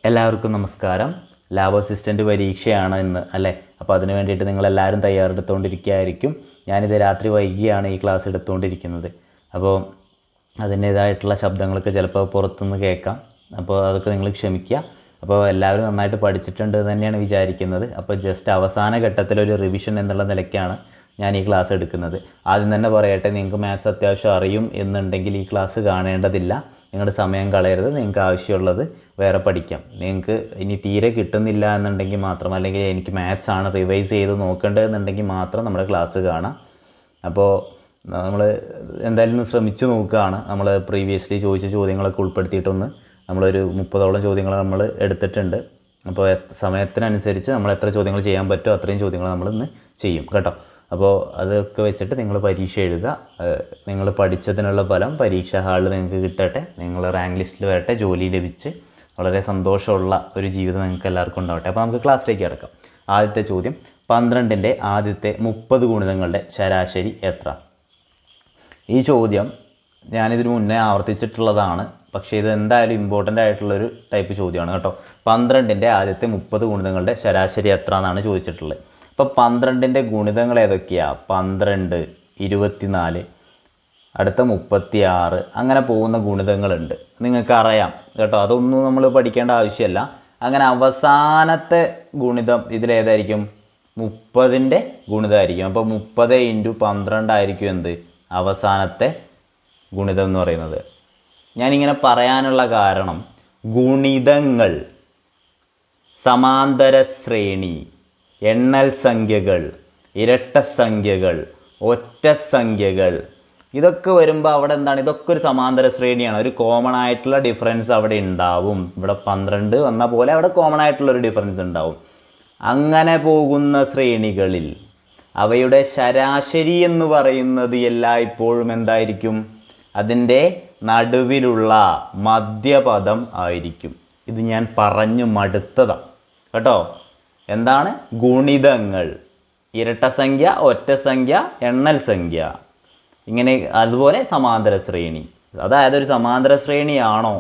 എല്ലാവർക്കും നമസ്കാരം. Lab assistant പരീക്ഷയാണ് ഇന്ന് അല്ലേ? അപ്പോൾ അതിന് വേണ്ടിയിട്ട് നിങ്ങളെല്ലാവരും തയ്യാറെടുത്തുകൊണ്ടിരിക്കുകയായിരിക്കും. ഞാനിത് രാത്രി വൈകിയാണ് ഈ ക്ലാസ് എടുത്തുകൊണ്ടിരിക്കുന്നത്. അപ്പോൾ അതിൻ്റേതായിട്ടുള്ള ശബ്ദങ്ങളൊക്കെ ചിലപ്പോൾ പുറത്തുനിന്ന് കേൾക്കാം. അപ്പോൾ അതൊക്കെ നിങ്ങൾ ക്ഷമിക്കുക. അപ്പോൾ എല്ലാവരും നന്നായിട്ട് പഠിച്ചിട്ടുണ്ട് എന്ന് തന്നെയാണ് വിചാരിക്കുന്നത്. അപ്പോൾ ജസ്റ്റ് അവസാന ഘട്ടത്തിലൊരു റിവിഷൻ എന്നുള്ള നിലയ്ക്കാണ് ഞാൻ ഈ ക്ലാസ് എടുക്കുന്നത്. ആദ്യം തന്നെ പറയട്ടെ, നിങ്ങൾക്ക് മാത്സ് അത്യാവശ്യം അറിയും എന്നുണ്ടെങ്കിൽ ഈ ക്ലാസ് കാണേണ്ടതില്ല. നിങ്ങളുടെ സമയം കളയരുത്. നിങ്ങൾക്ക് ആവശ്യമുള്ളത് വേറെ പഠിക്കാം. നിങ്ങൾക്ക് ഇനി തീരെ കിട്ടുന്നില്ല എന്നുണ്ടെങ്കിൽ മാത്രം, അല്ലെങ്കിൽ എനിക്ക് മാത്സ് ആണ് റിവൈസ് ചെയ്ത് നോക്കേണ്ടതെന്നുണ്ടെങ്കിൽ മാത്രം നമ്മുടെ ക്ലാസ് കാണാം. അപ്പോൾ നമ്മൾ എന്തായാലും ശ്രമിച്ചു നോക്കുകയാണ്. നമ്മൾ പ്രീവിയസ്ലി ചോദിച്ച ചോദ്യങ്ങളൊക്കെ ഉൾപ്പെടുത്തിയിട്ടൊന്ന് നമ്മളൊരു 30ഓളം ചോദ്യങ്ങൾ നമ്മൾ എടുത്തിട്ടുണ്ട്. അപ്പോൾ സമയത്തിനനുസരിച്ച് നമ്മൾ എത്ര ചോദ്യങ്ങൾ ചെയ്യാൻ പറ്റുമോ അത്രയും ചോദ്യങ്ങൾ നമ്മളിന്ന് ചെയ്യും കേട്ടോ. അപ്പോൾ അതൊക്കെ വെച്ചിട്ട് നിങ്ങൾ പരീക്ഷ എഴുതുക. നിങ്ങൾ പഠിച്ചതിനുള്ള ഫലം പരീക്ഷാ ഹാളിൽ നിങ്ങൾക്ക് കിട്ടട്ടെ. നിങ്ങൾ റാങ്ക് ലിസ്റ്റിൽ വരട്ടെ. ജോലി ലഭിച്ച് വളരെ സന്തോഷമുള്ള ഒരു ജീവിതം നിങ്ങൾക്ക് എല്ലാവർക്കും ഉണ്ടാവട്ടെ. അപ്പോൾ നമുക്ക് ക്ലാസ്സിലേക്ക് കിടക്കാം. ആദ്യത്തെ ചോദ്യം, 12ൻ്റെ ആദ്യത്തെ 30 ഗുണിതങ്ങളുടെ ശരാശരി എത്ര? ഈ ചോദ്യം ഞാനിതിന് മുന്നേ ആവർത്തിച്ചിട്ടുള്ളതാണ്. പക്ഷേ ഇത് എന്തായാലും ഇമ്പോർട്ടൻ്റ് ആയിട്ടുള്ളൊരു ടൈപ്പ് ചോദ്യമാണ് കേട്ടോ. 12ൻ്റെ ആദ്യത്തെ 30 ഗുണിതങ്ങളുടെ ശരാശരി എത്ര എന്നാണ് ചോദിച്ചിട്ടുള്ളത്. ഇപ്പോൾ 12ൻ്റെ ഗുണിതങ്ങൾ ഏതൊക്കെയാണ്? 12, 24, അടുത്ത 36, അങ്ങനെ പോകുന്ന ഗുണിതങ്ങളുണ്ട്. നിങ്ങൾക്കറിയാം കേട്ടോ. അതൊന്നും നമ്മൾ പഠിക്കേണ്ട ആവശ്യമില്ല. അങ്ങനെ അവസാനത്തെ ഗുണിതം ഇതിലേതായിരിക്കും? 30ൻ്റെ ഗുണിതമായിരിക്കും. അപ്പോൾ 30 × 12 ആയിരിക്കും എന്ത്? അവസാനത്തെ ഗുണിതം എന്ന് പറയുന്നത്. ഞാനിങ്ങനെ പറയാനുള്ള കാരണം, ഗുണിതങ്ങൾ, സമാന്തര ശ്രേണി, എണ്ണൽ സംഖ്യകൾ, ഇരട്ട സംഖ്യകൾ, ഒറ്റ സംഖ്യകൾ, ഇതൊക്കെ വരുമ്പോൾ അവിടെ എന്താണ്? ഇതൊക്കെ ഒരു സമാന്തര ശ്രേണിയാണ്. ഒരു കോമൺ ആയിട്ടുള്ള ഡിഫറൻസ് അവിടെ ഉണ്ടാവും. ഇവിടെ 12 വന്ന പോലെ അവിടെ കോമൺ ആയിട്ടുള്ളൊരു ഡിഫറൻസ് ഉണ്ടാവും. അങ്ങനെ പോകുന്ന ശ്രേണികളിൽ അവയുടെ ശരാശരി എന്ന് പറയുന്നത് എല്ലായ്പ്പോഴും എന്തായിരിക്കും? അതിൻ്റെ നടുവിലുള്ള മധ്യപദം ആയിരിക്കും. ഇത് ഞാൻ പറഞ്ഞു മടുത്തതാണ് കേട്ടോ. എന്താണ്? ഗുണിതങ്ങൾ, ഇരട്ടസംഖ്യ, ഒറ്റ സംഖ്യ, എണ്ണൽ സംഖ്യ, ഇങ്ങനെ. അതുപോലെ സമാന്തര ശ്രേണി. അതായത് ഒരു സമാന്തര ശ്രേണിയാണോ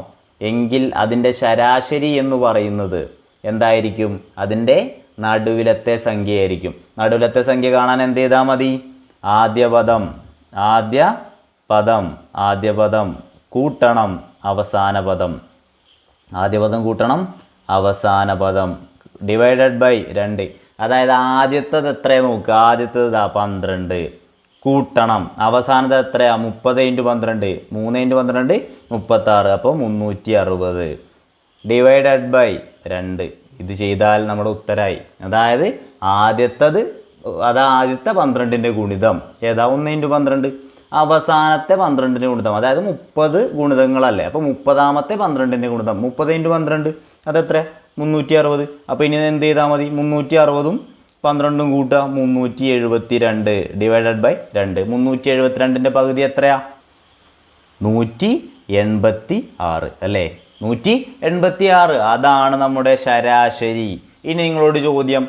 എങ്കിൽ അതിൻ്റെ ശരാശരി എന്ന് പറയുന്നത് എന്തായിരിക്കും? അതിൻ്റെ നടുവിലത്തെ സംഖ്യയായിരിക്കും. നടുവിലത്തെ സംഖ്യ കാണാൻ എന്ത് ചെയ്താൽ മതി? ആദ്യ പദം കൂട്ടണം അവസാന പദം. ആദ്യ പദം കൂട്ടണം അവസാന പദം ഡിവൈഡഡ് ബൈ 2. അതായത് ആദ്യത്തത് എത്രയാണ് നോക്കുക? ആദ്യത്തത് 12 കൂട്ടണം അവസാനത് എത്രയാണ്? 30 × 12, 3 × 12 36, അപ്പോൾ 360 ഡിവൈഡഡ് ബൈ 2. ഇത് ചെയ്താൽ നമ്മുടെ ഉത്തരമായി. അതായത് ആദ്യത്തെ 12ൻ്റെ ഗുണിതം ഏതാ? 1 × 12. അവസാനത്തെ 12ൻ്റെ ഗുണിതം, അതായത് 30 ഗുണിതങ്ങളല്ലേ. അപ്പോൾ 30ാമത്തെ 12ൻ്റെ ഗുണിതം 30 × 12 അതെത്ര? 360. അപ്പോൾ ഇനി എന്ത് ചെയ്താൽ മതി? 360ഉം 12ഉം കൂട്ടുക, 372 ഡിവൈഡഡ് ബൈ 2. 372ൻ്റെ പകുതി എത്രയാ? 186 അല്ലേ? 186. അതാണ് നമ്മുടെ ശരാശരി. ഇനി നിങ്ങളോട് ചോദ്യം,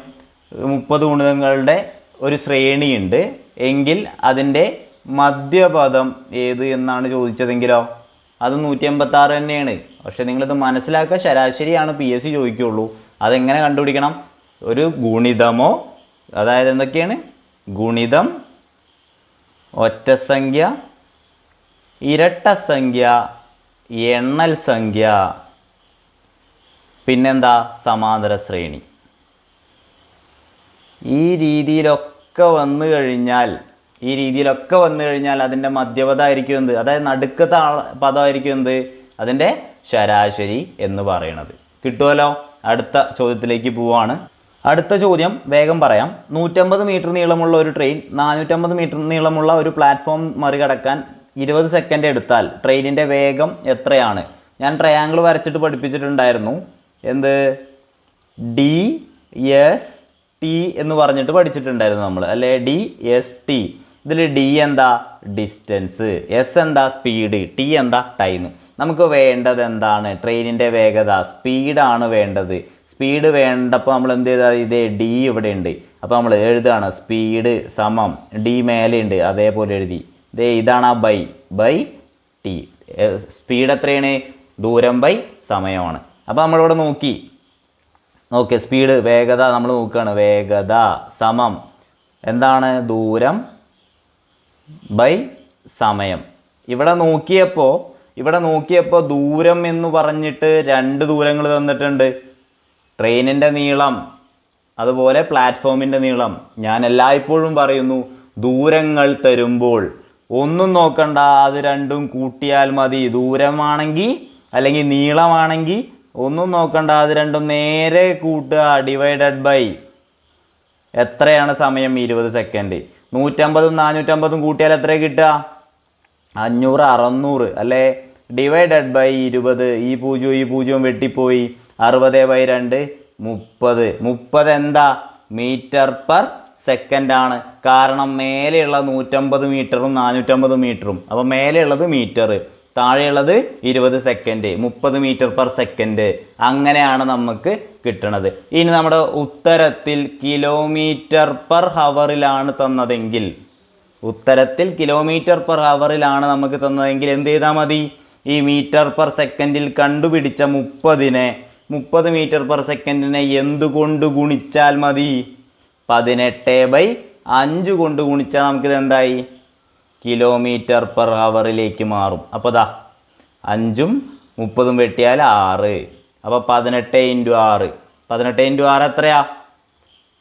30 ഗുണിതങ്ങളുടെ ഒരു ശ്രേണിയുണ്ട് എങ്കിൽ അതിൻ്റെ മധ്യപദം ഏത് എന്നാണ് ചോദിച്ചതെങ്കിലോ? അത് 186 തന്നെയാണ്. പക്ഷെ നിങ്ങളിത് മനസ്സിലാക്കുക, ശരാശരിയാണ് PSC ചോദിക്കുകയുള്ളൂ. അതെങ്ങനെ കണ്ടുപിടിക്കണം? ഒരു ഗുണിതമോ, അതായത് എന്തൊക്കെയാണ്? ഗുണിതം, ഒറ്റസംഖ്യ, ഇരട്ട സംഖ്യ, എണ്ണൽ സംഖ്യ, പിന്നെന്താ? സമാന്തര ശ്രേണി. ഈ രീതിയിലൊക്കെ വന്നു കഴിഞ്ഞാൽ അതിൻ്റെ മധ്യപദമായിരിക്കും എന്ത്? അതായത് നടുക്കത്തെ പദമായിരിക്കും എന്ത്? അതിൻ്റെ ശരാശരി എന്ന് പറയണത്. കിട്ടുമല്ലോ? അടുത്ത ചോദ്യത്തിലേക്ക് പോവാണ്. അടുത്ത ചോദ്യം വേഗം പറയാം. 150 മീറ്റർ നീളമുള്ള ഒരു ട്രെയിൻ 450 മീറ്റർ നീളമുള്ള ഒരു പ്ലാറ്റ്ഫോം മറികടക്കാൻ 20 സെക്കൻഡ് എടുത്താൽ ട്രെയിനിൻ്റെ വേഗം എത്രയാണ്? ഞാൻ ട്രയാങ്കിൾ വരച്ചിട്ട് പഠിപ്പിച്ചിട്ടുണ്ടായിരുന്നു. എന്ത്? DST എന്ന് പറഞ്ഞിട്ട് പഠിച്ചിട്ടുണ്ടായിരുന്നു നമ്മൾ അല്ലേ? DST. ഇതിൽ D എന്താ? ഡിസ്റ്റൻസ്, S എന്താ? സ്പീഡ്, T എന്താ? ടൈം. നമുക്ക് വേണ്ടത് എന്താണ്? ട്രെയിനിൻ്റെ വേഗത, സ്പീഡാണ് വേണ്ടത്. സ്പീഡ് വേണ്ടപ്പോൾ നമ്മൾ എന്ത് ചെയ്താൽ? ഇതേ D ഇവിടെ ഉണ്ട്. അപ്പോൾ നമ്മൾ എഴുതുകയാണ് സ്പീഡ് സമം D മേലെ ഉണ്ട്, അതേപോലെ എഴുതി. ഇതാണ് ആ ബൈ T. സ്പീഡ് എത്രയാണ്? ദൂരം ബൈ സമയമാണ്. അപ്പോൾ നമ്മളിവിടെ നോക്കി സ്പീഡ് വേഗത നമ്മൾ നോക്കുകയാണ്. വേഗത സമം എന്താണ്? ദൂരം ബൈ സമയം. ഇവിടെ നോക്കിയപ്പോൾ ദൂരം എന്ന് പറഞ്ഞിട്ട് 2 ദൂരങ്ങൾ തന്നിട്ടുണ്ട്. ട്രെയിനിൻ്റെ നീളം അതുപോലെ പ്ലാറ്റ്ഫോമിൻ്റെ നീളം. ഞാൻ എല്ലായ്പ്പോഴും പറയുന്നു, ദൂരങ്ങൾ തരുമ്പോൾ ഒന്നും നോക്കണ്ട, അത് രണ്ടും കൂട്ടിയാൽ മതി. ദൂരമാണെങ്കിൽ അല്ലെങ്കിൽ നീളമാണെങ്കിൽ ഒന്നും നോക്കണ്ട, അത് രണ്ടും നേരെ കൂട്ടുക. ഡിവൈഡഡ് ബൈ എത്രയാണ് സമയം? 20 സെക്കൻഡ്. 150ഉം 450ഉം കൂട്ടിയാൽ എത്ര കിട്ടുക? 500 600 അല്ലേ? Divided by 20. ഈ പൂജ്യവും വെട്ടിപ്പോയി. 60/2 30. 30 എന്താ? മീറ്റർ പെർ സെക്കൻഡ് ആണ്. കാരണം മേലെയുള്ള 150 മീറ്ററും 450 മീറ്ററും, അപ്പോൾ മേലെയുള്ളത് മീറ്റർ, താഴെയുള്ളത് 20 സെക്കൻഡ്, 30 മീറ്റർ പെർ സെക്കൻഡ്. അങ്ങനെയാണ് നമുക്ക് കിട്ടണത്. ഇനി നമ്മുടെ ഉത്തരത്തിൽ കിലോമീറ്റർ പെർ ഹവറിലാണ് തന്നതെങ്കിൽ, നമുക്ക് തന്നതെങ്കിൽ എന്ത് ചെയ്താൽ മതി? ഈ മീറ്റർ പെർ സെക്കൻഡിൽ കണ്ടുപിടിച്ച 30 മീറ്റർ പെർ സെക്കൻഡിനെ എന്തുകൊണ്ട് ഗുണിച്ചാൽ മതി? 18/5 കൊണ്ട് ഗുണിച്ചാൽ നമുക്കിത് എന്തായി? കിലോമീറ്റർ പെർ ഹവറിലേക്ക് മാറും. അപ്പോൾ 5ഉം 30ഉം വെട്ടിയാൽ 6. അപ്പോൾ 18 × 6. 18 × 6 എത്രയാ?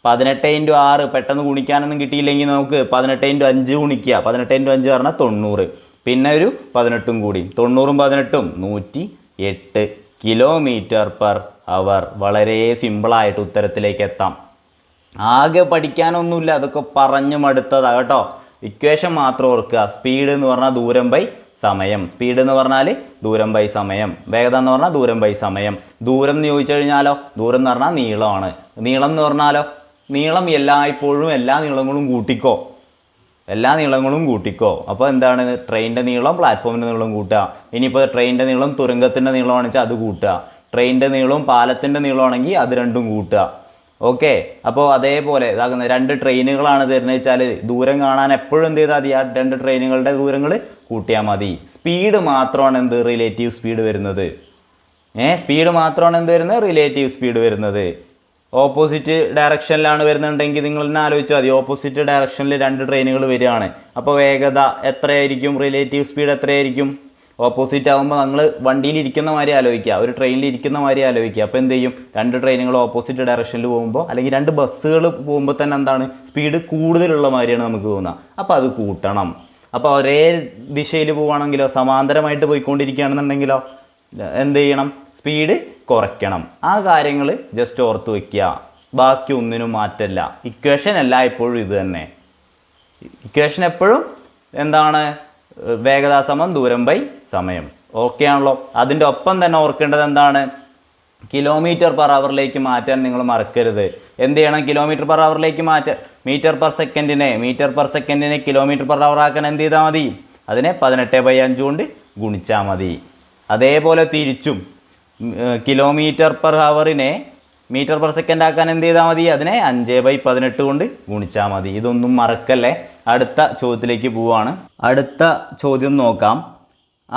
18 × 6 പെട്ടെന്ന് ഗുണിക്കാനൊന്നും കിട്ടിയില്ലെങ്കിൽ നമുക്ക് 18 × 5 ഗുണിക്കുക. 18 × 5 പറഞ്ഞാൽ 90. പിന്നെ ഒരു 18ഉം കൂടി. 90ഉം 18ഉം 108 കിലോമീറ്റർ പെർ ഹവർ. വളരെ സിമ്പിളായിട്ട് ഉത്തരത്തിലേക്ക് എത്താം. ആകെ പഠിക്കാനൊന്നുമില്ല, അതൊക്കെ പറഞ്ഞു മടുത്തതാണ് കേട്ടോ. ഇക്വേഷൻ മാത്രം ഓർക്കുക. സ്പീഡ് എന്ന് പറഞ്ഞാൽ ദൂരം ബൈ സമയം. സ്പീഡ് എന്ന് പറഞ്ഞാൽ ദൂരം ബൈ സമയം. വേഗത എന്ന് പറഞ്ഞാൽ ദൂരം ബൈ സമയം. ദൂരം എന്ന് ചോദിച്ചു കഴിഞ്ഞാലോ? ദൂരം എന്ന് പറഞ്ഞാൽ നീളമാണ്. നീളം എന്ന് പറഞ്ഞാലോ? നീളം എല്ലായ്പ്പോഴും എല്ലാ നീളങ്ങളും കൂട്ടിക്കോ. അപ്പോൾ എന്താണ്? ട്രെയിനിൻ്റെ നീളം പ്ലാറ്റ്ഫോമിൻ്റെ നീളം കൂട്ടുക. ഇനിയിപ്പോൾ ട്രെയിനിൻ്റെ നീളം തുരങ്കത്തിൻ്റെ നീളമാണെന്ന് വെച്ചാൽ അത് കൂട്ടുക. ട്രെയിനിൻ്റെ നീളവും പാലത്തിൻ്റെ നീളമാണെങ്കിൽ അത് രണ്ടും കൂട്ടുക. ഓക്കെ. അപ്പോൾ അതേപോലെ ഇതാകുന്ന 2 ട്രെയിനുകളാണ് തരുന്നത് വെച്ചാൽ ദൂരം കാണാൻ എപ്പോഴും എന്ത് ചെയ്താൽ മതി? ആ 2 ട്രെയിനുകളുടെ ദൂരങ്ങൾ കൂട്ടിയാൽ മതി. സ്പീഡ് മാത്രമാണ് എന്ത്? റിലേറ്റീവ് സ്പീഡ് വരുന്നത്. റിലേറ്റീവ് സ്പീഡ് വരുന്നത്. ഓപ്പോസിറ്റ് ഡയറക്ഷനിലാണ് വരുന്നുണ്ടെങ്കിൽ നിങ്ങൾ തന്നെ ആലോചിച്ചാൽ മതി. ഓപ്പോസിറ്റ് ഡയറക്ഷനിൽ 2 ട്രെയിനുകൾ വരികയാണ്. അപ്പോൾ വേഗത എത്രയായിരിക്കും? റിലേറ്റീവ് സ്പീഡ് എത്രയായിരിക്കും? ഓപ്പോസിറ്റ് ആകുമ്പോൾ നിങ്ങൾ വണ്ടിയിൽ ഇരിക്കുന്ന മാതിരി ആലോചിക്കുക, ഒരു ട്രെയിനിൽ ഇരിക്കുന്ന മാതിരി ആലോചിക്കുക. അപ്പോൾ എന്ത് ചെയ്യും? 2 ട്രെയിനുകൾ ഓപ്പോസിറ്റ് ഡയറക്ഷനിൽ പോകുമ്പോൾ അല്ലെങ്കിൽ 2 ബസ്സുകൾ പോകുമ്പോൾ തന്നെ എന്താണ്? സ്പീഡ് കൂടുതലുള്ള മാതിരിയാണ് നമുക്ക് തോന്നുക. അപ്പോൾ അത് കൂട്ടണം. അപ്പോൾ ഒരേ ദിശയിൽ പോവുകയാണെങ്കിലോ സമാന്തരമായിട്ട് പോയിക്കൊണ്ടിരിക്കുകയാണെന്നുണ്ടെങ്കിലോ എന്ത് ചെയ്യണം? സ്പീഡ് കുറയ്ക്കണം. ആ കാര്യങ്ങൾ ജസ്റ്റ് ഓർത്ത് വയ്ക്കുക. ബാക്കി ഒന്നിനും മാറ്റമില്ല. ഇക്വേഷൻ എല്ലായ്പ്പോഴും ഇത് തന്നെ. ഇക്വേഷൻ എപ്പോഴും എന്താണ്? വേഗത സമം ദൂരം ബൈ സമയം. ഓക്കെ ആണല്ലോ. അതിൻ്റെ ഒപ്പം തന്നെ ഓർക്കേണ്ടത് എന്താണ്? കിലോമീറ്റർ പെർ ഹവറിലേക്ക് മാറ്റാൻ നിങ്ങൾ മറക്കരുത്. എന്ത് ചെയ്യണം? കിലോമീറ്റർ പെർ ഹവറിലേക്ക് മാറ്റാൻ മീറ്റർ പെർ സെക്കൻഡിനെ കിലോമീറ്റർ പെർ ഹവർ ആക്കാൻ എന്ത് ചെയ്താൽ മതി? അതിനെ 18/5 കൊണ്ട് ഗുണിച്ചാൽ മതി. അതേപോലെ തിരിച്ചും കിലോമീറ്റർ പെർ ഹവറിനെ മീറ്റർ പെർ സെക്കൻഡ് ആക്കാൻ എന്ത് ചെയ്താൽ മതി? അതിനെ 5/18 കൊണ്ട് ഗുണിച്ചാൽ മതി. ഇതൊന്നും മറക്കല്ലേ. അടുത്ത ചോദ്യത്തിലേക്ക് പോവാണ്. അടുത്ത ചോദ്യം നോക്കാം.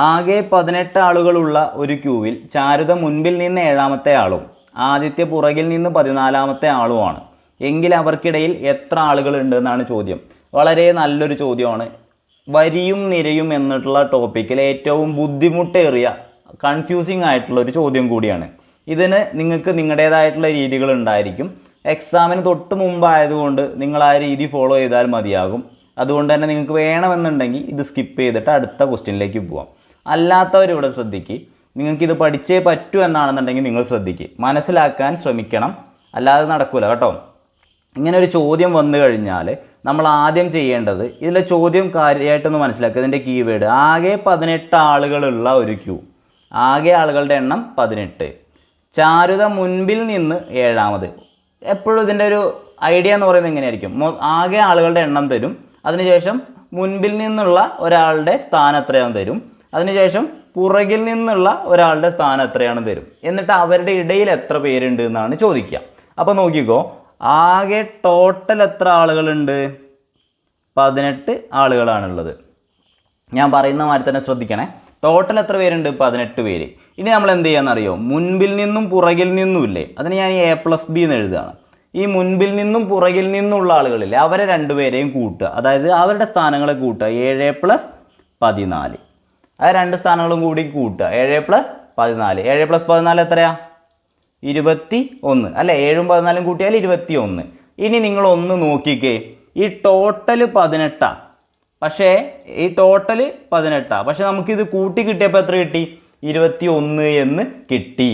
ആകെ 18 ആളുകളുള്ള ഒരു ക്യൂവിൽ ചാരുത മുൻപിൽ നിന്ന് 7ാമത്തെ ആളും ആദിത്യ പുറകിൽ നിന്ന് 14ാമത്തെ ആളുമാണ് എങ്കിൽ അവർക്കിടയിൽ എത്ര ആളുകളുണ്ട് എന്നാണ് ചോദ്യം. വളരെ നല്ലൊരു ചോദ്യമാണ്. വരിയും നിരയും എന്നിട്ടുള്ള ടോപ്പിക്കിൽ ഏറ്റവും ബുദ്ധിമുട്ടേറിയ കൺഫ്യൂസിങ് ആയിട്ടുള്ള ഒരു ചോദ്യം കൂടിയാണ്. ഇതിന് നിങ്ങൾക്ക് നിങ്ങളുടേതായിട്ടുള്ള രീതികൾ ഉണ്ടായിരിക്കും. എക്സാമിന് തൊട്ട് മുമ്പായതുകൊണ്ട് നിങ്ങൾ ആ രീതി ഫോളോ ചെയ്താൽ മതിയാകും. അതുകൊണ്ട് തന്നെ നിങ്ങൾക്ക് വേണമെന്നുണ്ടെങ്കിൽ ഇത് സ്കിപ്പ് ചെയ്തിട്ട് അടുത്ത ക്വസ്റ്റ്യനിലേക്ക് പോവാം. അല്ലാത്തവരിവിടെ ശ്രദ്ധിക്കുക. നിങ്ങൾക്കിത് പഠിച്ചേ പറ്റൂ എന്നാണെന്നുണ്ടെങ്കിൽ നിങ്ങൾ ശ്രദ്ധിക്കുക, മനസ്സിലാക്കാൻ ശ്രമിക്കണം. അല്ലാതെ നടക്കില്ല കേട്ടോ. ഇങ്ങനെ ഒരു ചോദ്യം വന്നു കഴിഞ്ഞാൽ നമ്മൾ ആദ്യം ചെയ്യേണ്ടത് ഇതിലെ ചോദ്യം കാര്യമായിട്ടൊന്ന് മനസ്സിലാക്കുക. ഇതിൻ്റെ കീവേഡ് ആകെ 18 ആളുകളുള്ള ഒരു ക്യൂ. ആകെ ആളുകളുടെ എണ്ണം 18. ചാരുത മുൻപിൽ നിന്ന് 7ാമത്. എപ്പോഴും ഇതിൻ്റെ ഒരു ഐഡിയ എന്ന് പറയുന്നത് എങ്ങനെയായിരിക്കും? ആകെ ആളുകളുടെ എണ്ണം തരും, അതിനുശേഷം മുൻപിൽ നിന്നുള്ള ഒരാളുടെ സ്ഥാനം എത്രയാണെന്ന് തരും, അതിനുശേഷം പുറകിൽ നിന്നുള്ള ഒരാളുടെ സ്ഥാനം എത്രയാണെന്ന് തരും. എന്നിട്ട് അവരുടെ ഇടയിൽ എത്ര പേരുണ്ട് എന്നാണ് ചോദിക്കുക. അപ്പോൾ നോക്കിക്കോ, ആകെ ടോട്ടൽ എത്ര ആളുകളുണ്ട്? 18 ആളുകളാണുള്ളത്. ഞാൻ പറയുന്ന മാതിരി തന്നെ ശ്രദ്ധിക്കണേ. ടോട്ടൽ എത്ര പേരുണ്ട്? 18 പേര്. ഇനി നമ്മൾ എന്ത് ചെയ്യാന്നറിയോ? മുൻപിൽ നിന്നും പുറകിൽ നിന്നും ഇല്ലേ, അതിന് ഞാൻ A+B എന്ന് എഴുതുകയാണ്. ഈ മുൻപിൽ നിന്നും പുറകിൽ നിന്നുള്ള ആളുകളില്ലേ, അവരെ രണ്ടുപേരെയും കൂട്ടുക, അതായത് അവരുടെ സ്ഥാനങ്ങളെ കൂട്ടുക. 7 + 14, അത് രണ്ട് സ്ഥാനങ്ങളും കൂടി കൂട്ടുക. 7 + 14, 7 + 14 എത്രയാ? 21 അല്ലേ? 7ഉം 14ഉം കൂട്ടിയാൽ 21. ഇനി നിങ്ങൾ ഒന്ന് നോക്കിക്കേ, ഈ ടോട്ടൽ 18, പക്ഷേ ഈ ടോട്ടൽ 18, പക്ഷെ നമുക്കിത് കൂട്ടി കിട്ടിയപ്പോൾ എത്ര കിട്ടി? 21 എന്ന് കിട്ടി.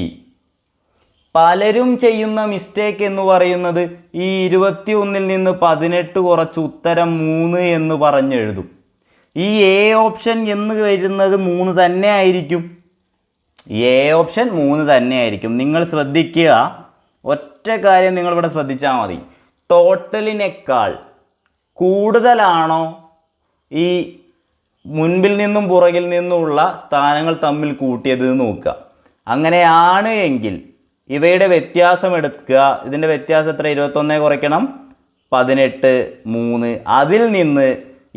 പലരും ചെയ്യുന്ന മിസ്റ്റേക്ക് എന്ന് പറയുന്നത് ഈ 21ൽ നിന്ന് 18 കുറച്ച് ഉത്തരം 3 എന്ന് പറഞ്ഞെഴുതും. ഈ എ ഓപ്ഷൻ എന്ന് വരുന്നത് 3 തന്നെ ആയിരിക്കും. എ ഓപ്ഷൻ 3 തന്നെ ആയിരിക്കും. നിങ്ങൾ ശ്രദ്ധിക്കുക, ഒറ്റ കാര്യം നിങ്ങളിവിടെ ശ്രദ്ധിച്ചാൽ മതി. ടോട്ടലിനേക്കാൾ കൂടുതലാണോ ഈ മുൻപിൽ നിന്നും പുറകിൽ നിന്നുമുള്ള സ്ഥാനങ്ങൾ തമ്മിൽ കൂട്ടിയത് നോക്കുക. അങ്ങനെയാണ് എങ്കിൽ ഇവയുടെ വ്യത്യാസം എടുക്കുക. ഇതിൻ്റെ വ്യത്യാസം എത്ര? 21 കുറയ്ക്കണം 18, 3. അതിൽ നിന്ന്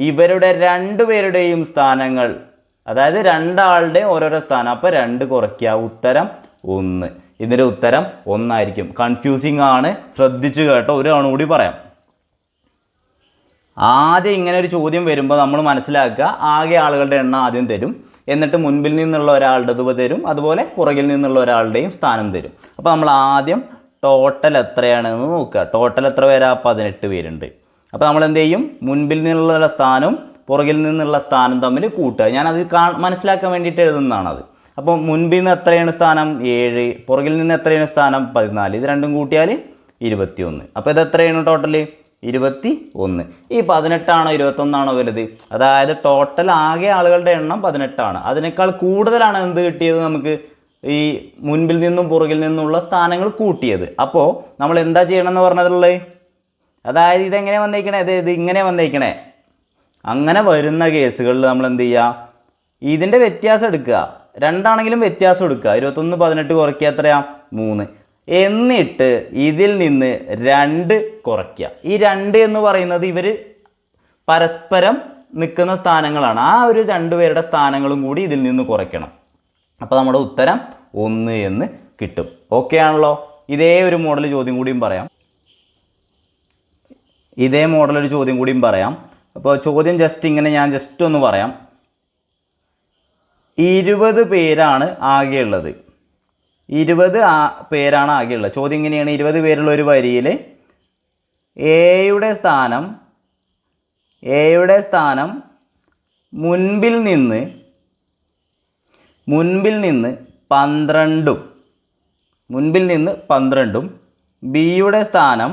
ഇവരുടെ രണ്ടുപേരുടെയും സ്ഥാനങ്ങൾ, അതായത് രണ്ടാളുടെ ഓരോരോ സ്ഥാനം, അപ്പോൾ 2 കുറയ്ക്കുക, ഉത്തരം 1. ഇതിൻ്റെ ഉത്തരം 1 ആയിരിക്കും. കൺഫ്യൂസിങ് ആണ്, ശ്രദ്ധിച്ചു കേട്ടോ. ഒരു തവണ കൂടി പറയാം. ആദ്യം ഇങ്ങനെ ഒരു ചോദ്യം വരുമ്പോൾ നമ്മൾ മനസ്സിലാക്കുക, ആകെ ആളുകളുടെ എണ്ണം ആദ്യം തരും, എന്നിട്ട് മുൻപിൽ നിന്നുള്ള ഒരാളുടെ തുക തരും, അതുപോലെ പുറകിൽ നിന്നുള്ള ഒരാളുടെയും സ്ഥാനം തരും. അപ്പോൾ നമ്മൾ ആദ്യം ടോട്ടൽ എത്രയാണെന്ന് നോക്കുക. ടോട്ടൽ എത്ര പേരാ? 18 പേരുണ്ട്. അപ്പോൾ നമ്മൾ എന്ത് ചെയ്യും? മുൻപിൽ നിന്നുള്ള സ്ഥാനവും പുറകിൽ നിന്നുള്ള സ്ഥാനം തമ്മിൽ കൂട്ടുക. ഞാനത് മനസ്സിലാക്കാൻ വേണ്ടിയിട്ട് എഴുതുന്നതാണത്. അപ്പോൾ മുൻപിൽ നിന്ന് എത്രയാണ് സ്ഥാനം? 7, പുറകിൽ നിന്ന് എത്രയാണ് സ്ഥാനം? 14. ഇത് രണ്ടും കൂട്ടിയാൽ 21. അപ്പോൾ ഇത് എത്രയാണ് ടോട്ടൽ? 21. ഈ 18 ആണോ 21 ആണോ വലുത്? അതായത് ടോട്ടൽ ആകെ ആളുകളുടെ എണ്ണം 18 ആണ്. അതിനേക്കാൾ കൂടുതലാണ് എന്ത് കിട്ടിയത് നമുക്ക്? ഈ മുൻപിൽ നിന്നും പുറകിൽ നിന്നുള്ള സ്ഥാനങ്ങൾ കൂട്ടിയത്. അപ്പോൾ നമ്മൾ എന്താ ചെയ്യണമെന്ന് പറഞ്ഞതുള്ളത്? അതായത് ഇതെങ്ങനെ വന്നേക്കണേ? ഇത് ഇങ്ങനെ വന്നേക്കണേ. അങ്ങനെ വരുന്ന കേസുകളിൽ നമ്മൾ എന്ത് ചെയ്യുക? ഇതിൻ്റെ വ്യത്യാസം എടുക്കുക. രണ്ടാണെങ്കിലും വ്യത്യാസം എടുക്കുക. 21 18 കുറയ്ക്കുക എത്രയാ? 3. എന്നിട്ട് ഇതിൽ നിന്ന് 2 കുറയ്ക്കുക. ഈ 2 എന്ന് പറയുന്നത് ഇവർ പരസ്പരം നിൽക്കുന്ന സ്ഥാനങ്ങളാണ്. ആ ഒരു 2 പേരുടെ സ്ഥാനങ്ങളും കൂടി ഇതിൽ നിന്ന് കുറയ്ക്കണം. അപ്പോൾ നമ്മുടെ ഉത്തരം 1 എന്ന് കിട്ടും. ഓക്കെ ആണല്ലോ? ഇതേ ഒരു മോഡൽ ചോദ്യം കൂടിയും പറയാം. അപ്പോൾ ചോദ്യം ഞാൻ ജസ്റ്റ് ഒന്ന് പറയാം. 20 പേരാണ് ആകെയുള്ളത്. 20 പേരാണ് ആകെയുള്ളത്. ചോദ്യം ഇങ്ങനെയാണ്: 20 പേരുള്ള ഒരു വരിയിൽ എയുടെ സ്ഥാനം മുൻപിൽ നിന്ന് 12ഉം ബിയുടെ സ്ഥാനം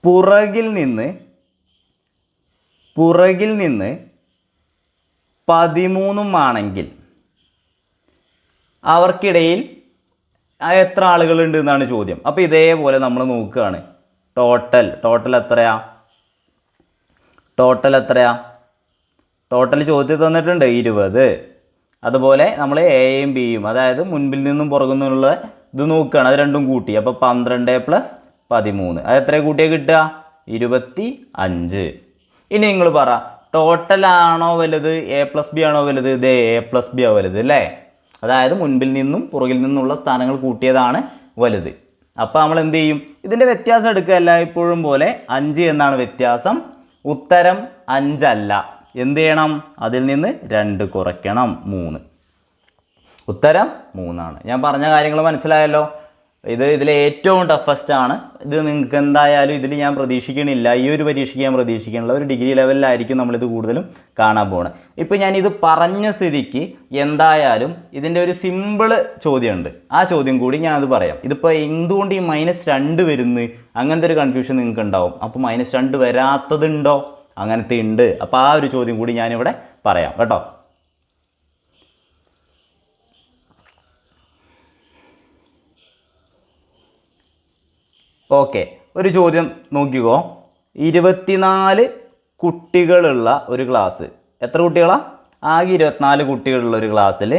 പുറകിൽ നിന്ന് 13ഉം ആണെങ്കിൽ അവർക്കിടയിൽ എത്ര ആളുകളുണ്ട് എന്നാണ് ചോദ്യം. അപ്പോൾ ഇതേപോലെ നമ്മൾ നോക്കുകയാണ്. ടോട്ടൽ എത്രയാ? ടോട്ടൽ ചോദ്യത്തിൽ തന്നിട്ടുണ്ട് 20. അതുപോലെ നമ്മൾ എയും ബിയും, അതായത് മുൻപിൽ നിന്നും പുറകിൽ നിന്നുള്ള ഇത് നോക്കുകയാണ്. അത് രണ്ടും കൂട്ടി. അപ്പോൾ 12 + 13, അത് എത്ര കൂട്ടിയാൽ കിട്ടുക? 25. ഇനി നിങ്ങൾ പറ, ടോട്ടലാണോ വലുത് A+B ആണോ വലുത്? ഇത് A+B ആ വലുത് അല്ലേ? അതായത് മുൻപിൽ നിന്നും പുറകിൽ നിന്നുള്ള സ്ഥാനങ്ങൾ കൂട്ടിയതാണ് വലുത്. അപ്പോൾ നമ്മൾ എന്ത് ചെയ്യും? ഇതിൻ്റെ വ്യത്യാസം എടുക്കുക. എല്ലായ്പ്പോഴും പോലെ 5 എന്നാണ് വ്യത്യാസം. ഉത്തരം 5 അല്ല. എന്ത് ചെയ്യണം? അതിൽ നിന്ന് 2 കുറയ്ക്കണം, 3. ഉത്തരം 3 ആണ്. ഞാൻ പറഞ്ഞ കാര്യങ്ങൾ മനസ്സിലായല്ലോ? ഇതിലെ ഏറ്റവും ടഫസ്റ്റ് ആണ്. ഇത് നിങ്ങൾക്ക് എന്തായാലും ഇതിൽ ഞാൻ പ്രതീക്ഷിക്കണില്ല, ഈ ഒരു പരീക്ഷയ്ക്ക് ഞാൻ പ്രതീക്ഷിക്കണില്ല. ഒരു ഡിഗ്രി ലെവലിലായിരിക്കും നമ്മളിത് കൂടുതലും കാണാൻ പോകുന്നത്. ഇപ്പോൾ ഞാനിത് പറഞ്ഞ സ്ഥിതിക്ക് എന്തായാലും ഇതിൻ്റെ ഒരു സിമ്പിൾ ചോദ്യമുണ്ട്. ആ ചോദ്യം കൂടി ഞാനത് പറയാം. ഇതിപ്പോൾ എന്തുകൊണ്ട് ഈ -2 വരുന്നു? അങ്ങനത്തെ ഒരു കൺഫ്യൂഷൻ നിങ്ങൾക്ക് ഉണ്ടാവും. അപ്പോൾ -2 വരാത്തതുണ്ടോ? അങ്ങനത്തെ ഉണ്ട്. അപ്പോൾ ആ ഒരു ചോദ്യം കൂടി ഞാനിവിടെ പറയാം കേട്ടോ. ഓക്കെ, ഒരു ചോദ്യം നോക്കിക്കോ. 24 കുട്ടികളുള്ള ഒരു ക്ലാസ്. എത്ര കുട്ടികളാണ്? ആകെ 24 കുട്ടികളുള്ള ഒരു ക്ലാസ്സിൽ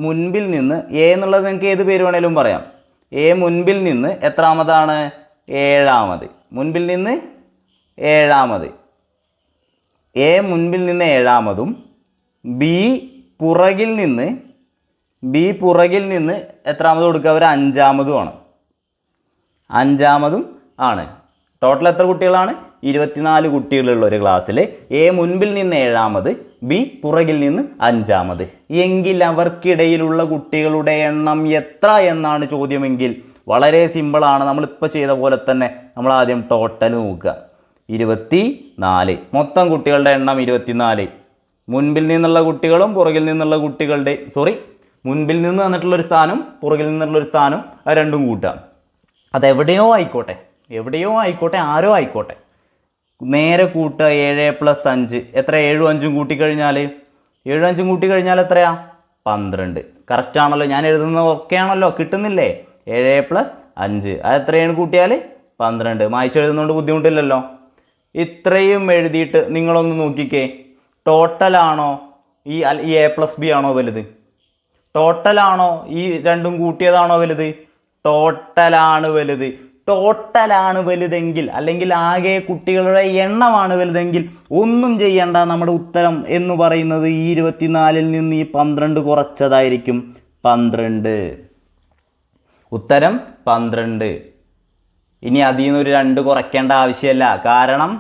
മുൻപിൽ നിന്ന് എന്നുള്ളത് നിങ്ങൾക്ക് ഏത് പേര് വേണേലും പറയാം. മുൻപിൽ നിന്ന് എത്രാമതാണ്? 7ാമത്. മുൻപിൽ നിന്ന് 7ാമത്. എ മുൻപിൽ നിന്ന് 7-മതും ബി പുറകിൽ നിന്ന് എത്രാമത് കൊടുക്കുക? ഒരു 5-മതുമാണ്. 5-മതും ആണ്. ടോട്ടൽ എത്ര കുട്ടികളാണ്? 24 കുട്ടികളുള്ള ഒരു ക്ലാസ്സിൽ എ മുൻപിൽ നിന്ന് 7-മത്, ബി പുറകിൽ നിന്ന് 5-മത്. എങ്കിൽ അവർക്കിടയിലുള്ള കുട്ടികളുടെ എണ്ണം എത്ര എന്നാണ് ചോദ്യമെങ്കിൽ വളരെ സിമ്പിളാണ്. നമ്മളിപ്പോൾ ചെയ്ത പോലെ തന്നെ നമ്മൾ ആദ്യം ടോട്ടൽ നോക്കുക. 24. മൊത്തം കുട്ടികളുടെ എണ്ണം 24. മുൻപിൽ നിന്നുള്ള കുട്ടികളും പുറകിൽ നിന്നുള്ള കുട്ടികളുടെ മുൻപിൽ നിന്ന് വന്നിട്ടുള്ളൊരു സ്ഥാനം, പുറകിൽ നിന്നുള്ളൊരു സ്ഥാനം, അത് രണ്ടും കൂട്ടാം. അതെവിടെയോ ആയിക്കോട്ടെ, ആരോ ആയിക്കോട്ടെ, നേരെ കൂട്ടുക. 7 + 5 എത്ര? 7ഉം 5ഉം കൂട്ടിക്കഴിഞ്ഞാൽ എത്രയാ? 12. കറക്റ്റാണല്ലോ, ഞാൻ എഴുതുന്നത് ഓക്കെ ആണല്ലോ, കിട്ടുന്നില്ലേ? 7 + 5 അത് എത്രയാണ് കൂട്ടിയാൽ? 12. മായ്ച്ചെഴുതുന്നതുകൊണ്ട് ബുദ്ധിമുട്ടില്ലല്ലോ. ഇത്രയും എഴുതിയിട്ട് നിങ്ങളൊന്ന് നോക്കിക്കേ, ടോട്ടലാണോ ഈ A + B ആണോ വലുത്? ടോട്ടലാണോ ഈ രണ്ടും കൂട്ടിയതാണോ വലുത്? ടോട്ടലാണ് വലുതെങ്കിൽ, അല്ലെങ്കിൽ ആകെ കുട്ടികളുടെ എണ്ണമാണ് വലുതെങ്കിൽ ഒന്നും ചെയ്യണ്ട. നമ്മുടെ ഉത്തരം എന്ന് പറയുന്നത് ഈ 24-ൽ നിന്ന് ഈ 12 കുറച്ചതായിരിക്കും. 12. ഉത്തരം 12. ഇനി അതിൽ നിന്ന് ഒരു 2 കുറയ്ക്കേണ്ട ആവശ്യമില്ല. കാരണം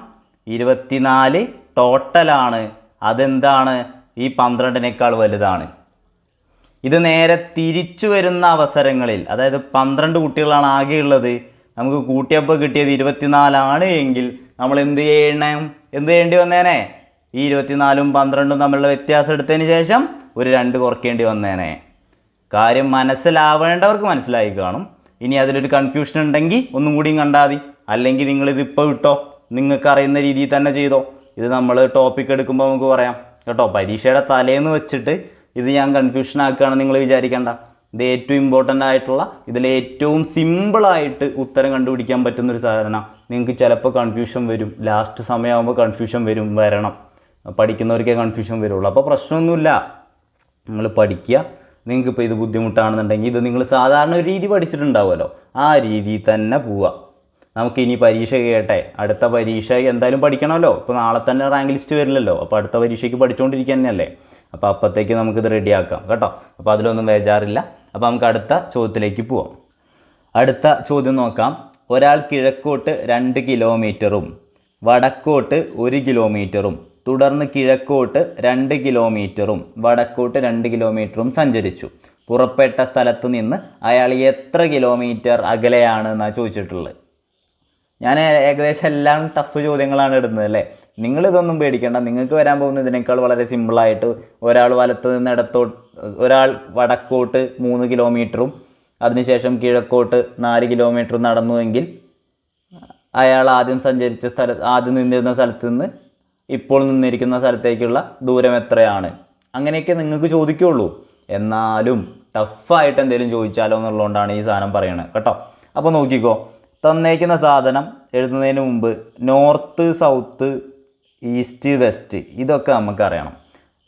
24 ടോട്ടലാണ്. അതെന്താണ്? ഈ 12-നേക്കാൾ വലുതാണ്. ഇത് നേരെ തിരിച്ചു വരുന്ന അവസരങ്ങളിൽ, അതായത് 12 കുട്ടികളാണ് ആകെയുള്ളത്, നമുക്ക് കൂട്ടിയപ്പോൾ കിട്ടിയത് 24 എങ്കിൽ നമ്മൾ എന്ത് ചെയ്യേണ്ടി വന്നേനെ? ഈ 24-ഉം 12-ഉം തമ്മിലുള്ള വ്യത്യാസം എടുത്തതിന് ശേഷം ഒരു 2 കുറയ്ക്കേണ്ടി വന്നേനെ. കാര്യം മനസ്സിലാവേണ്ടവർക്ക് മനസ്സിലായി കാണും. ഇനി അതിലൊരു കൺഫ്യൂഷൻ ഉണ്ടെങ്കിൽ ഒന്നും കൂടിയും കണ്ടാൽ മതി. അല്ലെങ്കിൽ നിങ്ങളിതിപ്പോൾ വിട്ടോ, നിങ്ങൾക്ക് അറിയുന്ന രീതിയിൽ തന്നെ ചെയ്തോ. ഇത് നമ്മൾ ടോപ്പിക് എടുക്കുമ്പോൾ നമുക്ക് പറയാം കേട്ടോ. പരീക്ഷയുടെ തലേന്ന് വെച്ചിട്ട് ഇത് ഞാൻ കൺഫ്യൂഷൻ ആക്കുകയാണ് നിങ്ങൾ വിചാരിക്കേണ്ട. ഇത് ഏറ്റവും ഇമ്പോർട്ടൻ്റ് ആയിട്ടുള്ള, ഇതിലേറ്റവും സിമ്പിളായിട്ട് ഉത്തരം കണ്ടുപിടിക്കാൻ പറ്റുന്നൊരു സാധനം. നിങ്ങൾക്ക് ചിലപ്പോൾ കൺഫ്യൂഷൻ വരും, ലാസ്റ്റ് സമയമാകുമ്പോൾ കൺഫ്യൂഷൻ വരണം. പഠിക്കുന്നവർക്കേ കൺഫ്യൂഷൻ വരുള്ളൂ. അപ്പോൾ പ്രശ്നമൊന്നുമില്ല, നിങ്ങൾ പഠിക്കുക. നിങ്ങൾക്കിപ്പോൾ ഇത് ബുദ്ധിമുട്ടാണെന്നുണ്ടെങ്കിൽ ഇത് നിങ്ങൾ സാധാരണ ഒരു രീതി പഠിച്ചിട്ടുണ്ടാവുമല്ലോ, ആ രീതിയിൽ തന്നെ പോവുക. നമുക്കിനി പരീക്ഷ കേട്ടെ, അടുത്ത പരീക്ഷ എന്തായാലും പഠിക്കണമല്ലോ. ഇപ്പോൾ നാളെ തന്നെ റാങ്ക് ലിസ്റ്റ് വരില്ലല്ലോ, അപ്പോൾ അടുത്ത പരീക്ഷയ്ക്ക് പഠിച്ചുകൊണ്ടിരിക്കുക തന്നെയല്ലേ. അപ്പോൾ അപ്പോഴത്തേക്ക് നമുക്കിത് റെഡിയാക്കാം കേട്ടോ. അപ്പോൾ അതിലൊന്നും ബേജാറില്ല. അപ്പോൾ നമുക്ക് അടുത്ത ചോദ്യത്തിലേക്ക് പോവാം. അടുത്ത ചോദ്യം നോക്കാം. ഒരാൾ കിഴക്കോട്ട് 2 കിലോമീറ്ററും വടക്കോട്ട് 1 കിലോമീറ്ററും തുടർന്ന് കിഴക്കോട്ട് 2 കിലോമീറ്ററും വടക്കോട്ട് 2 കിലോമീറ്ററും സഞ്ചരിച്ചു. പുറപ്പെട്ട സ്ഥലത്ത് നിന്ന് അയാൾ എത്ര കിലോമീറ്റർ അകലെയാണ് എന്നാണ് ചോദിച്ചിട്ടുള്ളത്. ഞാൻ ഏകദേശം എല്ലാം ടഫ് ചോദ്യങ്ങളാണ് ഇടുന്നത് അല്ലേ. നിങ്ങളിതൊന്നും പേടിക്കേണ്ട. നിങ്ങൾക്ക് വരാൻ പോകുന്ന ഇതിനേക്കാൾ വളരെ സിമ്പിളായിട്ട് ഒരാൾ ഒരാൾ വടക്കോട്ട് 3 കിലോമീറ്ററും അതിനുശേഷം കിഴക്കോട്ട് 4 കിലോമീറ്ററും നടന്നുവെങ്കിൽ അയാൾ ആദ്യം നിന്നിരുന്ന സ്ഥലത്ത് നിന്ന് ഇപ്പോൾ നിന്നിരിക്കുന്ന സ്ഥലത്തേക്കുള്ള ദൂരം എത്രയാണ്? അങ്ങനെയൊക്കെ നിങ്ങൾക്ക് ചോദിക്കുള്ളൂ. എന്നാലും ടഫായിട്ട് എന്തെങ്കിലും ചോദിച്ചാലോ എന്നുള്ളതുകൊണ്ടാണ് ഈ സാധനം പറയണത് കേട്ടോ. അപ്പോൾ നോക്കിക്കോ, തന്നേക്കുന്ന സാധനം എഴുതുന്നതിന് മുമ്പ് നോർത്ത്, സൗത്ത്, ഈസ്റ്റ്, വെസ്റ്റ് ഇതൊക്കെ നമുക്കറിയണം.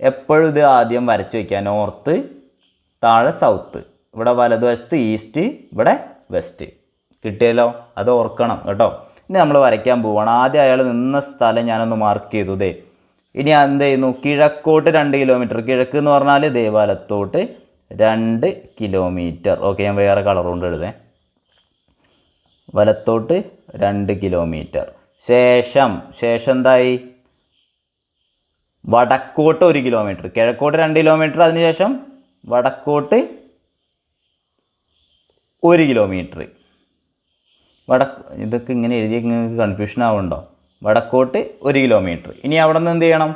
എപ്പോഴും ഇത് ആദ്യം വരച്ച് വയ്ക്കുക. നോർത്ത്, താഴെ സൗത്ത്, ഇവിടെ വലതുവശത്ത് ഈസ്റ്റ്, ഇവിടെ വെസ്റ്റ്. കിട്ടിയല്ലോ, അത് ഓർക്കണം കേട്ടോ. ഇനി നമ്മൾ വരയ്ക്കാൻ പോവുകയാണ്. ആദ്യം അയാൾ നിന്ന സ്ഥലം ഞാനൊന്ന് മാർക്ക് ചെയ്തു. ഇനി എന്ത് ചെയ്യുന്നു? കിഴക്കോട്ട് 2 കിലോമീറ്റർ. കിഴക്ക് എന്ന് പറഞ്ഞാൽ വലത്തോട്ട് 2 കിലോമീറ്റർ. ഓക്കെ, ഞാൻ വേറെ കളർ കൊണ്ട് എഴുതേ. വലത്തോട്ട് 2 കിലോമീറ്റർ. ശേഷം എന്തായി? വടക്കോട്ട് 1 കിലോമീറ്റർ. കിഴക്കോട്ട് 2 കിലോമീറ്റർ, അതിനുശേഷം വടക്കോട്ട് 1 കിലോമീറ്റർ. ഇതൊക്കെ ഇങ്ങനെ എഴുതിയ നിങ്ങൾക്ക് കൺഫ്യൂഷൻ ആവുന്നുണ്ടോ? വടക്കോട്ട് 1 കിലോമീറ്റർ. ഇനി അവിടെ നിന്ന് എന്ത് ചെയ്യണം?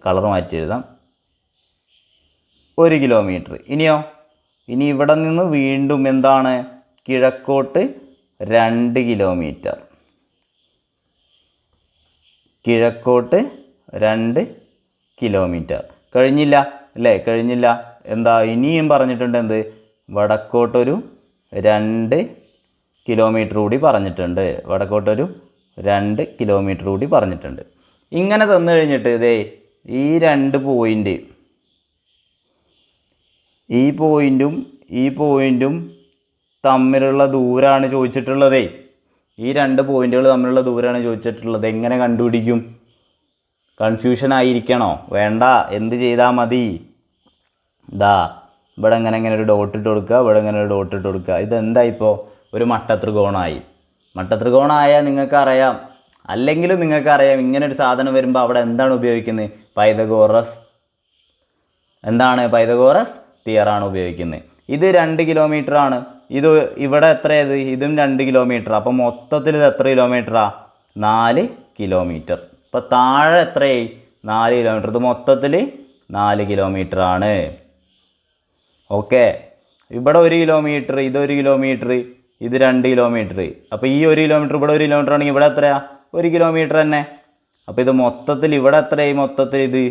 കളർ മാറ്റി എഴുതാം. 1 കിലോമീറ്റർ. ഇനി ഇവിടെ നിന്ന് വീണ്ടും എന്താണ്? കിഴക്കോട്ട് 2 കിലോമീറ്റർ. കിഴക്കോട്ട് 2 കിലോമീറ്റർ. കഴിഞ്ഞില്ല അല്ലേ? കഴിഞ്ഞില്ല. എന്താ ഇനിയും പറഞ്ഞിട്ടുണ്ട്? എന്ത്? വടക്കോട്ടൊരു 2 കിലോമീറ്റർ കൂടി പറഞ്ഞിട്ടുണ്ട്. വടക്കോട്ടൊരു 2 കിലോമീറ്റർ കൂടി പറഞ്ഞിട്ടുണ്ട്. ഇങ്ങനെ തന്നു കഴിഞ്ഞിട്ട് ഈ 2 പോയിൻ്റ്, ഈ പോയിൻറ്റും തമ്മിലുള്ള ദൂരമാണ് ചോദിച്ചിട്ടുള്ളത്. ഈ 2 പോയിൻറ്റുകൾ തമ്മിലുള്ള ദൂരമാണ് ചോദിച്ചിട്ടുള്ളത്. എങ്ങനെ കണ്ടുപിടിക്കും? കൺഫ്യൂഷൻ ആയിരിക്കണോ? വേണ്ട. എന്ത് ചെയ്താൽ മതി? ഇതാ ഇവിടെ ഇങ്ങനെ ഒരു ഡോട്ട് ഇട്ട് കൊടുക്കുക, ഇവിടെ ഇങ്ങനെ ഒരു ഡോട്ട് ഇട്ട് കൊടുക്കുക. ഇതെന്താ ഇപ്പോൾ ഒരു മട്ടത്രികോണമായി. മട്ടത്രികോണമായാൽ നിങ്ങൾക്കറിയാം, അല്ലെങ്കിലും നിങ്ങൾക്കറിയാം ഇങ്ങനെ ഒരു സാധനം വരുമ്പോൾ അവിടെ എന്താണ് ഉപയോഗിക്കുന്നത്? പൈതഗോറസ് തിയറാണ് ഉപയോഗിക്കുന്നത്. ഇത് 2 കിലോമീറ്റർ ആണ്. ഇത് ഇവിടെ എത്രയത്? ഇതും 2 കിലോമീറ്റർ. അപ്പം മൊത്തത്തിൽ ഇത് എത്ര കിലോമീറ്ററാണ്? 4 കിലോമീറ്റർ. ഇപ്പം താഴെ എത്രയായി? 4 കിലോമീറ്റർ. ഇത് മൊത്തത്തിൽ 4 കിലോമീറ്റർ ആണ്. ഓക്കെ. ഇവിടെ 1 കിലോമീറ്റർ, ഇത് 1 കിലോമീറ്റർ, ഇത് 2 കിലോമീറ്റർ. അപ്പോൾ ഈ 1 കിലോമീറ്റർ ഇവിടെ 1 കിലോമീറ്റർ ആണെങ്കിൽ ഇവിടെ എത്രയാണ്? 1 കിലോമീറ്റർ തന്നെ. അപ്പോൾ ഇത് മൊത്തത്തിൽ ഇവിടെ എത്രയായി? മൊത്തത്തിൽ ഇത്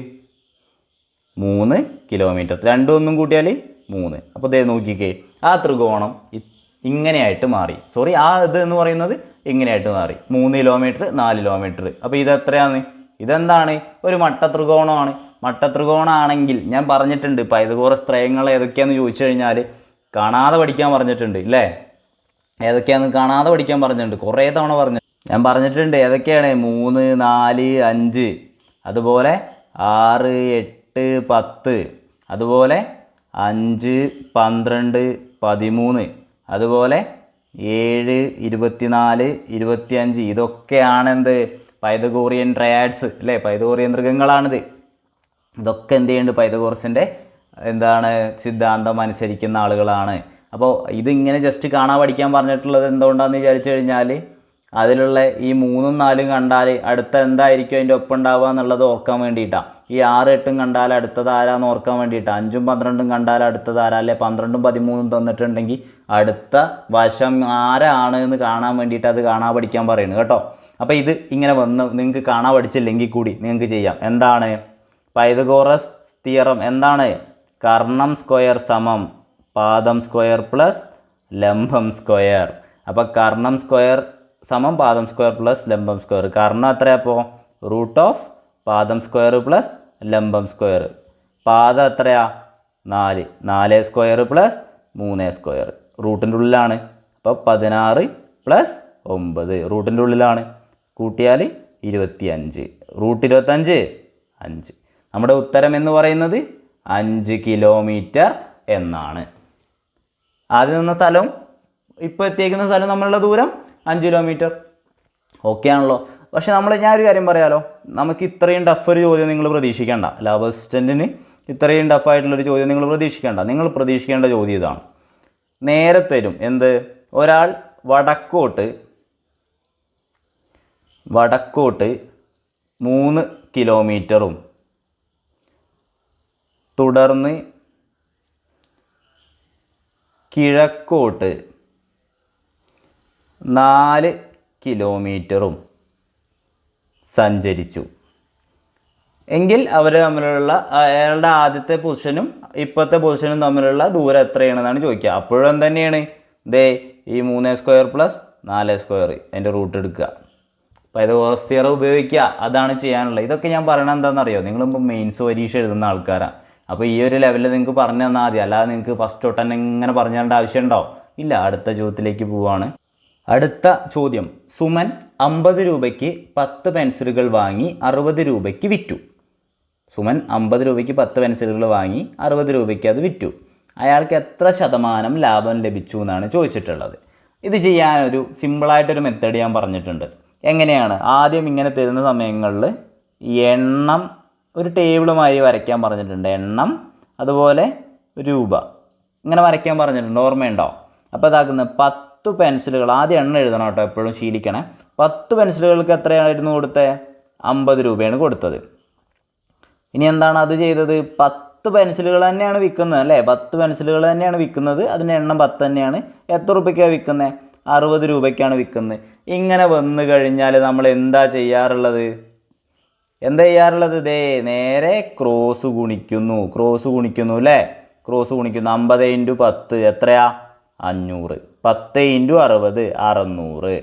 3 കിലോമീറ്റർ. രണ്ടും ഒന്നും കൂട്ടിയാൽ 3. അപ്പോൾ ദേ നോക്കിക്കേ, ആ ത്രികോണം ഇങ്ങനെയായിട്ട് മാറി. ഇത് എന്ന് പറയുന്നത് ഇങ്ങനെയായിട്ട് മാറി. 3 കിലോമീറ്റർ, 4 കിലോമീറ്റർ. അപ്പോൾ ഇതെത്രയാണ്? ഇതെന്താണ്? ഒരു മട്ടത്രികോണമാണ്. മട്ടത്രികോണമാണെങ്കിൽ ഞാൻ പറഞ്ഞിട്ടുണ്ട് പൈതഗോറസ് ത്രയങ്ങൾ ഏതൊക്കെയാണെന്ന് ചോദിച്ചു കഴിഞ്ഞാൽ കാണാതെ പഠിക്കാൻ പറഞ്ഞിട്ടുണ്ട് ഇല്ലേ? ഏതൊക്കെയാണെന്ന് കാണാതെ പഠിക്കാൻ പറഞ്ഞിട്ടുണ്ട്, കുറേ തവണ ഞാൻ പറഞ്ഞിട്ടുണ്ട്. ഏതൊക്കെയാണ്? 3, 4, 5, അതുപോലെ 6, 8, 10, അതുപോലെ 5, 12, 13, അതുപോലെ 7, 24, 25. ഇതൊക്കെയാണ് എന്ത്? പൈതഗോറിയൻ ട്രയാഡ്സ് അല്ലേ? പൈതഗോറിയൻ തൃകങ്ങളാണിത്. ഇതൊക്കെ എന്ത് ചെയ്യുന്നുണ്ട്? പൈതഗോറസിൻ്റെ സിദ്ധാന്തം അനുസരിക്കുന്ന ആളുകളാണ്. അപ്പോൾ ഇതിങ്ങനെ ജസ്റ്റ് കാണാൻ പഠിക്കാൻ പറഞ്ഞിട്ടുള്ളത് എന്തുകൊണ്ടാണെന്ന് വിചാരിച്ചു കഴിഞ്ഞാൽ അതിലുള്ള ഈ 3ഉം 4ഉം കണ്ടാൽ അടുത്ത എന്തായിരിക്കും അതിൻ്റെ ഒപ്പം ഉണ്ടാവുക എന്നുള്ളത് ഓർക്കാൻ വേണ്ടിയിട്ടാണ്. ഈ 6, 8ഉം കണ്ടാൽ അടുത്തത് ആരാന്ന് ഓർക്കാൻ വേണ്ടിയിട്ടാണ്. 5ഉം 12ഉം കണ്ടാൽ അടുത്തത് ആരാ, അല്ലെ 12ഉം 13ഉം തന്നിട്ടുണ്ടെങ്കിൽ അടുത്ത വശം ആരാണ് എന്ന് കാണാൻ വേണ്ടിയിട്ട് അത് കാണാൻ പഠിക്കാൻ പറയുന്നത് കേട്ടോ. അപ്പോൾ ഇത് ഇങ്ങനെ വന്ന് നിങ്ങൾക്ക് കാണാൻ പഠിച്ചില്ലെങ്കിൽ കൂടി നിങ്ങൾക്ക് ചെയ്യാം. എന്താണ് പൈതഗോറസ് തിയറം? എന്താണ്? കർണം സ്ക്വയർ സമം പാദം സ്ക്വയർ പ്ലസ് ലംബം സ്ക്വയർ. അപ്പോൾ കർണം സ്ക്വയർ സമം പാദം സ്ക്വയർ പ്ലസ് ലംബം സ്ക്വയർ. കർണം എത്രയാണ്? അപ്പോൾ റൂട്ട് ഓഫ് പാദം സ്ക്വയർ പ്ലസ് ലംബം സ്ക്വയർ. പാദം എത്രയാ? 4. 4 സ്ക്വയർ പ്ലസ് 3 സ്ക്വയർ. റൂട്ടിൻ്റെ ഉള്ളിലാണ്. അപ്പോൾ 16 പ്ലസ് 9 റൂട്ടിൻ്റെ ഉള്ളിലാണ്. കൂട്ടിയാൽ 25. റൂട്ട് 25 5. നമ്മുടെ ഉത്തരം എന്ന് പറയുന്നത് 5 കിലോമീറ്റർ എന്നാണ്. ആദ്യം നിന്ന സ്ഥലവും ഇപ്പോൾ എത്തിയേക്കുന്ന സ്ഥലം തമ്മിലുള്ള ദൂരം 5 കിലോമീറ്റർ. ഓക്കെ ആണല്ലോ. പക്ഷെ ഞാനൊരു കാര്യം പറയാലോ, നമുക്ക് ഇത്രയും ടഫൊരു ചോദ്യം നിങ്ങൾ പ്രതീക്ഷിക്കേണ്ട. ലാബ് അസിസ്റ്റൻറ്റിന് ഇത്രയും ടഫായിട്ടുള്ളൊരു ചോദ്യം നിങ്ങൾ പ്രതീക്ഷിക്കേണ്ട. നിങ്ങൾ പ്രതീക്ഷിക്കേണ്ട ചോദ്യം ഇതാണ്. നേരെ തരും. എന്ത്? ഒരാൾ വടക്കോട്ട് 3 കിലോമീറ്ററും തുടർന്ന് കിഴക്കോട്ട് 4 കിലോമീറ്ററും സഞ്ചരിച്ചു എങ്കിൽ അവർ തമ്മിലുള്ള അയാളുടെ ആദ്യത്തെ പൊസിഷനും ഇപ്പോഴത്തെ പൊസിഷനും തമ്മിലുള്ള ദൂരം എത്രയാണെന്നാണ് ചോദിക്കുക. അപ്പോഴും തന്നെയാണ് ഈ 3 സ്ക്വയർ പ്ലസ് 4 സ്ക്വയർ അതിൻ്റെ റൂട്ട് എടുക്കുക. പൈതഗോറസ് തിയറം ഉപയോഗിക്കുക. അതാണ് ചെയ്യാനുള്ളത്. ഇതൊക്കെ ഞാൻ പറയണത് എന്താണെന്നറിയോ? നിങ്ങളിപ്പോൾ മെയിൻസ് പരീക്ഷ എഴുതുന്ന ആൾക്കാരാണ്. അപ്പോൾ ഈ ഒരു ലെവലിൽ നിങ്ങൾക്ക് പറഞ്ഞു തന്നാൽ മതി. അല്ലാതെ നിങ്ങൾക്ക് ഫസ്റ്റ് തൊട്ട് തന്നെ ഇങ്ങനെ പറഞ്ഞു തരേണ്ട ആവശ്യമുണ്ടോ? ഇല്ല. അടുത്ത ചോദ്യത്തിലേക്ക് പോവുകയാണ്. അടുത്ത ചോദ്യം. സുമൻ 50 രൂപയ്ക്ക് 10 പെൻസിലുകൾ വാങ്ങി 60 രൂപയ്ക്ക് വിറ്റു. സുമൻ 50 രൂപയ്ക്ക് 10 പെൻസിലുകൾ വാങ്ങി 60 രൂപയ്ക്ക് അത് വിറ്റു. അയാൾക്ക് എത്ര ശതമാനം ലാഭം ലഭിച്ചു എന്നാണ് ചോദിച്ചിട്ടുള്ളത്. ഇത് ചെയ്യാനൊരു സിമ്പിളായിട്ടൊരു മെത്തേഡ് ഞാൻ പറഞ്ഞിട്ടുണ്ട്. എങ്ങനെയാണ്? ആദ്യം ഇങ്ങനെ തരുന്ന സമയങ്ങളിൽ എണ്ണം ഒരു ടേബിളുമായി വരയ്ക്കാൻ പറഞ്ഞിട്ടുണ്ട്. എണ്ണം അതുപോലെ രൂപ ഇങ്ങനെ വരയ്ക്കാൻ പറഞ്ഞിട്ടുണ്ട്. ഓർമ്മയുണ്ടോ? അപ്പോൾ ഇതാക്കുന്നത് 10 പെൻസിലുകൾ. ആദ്യം എണ്ണം എഴുതണം കേട്ടോ, എപ്പോഴും ശീലിക്കണേ. 10 പെൻസിലുകൾക്ക് എത്രയായിരുന്നു കൊടുത്തത്? 50 രൂപയാണ് കൊടുത്തത്. ഇനി എന്താണ് അത് ചെയ്തത്? 10 പെൻസിലുകൾ തന്നെയാണ് വിൽക്കുന്നത് അല്ലേ? 10 പെൻസിലുകൾ തന്നെയാണ് വിൽക്കുന്നത്. അതിൻ്റെ എണ്ണം 10 തന്നെയാണ്. എത്ര രൂപയ്ക്കാണ് വിൽക്കുന്നത്? 60 രൂപയ്ക്കാണ് വിൽക്കുന്നത്. ഇങ്ങനെ വന്നു കഴിഞ്ഞാൽ നമ്മൾ എന്താ ചെയ്യാറുള്ളത്? നേരെ ക്രോസ് ഗുണിക്കുന്നു അല്ലേ? ക്രോസ് ഗുണിക്കുന്നു. 50 × 10 എത്രയാ? 500. 10 × 60 600.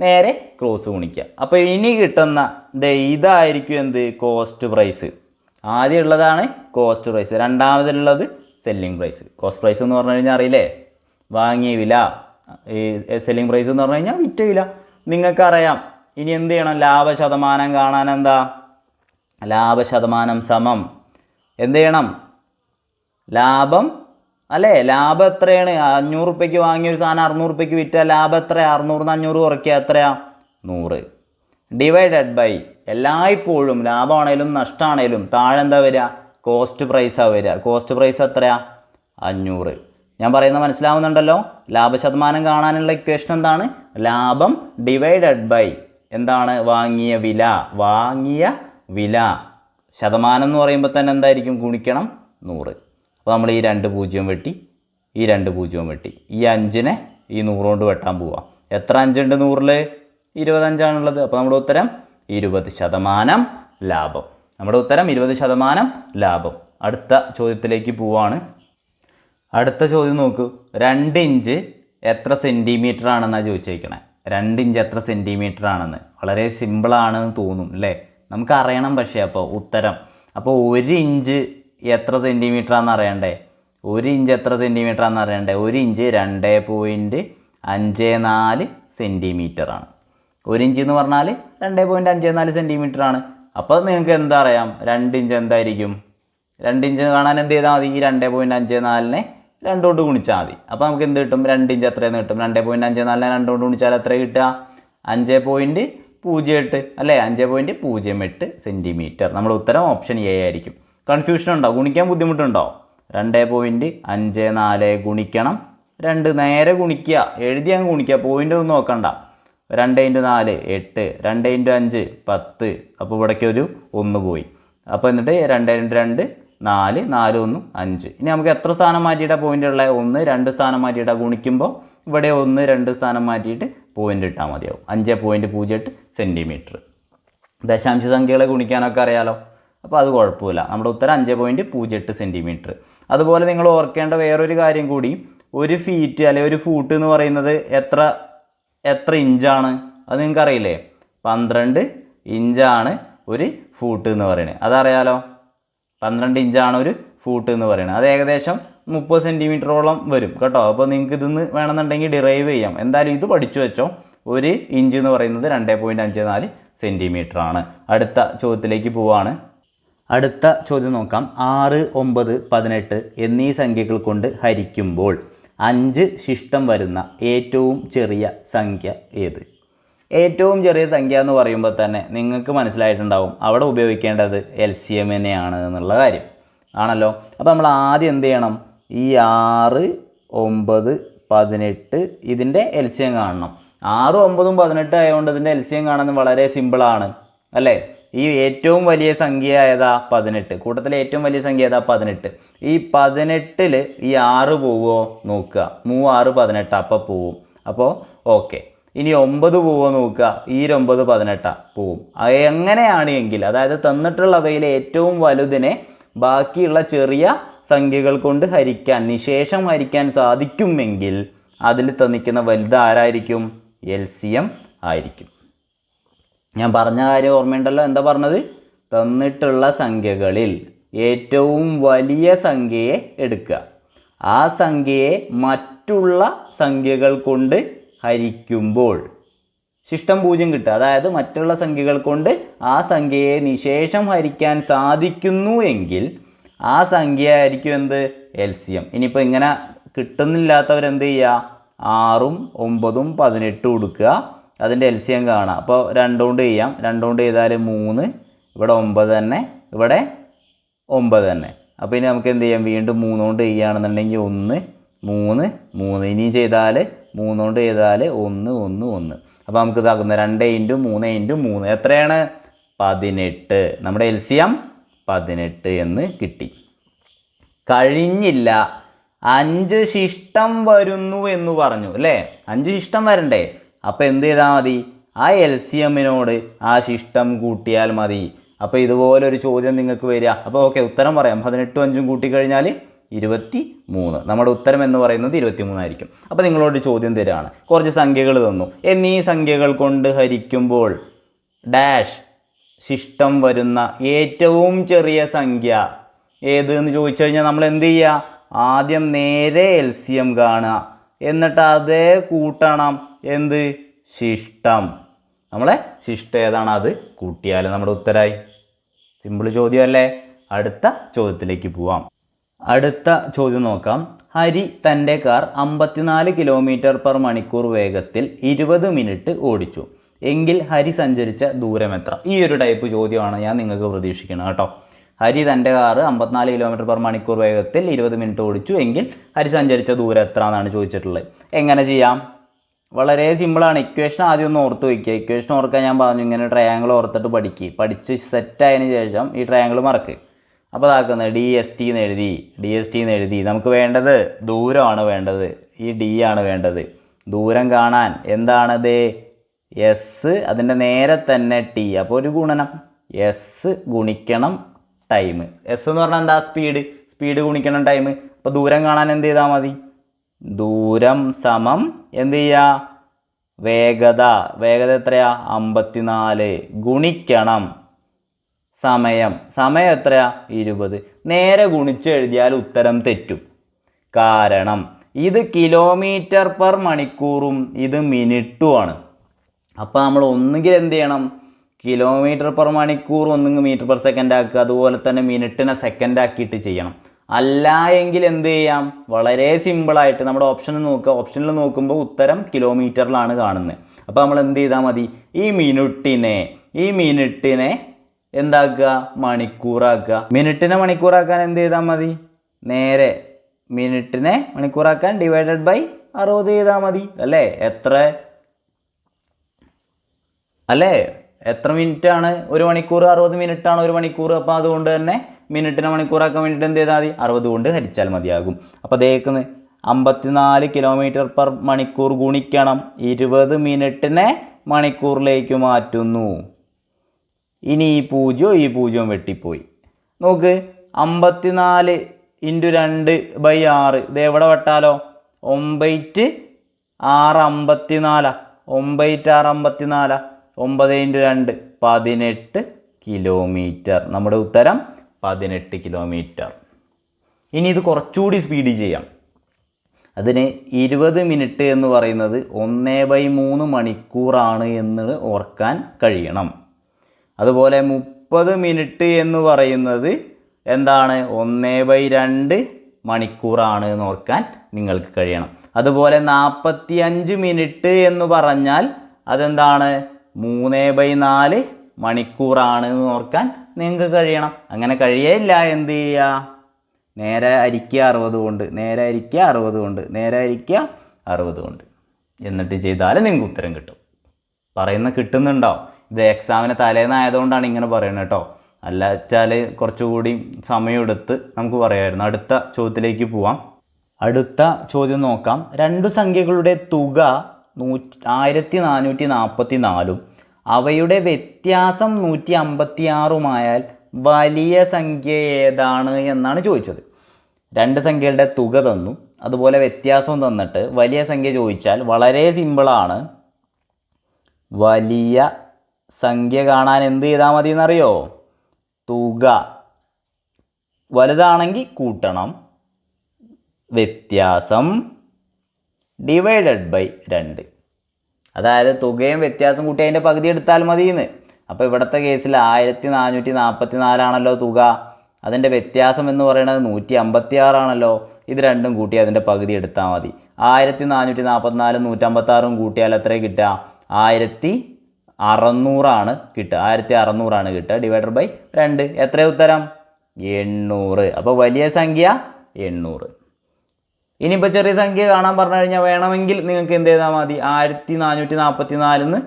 നേരെ ക്രോസ് ഗുണിക്കുക. അപ്പോൾ ഇനി കിട്ടുന്ന ഇതായിരിക്കും എന്ത്? Cost price. ആദ്യം ഉള്ളതാണ് കോസ്റ്റ് പ്രൈസ്, രണ്ടാമതിലുള്ളത് സെല്ലിംഗ് പ്രൈസ്. കോസ്റ്റ് പ്രൈസ് എന്ന് പറഞ്ഞു കഴിഞ്ഞാൽ അറിയില്ലേ? വാങ്ങിയ വില. ഈ സെല്ലിംഗ് പ്രൈസ് എന്ന് പറഞ്ഞു കഴിഞ്ഞാൽ വിറ്റ വില. നിങ്ങൾക്കറിയാം. ഇനി എന്ത് ചെയ്യണം? ലാഭ ശതമാനം കാണാൻ എന്താ? ലാഭശതമാനം സമം എന്ത് ചെയ്യണം? ലാഭം അല്ലേ, ലാഭം എത്രയാണ്? 500 റുപ്യക്ക് വാങ്ങിയൊരു സാധനം 600 റുപ്യക്ക് വിറ്റാൽ ലാഭം എത്രയാണ്? 600 500 കുറയ്ക്കുക എത്രയാ? 100. ഡിവൈഡഡ് ബൈ, എല്ലായ്പ്പോഴും ലാഭമാണേലും നഷ്ടമാണേലും താഴെ എന്താ വരിക? കോസ്റ്റ് പ്രൈസാണ് വരിക. കോസ്റ്റ് പ്രൈസ് എത്രയാ? 500. ഞാൻ പറയുന്നത് മനസ്സിലാവുന്നുണ്ടല്ലോ? ലാഭശതമാനം കാണാനുള്ള ഇക്വേഷൻ എന്താണ്? ലാഭം ഡിവൈഡഡ് ബൈ എന്താണ്? വാങ്ങിയ വില. വാങ്ങിയ വില ശതമാനം എന്ന് പറയുമ്പോൾ തന്നെ എന്തായിരിക്കും? ഗുണിക്കണം 100. അപ്പോൾ നമ്മൾ ഈ 2 0 വെട്ടി, ഈ 2 0 വെട്ടി, ഈ 5നെ ഈ 100 കൊണ്ട് വെട്ടാൻ പോവാം. എത്ര 5 ഉണ്ട് 100ൽ? 25ആണുള്ളത്. അപ്പോൾ നമ്മുടെ ഉത്തരം 20% ലാഭം. നമ്മുടെ ഉത്തരം 20% ലാഭം. അടുത്ത ചോദ്യത്തിലേക്ക് പോവാണ്. അടുത്ത ചോദ്യം നോക്കൂ. 2 ഇഞ്ച് എത്ര സെൻറ്റിമീറ്റർ ആണെന്നാണ് ചോദിച്ചേക്കണേ. 2 ഇഞ്ച് എത്ര സെൻറ്റിമീറ്റർ ആണെന്ന്. വളരെ സിമ്പിളാണെന്ന് തോന്നും അല്ലേ? നമുക്കറിയണം പക്ഷേ അപ്പോൾ ഉത്തരം. അപ്പോൾ 1 ഇഞ്ച് എത്ര സെൻറ്റിമീറ്റർ ആണെന്ന് അറിയണ്ടേ? 1 ഇഞ്ച് എത്ര സെൻറ്റിമീറ്റർ ആണെന്ന് അറിയണ്ടേ? 1 ഇഞ്ച് 2.54 സെൻറ്റിമീറ്റർ ആണ്. 1 ഇഞ്ച് എന്ന് പറഞ്ഞാൽ 2.54 സെൻറ്റിമീറ്റർ ആണ്. അപ്പോൾ നിങ്ങൾക്ക് എന്താ അറിയാം? 2 ഇഞ്ച് എന്തായിരിക്കും? 2 ഇഞ്ച് കാണാൻ എന്ത് ചെയ്താൽ മതി? ഈ 2.54നെ 2 കൊണ്ട് ഗുണിച്ചാൽ മതി. അപ്പോൾ നമുക്ക് എന്ത് കിട്ടും? 2 ഇഞ്ച് എത്രയെന്ന് കിട്ടും? 2.54നെ 2 കൊണ്ട് ഗുണിച്ചാൽ എത്ര കിട്ടുക? 5.08 അല്ലേ? 5.08 സെൻറ്റിമീറ്റർ. നമ്മുടെ ഉത്തരം ഓപ്ഷൻ എ ആയിരിക്കും. കൺഫ്യൂഷൻ ഉണ്ടോ? ഗുണിക്കാൻ ബുദ്ധിമുട്ടുണ്ടോ? 2.54 ഗുണിക്കണം 2, നേരെ ഗുണിക്കുക, എഴുതി അങ്ങ് ഗുണിക്കുക, പോയിൻ്റ് ഒന്നും നോക്കണ്ട. 2 × 4 8, 2 × 5 10. അപ്പോൾ ഇവിടേക്ക് ഒരു 1 പോയി. അപ്പോൾ എന്നിട്ട് 2 × 2 4, 4 1 5. ഇനി നമുക്ക് എത്ര സ്ഥാനം മാറ്റിയിട്ടാണ് പോയിൻ്റ് ഉള്ളത്? 1 2 സ്ഥാനം മാറ്റിയിട്ടാണ് ഗുണിക്കുമ്പോൾ ഇവിടെ 1 2 സ്ഥാനം മാറ്റിയിട്ട് പോയിൻ്റ് ഇട്ടാൽ മതിയാവും. 5.08 സെൻറ്റിമീറ്റർ. ദശാംശ സംഖ്യകളെ ഗുണിക്കാനൊക്കെ അറിയാലോ, അപ്പോൾ അത് കുഴപ്പമില്ല. നമ്മുടെ ഉത്തരം 5.08 സെൻറ്റിമീറ്റർ. അതുപോലെ നിങ്ങൾ ഓർക്കേണ്ട വേറൊരു കാര്യം കൂടി, ഒരു ഫീറ്റ് അല്ലെങ്കിൽ ഒരു ഫൂട്ട് എന്ന് പറയുന്നത് എത്ര ഇഞ്ചാണ്? അത് നിങ്ങൾക്ക് അറിയില്ലേ? 12 ഇഞ്ചാണ് ഒരു ഫൂട്ട് എന്ന് പറയുന്നത്. അതറിയാലോ, 12 ഇഞ്ചാണ് ഒരു ഫൂട്ട് എന്ന് പറയുന്നത്. അത് ഏകദേശം 30 സെൻറ്റിമീറ്ററോളം വരും കേട്ടോ. അപ്പോൾ നിങ്ങൾക്ക് ഇതൊന്ന് വേണമെന്നുണ്ടെങ്കിൽ ഡിറൈവ് ചെയ്യാം. എന്തായാലും ഇത് പഠിച്ചു വെച്ചോ. 1 ഇഞ്ച് എന്ന് പറയുന്നത് 2.54 സെൻറ്റിമീറ്റർ ആണ്. അടുത്ത ചോദ്യത്തിലേക്ക് പോവാണ്. അടുത്ത ചോദ്യം നോക്കാം. 6 9 18 എന്നീ സംഖ്യകൾ കൊണ്ട് ഹരിക്കുമ്പോൾ 5 ശിഷ്ടം വരുന്ന ഏറ്റവും ചെറിയ സംഖ്യ ഏത്? ഏറ്റവും ചെറിയ സംഖ്യ എന്ന് പറയുമ്പോൾ തന്നെ നിങ്ങൾക്ക് മനസ്സിലായിട്ടുണ്ടാവും അവിടെ ഉപയോഗിക്കേണ്ടത് LCM തന്നെയാണ് എന്നുള്ള കാര്യം ആണല്ലോ. അപ്പോൾ നമ്മൾ ആദ്യം എന്ത് ചെയ്യണം? ഈ 6 9 18 ഇതിൻ്റെ LCM കാണണം. 6 9 18 ആയതുകൊണ്ട് ഇതിൻ്റെ LCM കാണുന്നത് വളരെ സിമ്പിളാണ് അല്ലേ? ഈ ഏറ്റവും വലിയ സംഖ്യ ഏതാ? 18. കൂട്ടത്തിലെ ഏറ്റവും വലിയ സംഖ്യ ഏതാ? 18. ഈ 18ൽ ഈ 6 പോവുമോ നോക്കുക. 3 6 18 അപ്പോൾ പോവും. അപ്പോൾ ഓക്കെ. ഇനി 9 പോവുമോ നോക്കുക. ഈ 9 18 പോവും. എങ്ങനെയാണ് എങ്കിൽ, അതായത് തന്നിട്ടുള്ളവയിൽ ഏറ്റവും വലുതിനെ ബാക്കിയുള്ള ചെറിയ സംഖ്യകൾ കൊണ്ട് ഹരിക്കാൻ, നിശേഷം ഹരിക്കാൻ സാധിക്കുമെങ്കിൽ അതിൽ തന്നിക്കുന്ന വലുത് ആരായിരിക്കും? LCM ആയിരിക്കും. ഞാൻ പറഞ്ഞ കാര്യം ഓർമ്മയുണ്ടല്ലോ? എന്താ പറഞ്ഞത്? തന്നിട്ടുള്ള സംഖ്യകളിൽ ഏറ്റവും വലിയ സംഖ്യയെ എടുക്കുക, ആ സംഖ്യയെ മറ്റുള്ള സംഖ്യകൾ കൊണ്ട് ഹരിക്കുമ്പോൾ ശിഷ്ടം 0 കിട്ടുക. അതായത് മറ്റുള്ള സംഖ്യകൾ കൊണ്ട് ആ സംഖ്യയെ നിശേഷം ഹരിക്കാൻ സാധിക്കുന്നു എങ്കിൽ ആ സംഖ്യ ആയിരിക്കും എന്ത്? LCM. ഇനിയിപ്പോൾ ഇങ്ങനെ കിട്ടുന്നില്ലാത്തവരെന്ത് ചെയ്യുക? 6 9 18 കൊടുക്കുക, അതിൻ്റെ LCM കാണാം. അപ്പോൾ 2 കൊണ്ട് ചെയ്യാം. 2 കൊണ്ട് ചെയ്താൽ 3, ഇവിടെ 9 തന്നെ, ഇവിടെ 9 തന്നെ. അപ്പോൾ ഇനി നമുക്ക് എന്ത് ചെയ്യാം? വീണ്ടും 3 കൊണ്ട് ചെയ്യുകയാണെന്നുണ്ടെങ്കിൽ 1 3 3. ഇനിയും ചെയ്താൽ 3 കൊണ്ട് ചെയ്താൽ 1 1 1. അപ്പോൾ നമുക്ക് ഇതാക്കുന്ന 2 × 3 × 3 എത്രയാണ്? 18. നമ്മുടെ LCM 18 എന്ന് കിട്ടി. കഴിഞ്ഞില്ല. 5 ശിഷ്ടം വരുന്നു എന്ന് പറഞ്ഞു അല്ലേ? 5 ശിഷ്ടം വരണ്ടേ? അപ്പോൾ എന്ത് ചെയ്താൽ മതി? ആ LCMനോട് ആ ശിഷ്ടം കൂട്ടിയാൽ മതി. അപ്പോൾ ഇതുപോലൊരു ചോദ്യം നിങ്ങൾക്ക് വരിക. അപ്പോൾ ഓക്കെ, ഉത്തരം പറയാം. 18 5 കൂട്ടിക്കഴിഞ്ഞാൽ 23. നമ്മുടെ ഉത്തരം എന്ന് പറയുന്നത് 23 ആയിരിക്കും. അപ്പോൾ നിങ്ങളോട് ചോദ്യം തരാണ്. കുറച്ച് സംഖ്യകൾ തന്നു. എന്നീ സംഖ്യകൾ കൊണ്ട് ഹരിക്കുമ്പോൾ ഡാഷ് ശിഷ്ടം വരുന്ന ഏറ്റവും ചെറിയ സംഖ്യ ഏത് എന്ന് ചോദിച്ചു കഴിഞ്ഞാൽ നമ്മൾ എന്ത് ചെയ്യുക? ആദ്യം നേരെ LCM കാണുക, എന്നിട്ട് അതേ കൂട്ടണം എന്ത്? ശിഷ്ടം. നമ്മളെ ശിഷ്ടം ഏതാണ് അത് കൂട്ടിയാൽ നമ്മുടെ ഉത്തരമായി. സിമ്പിൾ ചോദ്യമല്ലേ? അടുത്ത ചോദ്യത്തിലേക്ക് പോവാം. അടുത്ത ചോദ്യം നോക്കാം. ഹരി തൻ്റെ കാർ 54 km/മണിക്കൂർ വേഗത്തിൽ 20 മിനിറ്റ് ഓടിച്ചു എങ്കിൽ ഹരി സഞ്ചരിച്ച ദൂരം എത്ര? ഈ ഒരു ടൈപ്പ് ചോദ്യമാണ് ഞാൻ നിങ്ങൾക്ക് പ്രതീക്ഷിക്കുന്നത് കേട്ടോ. ഹരി തൻ്റെ കാറ് 54 km/മണിക്കൂർ വേഗത്തിൽ 20 മിനിറ്റ് ഓടിച്ചു എങ്കിൽ ഹരി സഞ്ചരിച്ച ദൂരം എത്ര എന്നാണ് ചോദിച്ചിട്ടുള്ളത്. എങ്ങനെ ചെയ്യാം? വളരെ സിമ്പിളാണ്. ഇക്വേഷൻ ആദ്യം ഒന്ന് ഓർത്ത് വയ്ക്കുക. ഇക്വേഷൻ ഓർക്കാൻ ഞാൻ പറഞ്ഞു, ഇങ്ങനെ ട്രയാങ്കിൾ ഓർത്തിട്ട് പഠിച്ച് സെറ്റായതിന് ശേഷം ഈ ട്രയാങ്കിൾ മറക്കുക. അപ്പോൾ അതാക്കുന്നത് DST എന്ന് എഴുതി. നമുക്ക് വേണ്ടത് ദൂരമാണ് വേണ്ടത്, ഈ D ആണ് വേണ്ടത്. ദൂരം കാണാൻ എന്താണത്? എസ്, അതിൻ്റെ നേരെ തന്നെ T. അപ്പോൾ ഒരു ഗുണനം എസ് ഗുണിക്കണം ടൈം. എസ് എന്ന് പറഞ്ഞാൽ എന്താ? സ്പീഡ് ഗുണിക്കണം ടൈം. അപ്പോൾ ദൂരം കാണാൻ എന്ത് ചെയ്താൽ മതി? ദൂരം സമം എന്ത് ചെയ്യുക? വേഗത എത്രയാ? 54 ഗുണിക്കണം സമയം എത്രയാ? 20. നേരെ ഗുണിച്ച് എഴുതിയാൽ ഉത്തരം തെറ്റും. കാരണം ഇത് km/മണിക്കൂറും ഇത് മിനിറ്റുമാണ്. അപ്പോൾ നമ്മൾ ഒന്നുകിൽ എന്ത് ചെയ്യണം? km/മണിക്കൂർ ഒന്നുകിൽ m/s ആക്കുക, അതുപോലെ തന്നെ മിനിറ്റിനെ സെക്കൻഡ് ആക്കിയിട്ട് ചെയ്യണം. അല്ല എങ്കിൽ എന്ത് ചെയ്യാം? വളരെ സിമ്പിളായിട്ട് നമ്മുടെ ഓപ്ഷനിൽ നോക്കുക. ഓപ്ഷനിൽ നോക്കുമ്പോൾ ഉത്തരം കിലോമീറ്ററിലാണ് കാണുന്നത്. അപ്പോൾ നമ്മൾ എന്ത് ചെയ്താൽ മതി? ഈ മിനിറ്റിനെ എന്താക്കുക? മണിക്കൂറാക്കുക. മിനിറ്റിനെ മണിക്കൂറാക്കാൻ എന്ത് ചെയ്താൽ മതി? നേരെ മിനിറ്റിനെ മണിക്കൂറാക്കാൻ ഡിവൈഡഡ് ബൈ 60 ചെയ്താൽ മതി. എത്ര മിനിറ്റാണ് ഒരു മണിക്കൂർ? 60 മിനിറ്റാണ് ഒരു മണിക്കൂർ. അപ്പോൾ അതുകൊണ്ട് തന്നെ മിനിറ്റിനെ മണിക്കൂറാക്കാൻ വേണ്ടിയിട്ട് എന്ത് ചെയ്താൽ മതി? 60 കൊണ്ട് ഹരിച്ചാൽ മതിയാകും. അപ്പോൾ അതേക്കുന്ന 54 km/മണിക്കൂർ ഗുണിക്കണം 20 മിനിറ്റിനെ മണിക്കൂറിലേക്ക് മാറ്റുന്നു. ഇനി ഈ പൂജ്യവും വെട്ടിപ്പോയി. നോക്ക്, 54 × 2/6 ഇത് എവിടെ വെട്ടാലോ? 9 6 54. 9 6 54. 9 × 2 18 കിലോമീറ്റർ. നമ്മുടെ ഉത്തരം 18 കിലോമീറ്റർ. ഇനി ഇത് കുറച്ചുകൂടി സ്പീഡ് ചെയ്യാം. അതിന് 20 മിനിറ്റ് എന്ന് പറയുന്നത് 1/3 മണിക്കൂറാണ് എന്ന് ഓർക്കാൻ കഴിയണം. അതുപോലെ 30 മിനിറ്റ് എന്ന് പറയുന്നത് എന്താണ്? 1/2 മണിക്കൂറാണ് എന്ന് ഓർക്കാൻ നിങ്ങൾക്ക് കഴിയണം. അതുപോലെ 45 മിനിറ്റ് എന്ന് പറഞ്ഞാൽ അതെന്താണ്? 3/4 മണിക്കൂറാണ് എന്ന് ഓർക്കാൻ നിങ്ങൾക്ക് കഴിയണം. അങ്ങനെ കഴിയില്ല, എന്ത് ചെയ്യുക? നേരെ ഹരിക്കുക 60 കൊണ്ട് എന്നിട്ട് ചെയ്താൽ നിങ്ങൾക്ക് ഉത്തരം കിട്ടും. കിട്ടുന്നുണ്ടോ? ഇത് എക്സാമിന് തലേന്നായതുകൊണ്ടാണ് ഇങ്ങനെ പറയുന്നത് കേട്ടോ. അല്ല വെച്ചാൽ കുറച്ചുകൂടി സമയമെടുത്ത് നമുക്ക് പറയാമായിരുന്നു. അടുത്ത ചോദ്യത്തിലേക്ക് പോവാം. അടുത്ത ചോദ്യം നോക്കാം. രണ്ടു സംഖ്യകളുടെ തുക 1444 അവയുടെ വ്യത്യാസം 156 വലിയ സംഖ്യ ഏതാണ് എന്നാണ് ചോദിച്ചത്. രണ്ട് സംഖ്യകളുടെ തുക തന്നു, അതുപോലെ വ്യത്യാസവും തന്നിട്ട് വലിയ സംഖ്യ ചോദിച്ചാൽ വളരെ സിമ്പിളാണ്. വലിയ സംഖ്യ കാണാൻ എന്ത് ചെയ്താൽ മതി എന്നറിയോ? തുക വലുതാണെങ്കിൽ കൂട്ടണം, വ്യത്യാസം ഡിവൈഡഡ് ബൈ 2. അതായത് തുകയും വ്യത്യാസം കൂട്ടി അതിൻ്റെ പകുതി എടുത്താൽ മതിയെന്ന്. അപ്പോൾ ഇവിടുത്തെ കേസിൽ 1444 ആണല്ലോ തുക, അതിൻ്റെ വ്യത്യാസം എന്ന് പറയുന്നത് 156 ആണല്ലോ. ഇത് രണ്ടും കൂട്ടി അതിൻ്റെ പകുതി എടുത്താൽ മതി. 1444 156 കൂട്ടിയാൽ എത്ര കിട്ടുക? 1600 കിട്ടുക. 1600 കിട്ടുക. ഡിവൈഡഡ് ബൈ 2 എത്ര ഉത്തരം? 800. അപ്പോൾ വലിയ സംഖ്യ 800. ഇനിയിപ്പോൾ ചെറിയ സംഖ്യ കാണാൻ പറഞ്ഞു കഴിഞ്ഞാൽ വേണമെങ്കിൽ നിങ്ങൾക്ക് എന്ത് ചെയ്താൽ മതി? 1444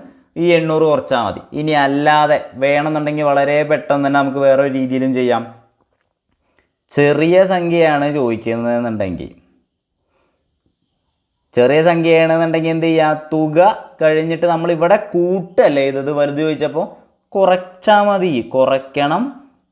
ഈ 800 കുറച്ചാൽ മതി. ഇനി അല്ലാതെ വേണമെന്നുണ്ടെങ്കിൽ വളരെ പെട്ടെന്ന് തന്നെ നമുക്ക് വേറെ ഒരു രീതിയിലും ചെയ്യാം. ചെറിയ സംഖ്യയാണ് ചോദിക്കുന്നതെന്നുണ്ടെങ്കിൽ എന്ത് ചെയ്യുക? തുക കഴിഞ്ഞിട്ട് നമ്മളിവിടെ കൂട്ടല്ലേ ചെയ്തത്, വലുത് ചോദിച്ചപ്പോൾ കുറച്ചാൽ മതി. കുറയ്ക്കണം,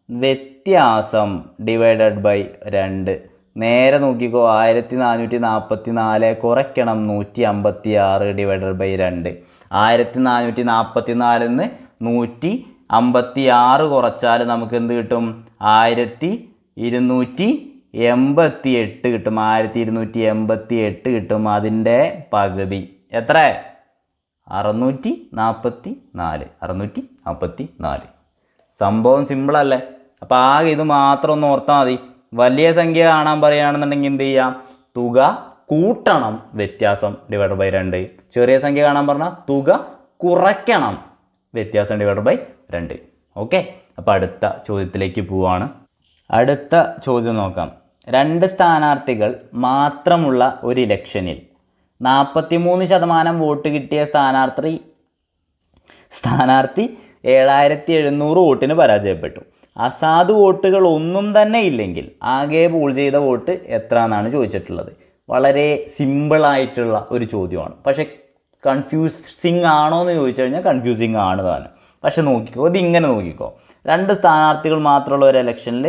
വ്യത്യാസം ഡിവൈഡഡ് ബൈ 2. നേരെ നോക്കിക്കോ, 1444 കുറയ്ക്കണം 156 ഡിവൈഡഡ് ബൈ 2. 1444 156 കുറച്ചാൽ നമുക്ക് എന്ത് കിട്ടും? 1288 കിട്ടും. 1288 കിട്ടും. അതിൻ്റെ പകുതി എത്ര? 644. സംഭവം സിമ്പിളല്ലേ? അപ്പോൾ ആകെ ഇത് മാത്രം ഒന്ന് ഓർത്താൽ മതി. വലിയ സംഖ്യ കാണാൻ പറയുകയാണെന്നുണ്ടെങ്കിൽ എന്ത് ചെയ്യാം, തുക കൂട്ടണം വ്യത്യാസം ഡിവൈഡ് ബൈ 2. ചെറിയ സംഖ്യ കാണാൻ പറഞ്ഞാൽ തുക കുറയ്ക്കണം വ്യത്യാസം ഡിവൈഡ് ബൈ 2. ഓക്കെ, അപ്പോൾ അടുത്ത ചോദ്യത്തിലേക്ക് പോവാണ്. അടുത്ത ചോദ്യം നോക്കാം. 2 സ്ഥാനാർത്ഥികൾ മാത്രമുള്ള ഒരു ഇലക്ഷനിൽ 43% വോട്ട് കിട്ടിയ സ്ഥാനാർത്ഥി 7700 വോട്ടിന് പരാജയപ്പെട്ടു. അസാധു വോട്ടുകൾ ഒന്നും തന്നെ ഇല്ലെങ്കിൽ ആകെ പൂൾ ചെയ്ത വോട്ട് എത്ര എന്നാണ് ചോദിച്ചിട്ടുള്ളത്. വളരെ സിമ്പിളായിട്ടുള്ള ഒരു ചോദ്യമാണ്. പക്ഷേ കൺഫ്യൂസിങ് ആണോ എന്ന് ചോദിച്ചു കഴിഞ്ഞാൽ കൺഫ്യൂസിങ് ആണ് താനും. പക്ഷെ നോക്കിക്കോ, ഇതിങ്ങനെ നോക്കിക്കോ. 2 സ്ഥാനാർത്ഥികൾ മാത്രമുള്ള ഒരു ഇലക്ഷനിൽ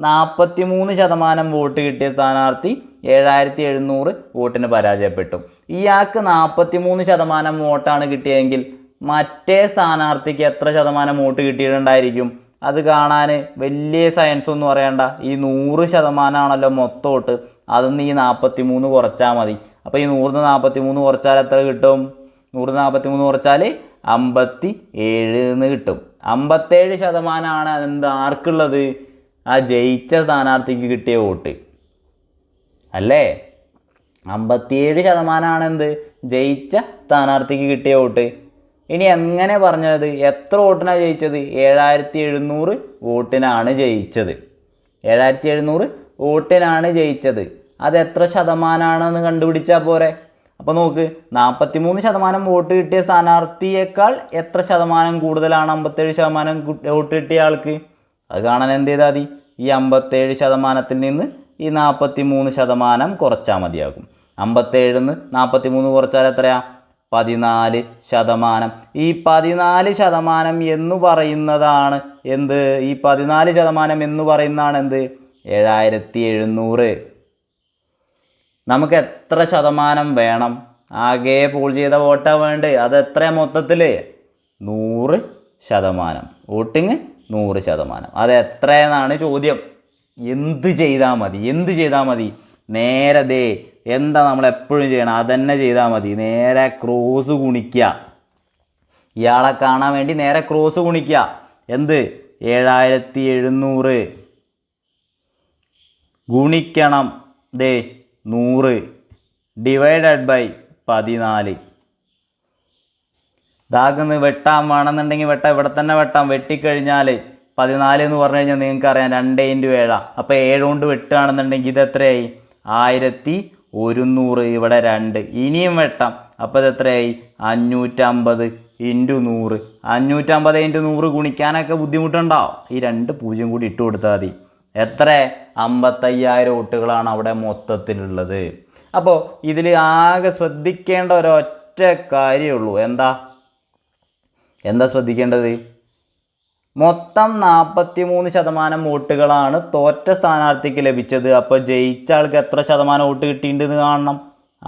43% വോട്ട് കിട്ടിയ സ്ഥാനാർത്ഥി 7700 വോട്ടിന് പരാജയപ്പെട്ടു. ഇയാൾക്ക് 43% വോട്ടാണ് കിട്ടിയതെങ്കിൽ മറ്റേ സ്ഥാനാർത്ഥിക്ക് എത്ര ശതമാനം വോട്ട് കിട്ടിയിട്ടുണ്ടായിരിക്കും? അത് കാണാൻ വലിയ സയൻസ് ഒന്നും പറയണ്ട. ഈ 100% ആണല്ലോ മൊത്തം വോട്ട്. അതൊന്ന് ഈ 43 കുറച്ചാൽ മതി. അപ്പോൾ ഈ 100 43 കുറച്ചാൽ എത്ര കിട്ടും? 100 43 കുറച്ചാൽ 57 എന്ന് കിട്ടും. 57% എന്ത് ആർക്കുള്ളത്? ആ ജയിച്ച സ്ഥാനാർത്ഥിക്ക് കിട്ടിയ വോട്ട് അല്ലേ? 57% എന്ത് ജയിച്ച സ്ഥാനാർത്ഥിക്ക് കിട്ടിയ വോട്ട്. ഇനി എങ്ങനെ പറഞ്ഞത്? എത്ര വോട്ടിനാണ് ജയിച്ചത്? 7700 വോട്ടിനാണ് ജയിച്ചത്. 7700 വോട്ടിനാണ് ജയിച്ചത്. അത് എത്ര ശതമാനമാണെന്ന് കണ്ടുപിടിച്ചാൽ പോരെ. അപ്പോൾ നോക്ക്, 43% വോട്ട് കിട്ടിയ സ്ഥാനാർത്ഥിയേക്കാൾ എത്ര ശതമാനം കൂടുതലാണ് 57% വോട്ട് കിട്ടിയ ആൾക്ക്? അത് കാണാൻ എന്ത് ചെയ്താൽ മതി? ഈ 57%-ൽ നിന്ന് ഈ 43% കുറച്ചാൽ മതിയാകും. 57-ൽ നിന്ന് 43 കുറച്ചാൽ എത്രയാ? 14%. ഈ 14% എന്ന് പറയുന്നതാണ് എന്ത്? ഈ 14% എന്ന് പറയുന്നതാണ് എന്ത്? 7700. നമുക്ക് എത്ര ശതമാനം വേണം? ആകെ പൂൾ ചെയ്ത വോട്ടാണ് വേണ്ടത്. അത് എത്ര മൊത്തത്തിൽ? 100%. വോട്ടിങ് 100%. അത് എത്രയെന്നാണ് ചോദ്യം. എന്ത് ചെയ്താൽ മതി? നേരെ ദേ എന്താ നമ്മളെപ്പോഴും ചെയ്യണം, അതന്നെ ചെയ്താൽ മതി. നേരെ ക്രോസ് ഗുണിക്കുക. ഇയാളെ കാണാൻ വേണ്ടി നേരെ ക്രോസ് ഗുണിക്കുക. എന്ത്? 7700 ഗുണിക്കണം ദേ 100 ഡിവൈഡഡ് ബൈ 14. ഇതാകുന്ന വെട്ടാൻ വേണമെന്നുണ്ടെങ്കിൽ വെട്ടാം, ഇവിടെ തന്നെ വെട്ടാം. വെട്ടിക്കഴിഞ്ഞാൽ 14 എന്ന് പറഞ്ഞു കഴിഞ്ഞാൽ നിങ്ങൾക്കറിയാം 2 × 7. അപ്പോൾ 7 കൊണ്ട് വെട്ടുകയാണെന്നുണ്ടെങ്കിൽ ഇത് എത്രയായി? 1100. ഇവിടെ 2 ഇനിയും വെട്ടാം. അപ്പോൾ ഇത് എത്രയായി? 550 × 100. 550 × 100 ഗുണിക്കാനൊക്കെ ബുദ്ധിമുട്ടുണ്ടാവും. ഈ 2 0 കൂടി ഇട്ട് കൊടുത്താൽ മതി. എത്ര? 55000 വോട്ടുകളാണ് അവിടെ മൊത്തത്തിലുള്ളത്. അപ്പോൾ ഇതിൽ ആകെ ശ്രദ്ധിക്കേണ്ട ഒരൊറ്റ കാര്യമുള്ളൂ. എന്താ ശ്രദ്ധിക്കേണ്ടത്? മൊത്തം 43% വോട്ടുകളാണ് തോറ്റ സ്ഥാനാർത്ഥിക്ക് ലഭിച്ചത്. അപ്പോൾ ജയിച്ച ആൾക്ക് എത്ര ശതമാനം വോട്ട് കിട്ടിയിട്ടുണ്ടെന്ന് കാണണം.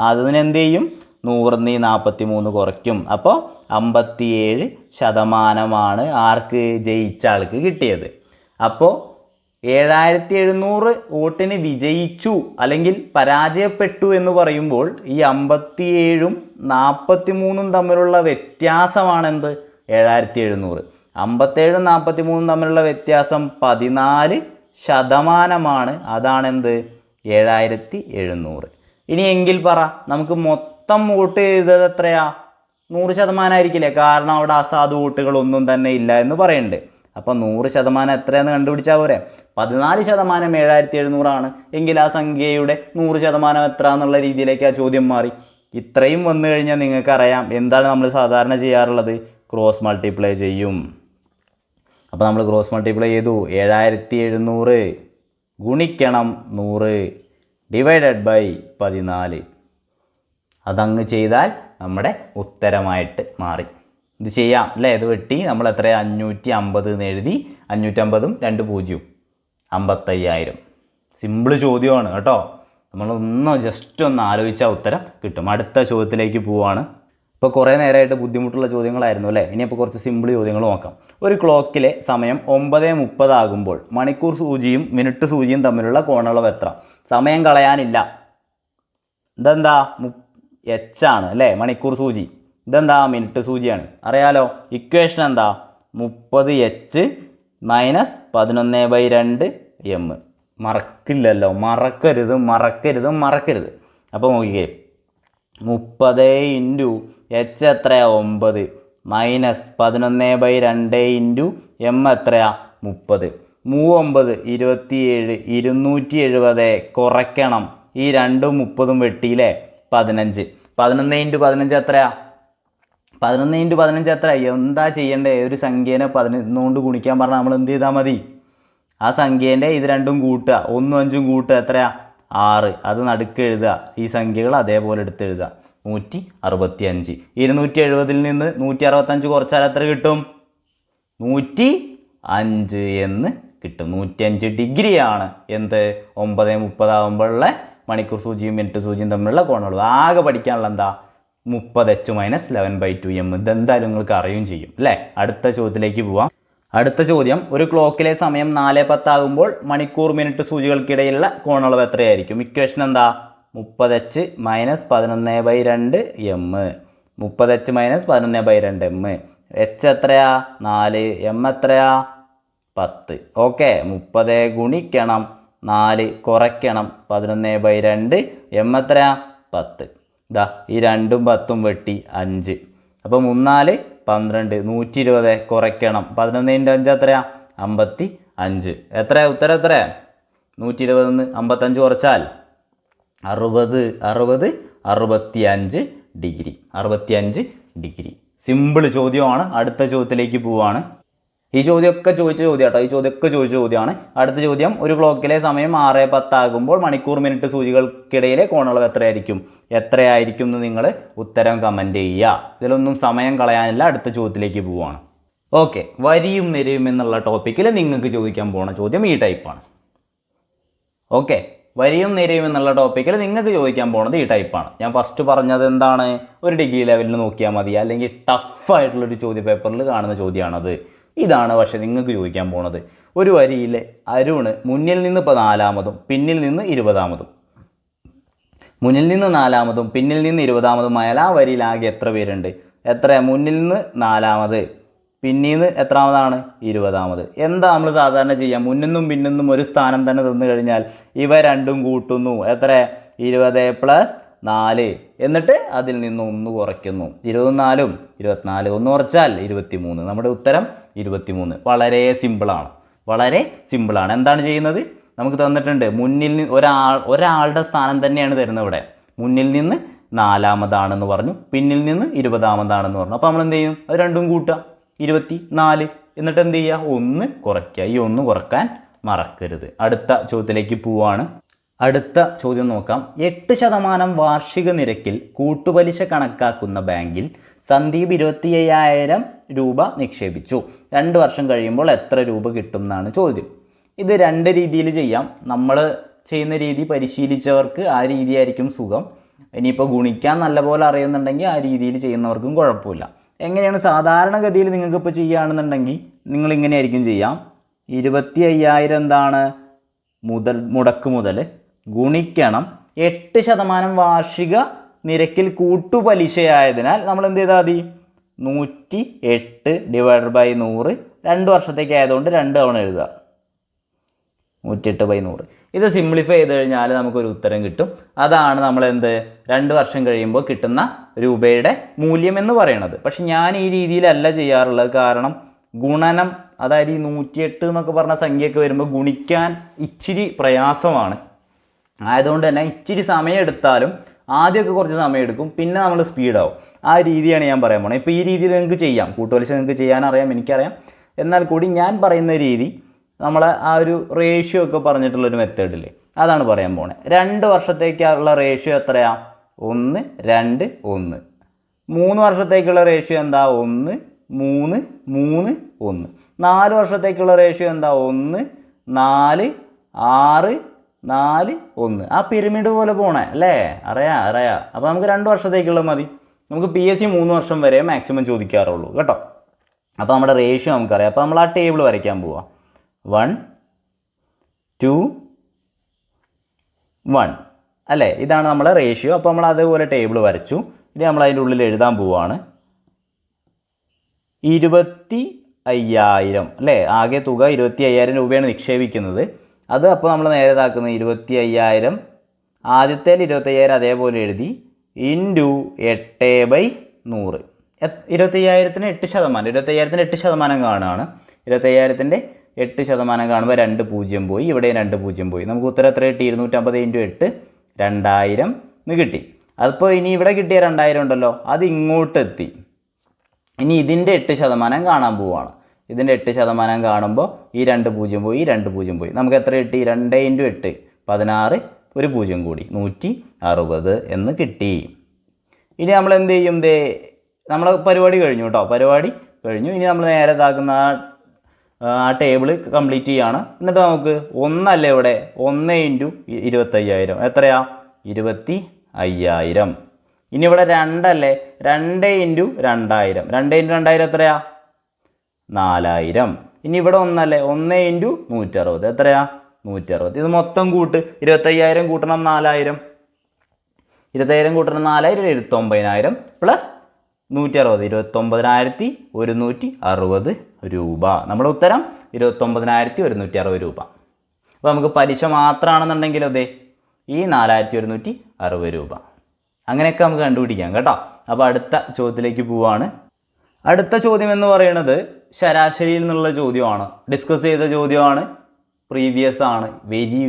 അതിനെന്ത് ചെയ്യും? 100-ൽ നിന്ന് 43 കുറയ്ക്കും. അപ്പോൾ 57% ആർക്ക്? ജയിച്ച ആൾക്ക് കിട്ടിയത്. അപ്പോൾ 7700 വോട്ടിന് വിജയിച്ചു അല്ലെങ്കിൽ പരാജയപ്പെട്ടു എന്ന് പറയുമ്പോൾ ഈ 57-ഉം 43-ഉം തമ്മിലുള്ള വ്യത്യാസമാണെന്ത്? 7700. 57-ഉം 43-ഉം തമ്മിലുള്ള വ്യത്യാസം 14%. അതാണെന്ത്? 7700. ഇനി എങ്കിൽ പറ, നമുക്ക് മൊത്തം വോട്ട് ചെയ്തത് എത്രയാ? 100% ആയിരിക്കില്ലേ? കാരണം അവിടെ അസാധു വോട്ടുകളൊന്നും തന്നെ ഇല്ല എന്ന് പറയുന്നുണ്ട്. അപ്പം 100% എത്രയാണെന്ന് കണ്ടുപിടിച്ചാൽ പോരെ. 14% 7700 എങ്കിൽ ആ സംഖ്യയുടെ 100% എത്ര എന്നുള്ള രീതിയിലേക്ക് ആ ചോദ്യം മാറി. ഇത്രയും വന്നു കഴിഞ്ഞാൽ നിങ്ങൾക്കറിയാം എന്താണ് നമ്മൾ സാധാരണ ചെയ്യാറുള്ളത്? ക്രോസ് മൾട്ടിപ്ലൈ ചെയ്യും. അപ്പോൾ നമ്മൾ ക്രോസ് മൾട്ടിപ്ലൈ ചെയ്തു. 7700 ഗുണിക്കണം 100 ഡിവൈഡഡ് ബൈ 14. അതങ്ങ് ചെയ്താൽ നമ്മുടെ ഉത്തരമായിട്ട് മാറി. ഇത് ചെയ്യാം അല്ലേ? ഇത് വെട്ടി നമ്മൾ എത്ര? 550 എന്ന് എഴുതി. 550-ഉം 2 0 55,000. സിമ്പിൾ ചോദ്യമാണ് കേട്ടോ. നമ്മളൊന്ന് ജസ്റ്റ് ഒന്ന് ആലോചിച്ചാൽ ഉത്തരം കിട്ടും. അടുത്ത ചോദ്യത്തിലേക്ക് പോവാണ്. ഇപ്പോൾ കുറേ നേരമായിട്ട് ബുദ്ധിമുട്ടുള്ള ചോദ്യങ്ങളായിരുന്നു അല്ലേ? ഇനിയിപ്പോൾ കുറച്ച് സിമ്പിൾ ചോദ്യങ്ങൾ നോക്കാം. ഒരു ക്ലോക്കിലെ സമയം 9:30 ആകുമ്പോൾ മണിക്കൂർ സൂചിയും മിനിറ്റ് സൂചിയും തമ്മിലുള്ള കോണളവ് എത്ര? സമയം കളയാനില്ല. ഇതെന്താ? H ആണ് അല്ലേ? മണിക്കൂർ സൂചി. ഇതെന്താ? മിനിറ്റ് സൂചിയാണ്. അറിയാലോ. ഇക്വേഷൻ എന്താ? 30H -11/2 m. മറക്കില്ലല്ലോ, മറക്കരുത്. അപ്പോൾ നോക്കിക്കേ, 30 × h എത്രയാ 9 -11/2 × m എത്രയാ 30. 3 9 27, 270 കുറയ്ക്കണം. ഈ 2ഉം 30ഉം വെട്ടിയില്ലേ 15. 11 × 15 എത്രയാ? 11 × 15 എത്ര? എന്താ ചെയ്യേണ്ടേ? ഒരു സംഖ്യേനെ 11 കൊണ്ട് ഗുണിക്കാൻ പറഞ്ഞാൽ നമ്മൾ എന്ത് ചെയ്താൽ മതി? ആ സംഖ്യേൻ്റെ ഇത് രണ്ടും കൂട്ടുക, 1ഉം 5ഉം കൂട്ടുക, എത്രയാ 6. അത് നടുക്ക് എഴുതുക. ഈ സംഖ്യകൾ അതേപോലെ എടുത്ത് എഴുതുക. 165. 270 നിന്ന് 165 കുറച്ചാൽ എത്ര കിട്ടും? 105 എന്ന് കിട്ടും. 105 ഡിഗ്രിയാണ് എന്ത് 9:30 ആകുമ്പോഴുള്ള മണിക്കൂർ സൂചിയും മിനിറ്റ് സൂചിയും തമ്മിലുള്ള കോണുകൾ. ആകെ പഠിക്കാനുള്ള എന്താ 30h - 11/2 m. ഇതെന്തായാലും നിങ്ങൾക്ക് അറിയുകയും ചെയ്യും അല്ലേ? അടുത്ത ചോദ്യത്തിലേക്ക് പോവാം. അടുത്ത ചോദ്യം, ഒരു ക്ലോക്കിലെ സമയം 4:10 ആകുമ്പോൾ മണിക്കൂർ മിനിറ്റ് സൂചികൾക്കിടയിലുള്ള കോണളവ് എത്രയായിരിക്കും? ഇക്വേഷൻ എന്താ? 30h - 11/2 m. 30h - 11/2 m. h എത്രയാ? 4. m എത്രയാ? 10. ഓക്കെ, 30 ഗുണിക്കണം 4 കുറയ്ക്കണം 11/2 m എത്രയാ? 10. ഇതാ ഈ 2ഉം 10ഉം വെട്ടി 5. അപ്പോൾ 3 4 12. 120 കുറയ്ക്കണം 11 × 5 എത്രയാ? 55. എത്രയാ ഉത്തരം? എത്രയാ? 120 നിന്ന് 55 കുറച്ചാൽ 60. 65 ഡിഗ്രി. 65 ഡിഗ്രി. സിമ്പിൾ ചോദ്യമാണ്. അടുത്ത ചോദ്യത്തിലേക്ക് പോവാണ്. ഈ ചോദ്യമൊക്കെ ചോദിച്ച ചോദ്യമാട്ടോ. ഈ ചോദ്യമൊക്കെ ചോദിച്ച ചോദ്യമാണ്. അടുത്ത ചോദ്യം, ഒരു ക്ലോക്കിലെ സമയം 6:10 ആകുമ്പോൾ മണിക്കൂർ മിനിറ്റ് സൂചികൾക്കിടയിലെ കോണളവ് എത്രയായിരിക്കും? എത്രയായിരിക്കും എന്ന് നിങ്ങൾ ഉത്തരം കമൻറ്റ് ചെയ്യുക. ഇതിലൊന്നും സമയം കളയാനില്ല. അടുത്ത ചോദ്യത്തിലേക്ക് പോവുകയാണ്. ഓക്കെ, വരിയും നിരയും എന്നുള്ള ടോപ്പിക്കിൽ നിങ്ങൾക്ക് ചോദിക്കാൻ പോകുന്ന ചോദ്യം ഈ ടൈപ്പാണ്. ഓക്കെ, വരിയും നിരയും എന്നുള്ള ടോപ്പിക്കിൽ നിങ്ങൾക്ക് ചോദിക്കാൻ പോകുന്നത് ഈ ടൈപ്പാണ്. ഞാൻ ഫസ്റ്റ് പറഞ്ഞത് എന്താണ്? ഒരു ഡിഗ്രി ലെവലിൽ നോക്കിയാൽ മതി, അല്ലെങ്കിൽ ടഫായിട്ടുള്ളൊരു ചോദ്യ പേപ്പറിൽ കാണുന്ന ചോദ്യമാണത്. ഇതാണ് പക്ഷേ നിങ്ങൾക്ക് ചോദിക്കാൻ പോണത്. ഒരു വരിയിൽ അരുണ് മുന്നിൽ നിന്ന് 4-മതും പിന്നിൽ നിന്ന് 20-മതും, മുന്നിൽ നിന്ന് 4-മതും പിന്നിൽ നിന്ന് 20-മതുമായാൽ ആ വരിയിൽ ആകെ എത്ര പേരുണ്ട്? എത്ര? മുന്നിൽ നിന്ന് 4-മത്, പിന്നിൽ നിന്ന് എത്രാമതാണ്? 20-മത്. എന്താ നമ്മൾ സാധാരണ ചെയ്യാം? മുന്നിന്നും പിന്നിന്നും ഒരു സ്ഥാനം തന്നെ തന്നു കഴിഞ്ഞാൽ ഇവ രണ്ടും കൂട്ടുന്നു. എത്ര? 20 + 4. എന്നിട്ട് അതിൽ നിന്ന് 1 കുറയ്ക്കുന്നു. 24 24. 1 കുറച്ചാൽ 23. നമ്മുടെ ഉത്തരം 23. വളരെ സിമ്പിളാണ്. എന്താണ് ചെയ്യുന്നത്? നമുക്ക് തന്നിട്ടുണ്ട് മുന്നിൽ നിന്ന് ഒരാളുടെ സ്ഥാനം തന്നെയാണ് തരുന്നത് ഇവിടെ. മുന്നിൽ നിന്ന് 4-മതാണെന്ന് പറഞ്ഞു, പിന്നിൽ നിന്ന് 20-മതാണെന്ന് പറഞ്ഞു. അപ്പോൾ നമ്മൾ എന്ത് ചെയ്യും? അത് രണ്ടും കൂട്ടുക, 24. എന്നിട്ട് എന്ത് ചെയ്യുക? 1 കുറയ്ക്കുക. ഈ 1 കുറക്കാൻ മറക്കരുത്. അടുത്ത ചോദ്യത്തിലേക്ക് പോവാണ്. അടുത്ത ചോദ്യം നോക്കാം. 8% വാർഷിക നിരക്കിൽ കൂട്ടുപലിശ കണക്കാക്കുന്ന ബാങ്കിൽ സന്ദീപ് 25,000 രൂപ നിക്ഷേപിച്ചു. 2 വർഷം കഴിയുമ്പോൾ എത്ര രൂപ കിട്ടും എന്നാണ് ചോദ്യം. ഇത് 2 രീതിയിൽ ചെയ്യാം. നമ്മൾ ചെയ്യുന്ന രീതി പരിശീലിച്ചവർക്ക് ആ രീതിയായിരിക്കും സുഖം. ഇനിയിപ്പോൾ ഗുണിക്കാൻ നല്ലപോലെ അറിയുന്നുണ്ടെങ്കിൽ ആ രീതിയിൽ ചെയ്യുന്നവർക്കും കുഴപ്പമില്ല. എങ്ങനെയാണ് സാധാരണഗതിയിൽ നിങ്ങൾക്കിപ്പോൾ ചെയ്യുകയാണെന്നുണ്ടെങ്കിൽ നിങ്ങൾ ഇങ്ങനെയായിരിക്കും ചെയ്യാം. 25,000 എന്താണ്? മുടക്ക് മുതൽ ഗുണിക്കണം 8% വാർഷിക നിരക്കിൽ കൂട്ടുപലിശയായതിനാൽ നമ്മൾ എന്ത് ചെയ്താൽ മതി? 108 / 100. 2 വർഷത്തേക്ക് ആയതുകൊണ്ട് 2 തവണ എഴുതുക. 108/100. ഇത് സിംപ്ലിഫൈ ചെയ്ത് കഴിഞ്ഞാൽ നമുക്കൊരു ഉത്തരം കിട്ടും. അതാണ് നമ്മൾ 2 വർഷം കഴിയുമ്പോൾ കിട്ടുന്ന രൂപയുടെ മൂല്യം എന്ന് പറയുന്നത്. പക്ഷെ ഞാൻ ഈ രീതിയിലല്ല ചെയ്യാറുള്ളത്. കാരണം ഗുണനം, അതായത് ഈ 108 എന്നൊക്കെ പറഞ്ഞ സംഖ്യയൊക്കെ വരുമ്പോൾ ഗുണിക്കാൻ ഇച്ചിരി പ്രയാസമാണ്. ആയതുകൊണ്ട് തന്നെ ഇച്ചിരി സമയം എടുത്താലും ആദ്യമൊക്കെ കുറച്ച് സമയം എടുക്കും, പിന്നെ നമ്മൾ സ്പീഡാവും. ആ രീതിയാണ് ഞാൻ പറയാൻ പോകുന്നത്. ഇപ്പോൾ ഈ രീതിയിൽ നിങ്ങൾക്ക് ചെയ്യാം. കൂട്ടുപലിശ നിങ്ങൾക്ക് ചെയ്യാനറിയാം, എനിക്കറിയാം. എന്നാൽ കൂടി ഞാൻ പറയുന്ന രീതി, നമ്മൾ ആ ഒരു റേഷ്യോ ഒക്കെ പറഞ്ഞിട്ടുള്ളൊരു മെത്തേഡില്ലേ, അതാണ് പറയാൻ പോകുന്നത്. 2 വർഷത്തേക്കുള്ള റേഷ്യോ എത്രയാ? 1 2 1. 3 വർഷത്തേക്കുള്ള റേഷ്യോ എന്താ? 1 3 3 1. 4 വർഷത്തേക്കുള്ള റേഷ്യോ എന്താ? 1 4 6 4 1. ആ പിരമിഡ് പോലെ പോണേ അല്ലേ? അറിയാം. അപ്പോൾ നമുക്ക് 2 വർഷത്തേക്കുള്ള മതി. നമുക്ക് PSC 3 വർഷം വരെ മാക്സിമം ചോദിക്കാറുള്ളൂ കേട്ടോ. അപ്പോൾ നമ്മുടെ റേഷ്യോ നമുക്കറിയാം. അപ്പോൾ നമ്മൾ ആ ടേബിൾ വരയ്ക്കാൻ പോവാം. 1 2 1 അല്ലേ? ഇതാണ് നമ്മളെ റേഷ്യോ. അപ്പോൾ നമ്മൾ അതേപോലെ ടേബിൾ വരച്ചു. ഇനി നമ്മൾ അതിൻ്റെ ഉള്ളിൽ എഴുതാൻ പോവാണ്. 5000 അല്ലേ? ആകെ തുക 25,000 രൂപയാണ് നിക്ഷേപിക്കുന്നത്. അത് അപ്പോൾ നമ്മൾ നേരെ ഇതാക്കുന്നത് 25,000, ആദ്യത്തേൽ 25,000 അതേപോലെ എഴുതി ഇൻറ്റു 8/100. 25,000-ന് 8%, 25,000-ന് 8% കാണുകയാണ്. 25,000-ൻ്റെ 8% കാണുമ്പോൾ 2 0 പോയി, ഇവിടെ 2 0 പോയി. നമുക്ക് ഉത്തരം എത്ര കിട്ടി? 250 × 8 2000 എന്ന് കിട്ടി. അതിപ്പോൾ ഇനി ഇവിടെ കിട്ടിയ 2000 ഉണ്ടല്ലോ, അത് ഇങ്ങോട്ടെത്തി. ഇനി ഇതിൻ്റെ 8% കാണാൻ പോവുകയാണ്. ഇതിൻ്റെ 8% കാണുമ്പോൾ ഈ 2 0 പോയി, ഈ 2 0 പോയി. നമുക്ക് എത്ര കിട്ടി? 2 × 8 16, ഒരു 0 കൂടി 160 എന്ന് കിട്ടി. ഇനി നമ്മൾ എന്ത് ചെയ്യും? നമ്മളെ പരിപാടി കഴിഞ്ഞു കേട്ടോ, പരിപാടി കഴിഞ്ഞു. ഇനി നമ്മൾ നേരെ ഇതാക്കുന്ന ആ ടേബിൾ കംപ്ലീറ്റ് ചെയ്യാണ്. എന്നിട്ട് നമുക്ക് 1 അല്ലേ ഇവിടെ, 1 × 25,000 എത്രയാ? 25,000. ഇനി ഇവിടെ 2 അല്ലേ, 2 × 2000, 2 × 2000 എത്രയാ? 4000. ഇനി ഇവിടെ 1 അല്ലേ, 1 × 160 എത്രയാ? 160. ഇത് മൊത്തം കൂട്ട്, 25,000 കൂട്ടണം 4000, 25,000 കൂട്ടണം 4000, 29,000 പ്ലസ് 160, 29,160 രൂപ. നമ്മുടെ ഉത്തരം 29,160 രൂപ. അപ്പോൾ നമുക്ക് പലിശ മാത്രമാണെന്നുണ്ടെങ്കിൽ അതെ ഈ 4,160 രൂപ. അങ്ങനെയൊക്കെ നമുക്ക് കണ്ടുപിടിക്കാം കേട്ടോ. അപ്പോൾ അടുത്ത ചോദ്യത്തിലേക്ക് പോവാണ്. അടുത്ത ചോദ്യം എന്ന് പറയുന്നത് ശരാശരിയിൽ നിന്നുള്ള ചോദ്യമാണ്, ഡിസ്കസ് ചെയ്ത ചോദ്യമാണ്, പ്രീവിയസ് ആണ്,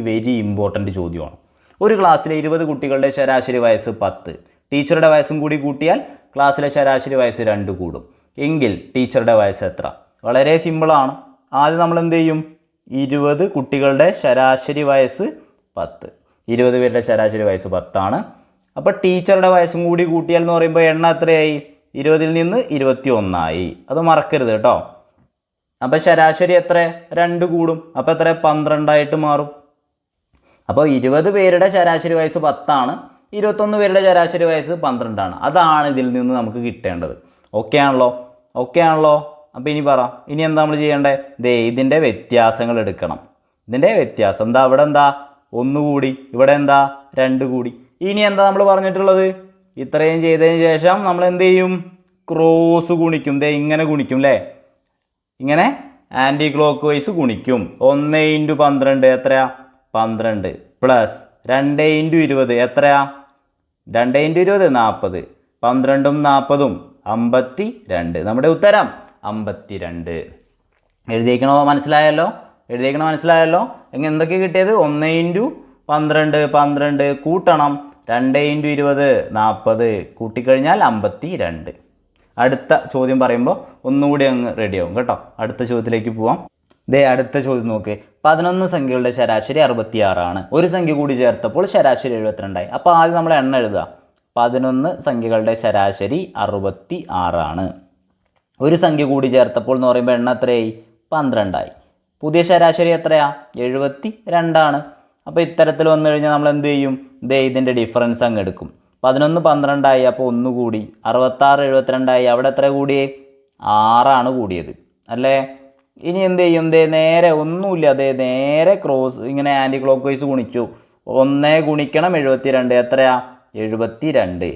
വെരി ഇമ്പോർട്ടൻറ്റ് ചോദ്യമാണ്. ഒരു ക്ലാസ്സിലെ 20 കുട്ടികളുടെ ശരാശരി വയസ്സ് 10. ടീച്ചറുടെ വയസ്സും കൂടി കൂട്ടിയാൽ ക്ലാസ്സിലെ ശരാശരി വയസ്സ് 2 കൂടും. എങ്കിൽ ടീച്ചറുടെ വയസ്സ് എത്ര? വളരെ സിമ്പിളാണ്. ആദ്യം നമ്മൾ എന്ത് ചെയ്യും? 20 കുട്ടികളുടെ ശരാശരി വയസ്സ് 10, 20 പേരുടെ ശരാശരി വയസ്സ് 10 ആണ്. അപ്പോൾ ടീച്ചറുടെ വയസ്സും കൂടി കൂട്ടിയാൽ എന്ന് പറയുമ്പോൾ എണ്ണം എത്രയായി? 20-ൽ നിന്ന് 21 ആയി. അത് മറക്കരുത് കേട്ടോ. അപ്പോൾ ശരാശരി എത്ര? 2 കൂടും. അപ്പോൾ എത്ര? 12 ആയിട്ട് മാറും. അപ്പോൾ 20 പേരുടെ ശരാശരി വയസ്സ് 10 ആണ്, 21 പേരുടെ ശരാശരി വയസ്സ് 12 ആണ്. അതാണ് ഇതിൽ നിന്ന് നമുക്ക് കിട്ടേണ്ടത്. ഓക്കെ ആണല്ലോ? അപ്പോൾ ഇനി പറ, ഇനി എന്താ നമ്മൾ ചെയ്യേണ്ടത്? ഇതിൻ്റെ വ്യത്യാസങ്ങൾ എടുക്കണം. ഇതിൻ്റെ വ്യത്യാസം എന്താ? ഇവിടെ എന്താ? 1 കൂടി, ഇവിടെ എന്താ? 2 കൂടി. ഇനി എന്താ നമ്മൾ പറഞ്ഞിട്ടുള്ളത്? ഇത്രയും ചെയ്തതിന് ശേഷം നമ്മൾ എന്ത് ചെയ്യും? ക്രോസ് ഗുണിക്കും. ഇങ്ങനെ ഗുണിക്കും അല്ലേ? ഇങ്ങനെ ആൻറ്റി ക്ലോക്ക് വൈസ് ഗുണിക്കും. 1 × 12 എത്രയാ? 12 പ്ലസ് 2 × 20 എത്രയാ? 2 × 20 40, 12ഉം 40ഉം 52. നമ്മുടെ ഉത്തരം 52. എഴുതിയേക്കണോ? മനസ്സിലായല്ലോ? എങ്ങനെ എന്തൊക്കെ കിട്ടിയത്? 1 × 12 12 കൂട്ടണം 2 × 20 40, കൂട്ടിക്കഴിഞ്ഞാൽ 52. അടുത്ത ചോദ്യം പറയുമ്പോൾ ഒന്നുകൂടി അങ്ങ് റെഡിയാവും കേട്ടോ. അടുത്ത ചോദ്യത്തിലേക്ക് പോവാം. അടുത്ത ചോദ്യം നോക്ക്. 11 സംഖ്യകളുടെ ശരാശരി 66 ആണ്. ഒരു സംഖ്യ കൂടി ചേർത്തപ്പോൾ ശരാശരി 72 ആയി. അപ്പോൾ ആദ്യം നമ്മൾ എണ്ണം എഴുതുക. 11 സംഖ്യകളുടെ ശരാശരി 66 ആണ്. ഒരു സംഖ്യ കൂടി ചേർത്തപ്പോൾ എന്ന് പറയുമ്പോൾ എണ്ണം എത്രയായി? 12 ആയി. പുതിയ ശരാശരി എത്രയാ? 72 ആണ്. അപ്പോൾ ഇത്തരത്തിൽ വന്നു കഴിഞ്ഞാൽ നമ്മൾ എന്ത് ചെയ്യും? ഇതിൻ്റെ ഡിഫറൻസ് അങ്ങ് എടുക്കും. 11 12 ആയി, അപ്പോൾ 1 കൂടി. 66 72 ആയി, അവിടെ എത്ര കൂടിയേ? 6 ആണ് കൂടിയത് അല്ലേ? ഇനി എന്ത് ചെയ്യും? നേരെ ഒന്നുമില്ല, നേരെ ക്രോസ് ഇങ്ങനെ ആൻറ്റി ക്ലോക്ക് വൈസ് ഗുണിച്ചു. 1 ഗുണിക്കണം 72 എത്രയാ? 72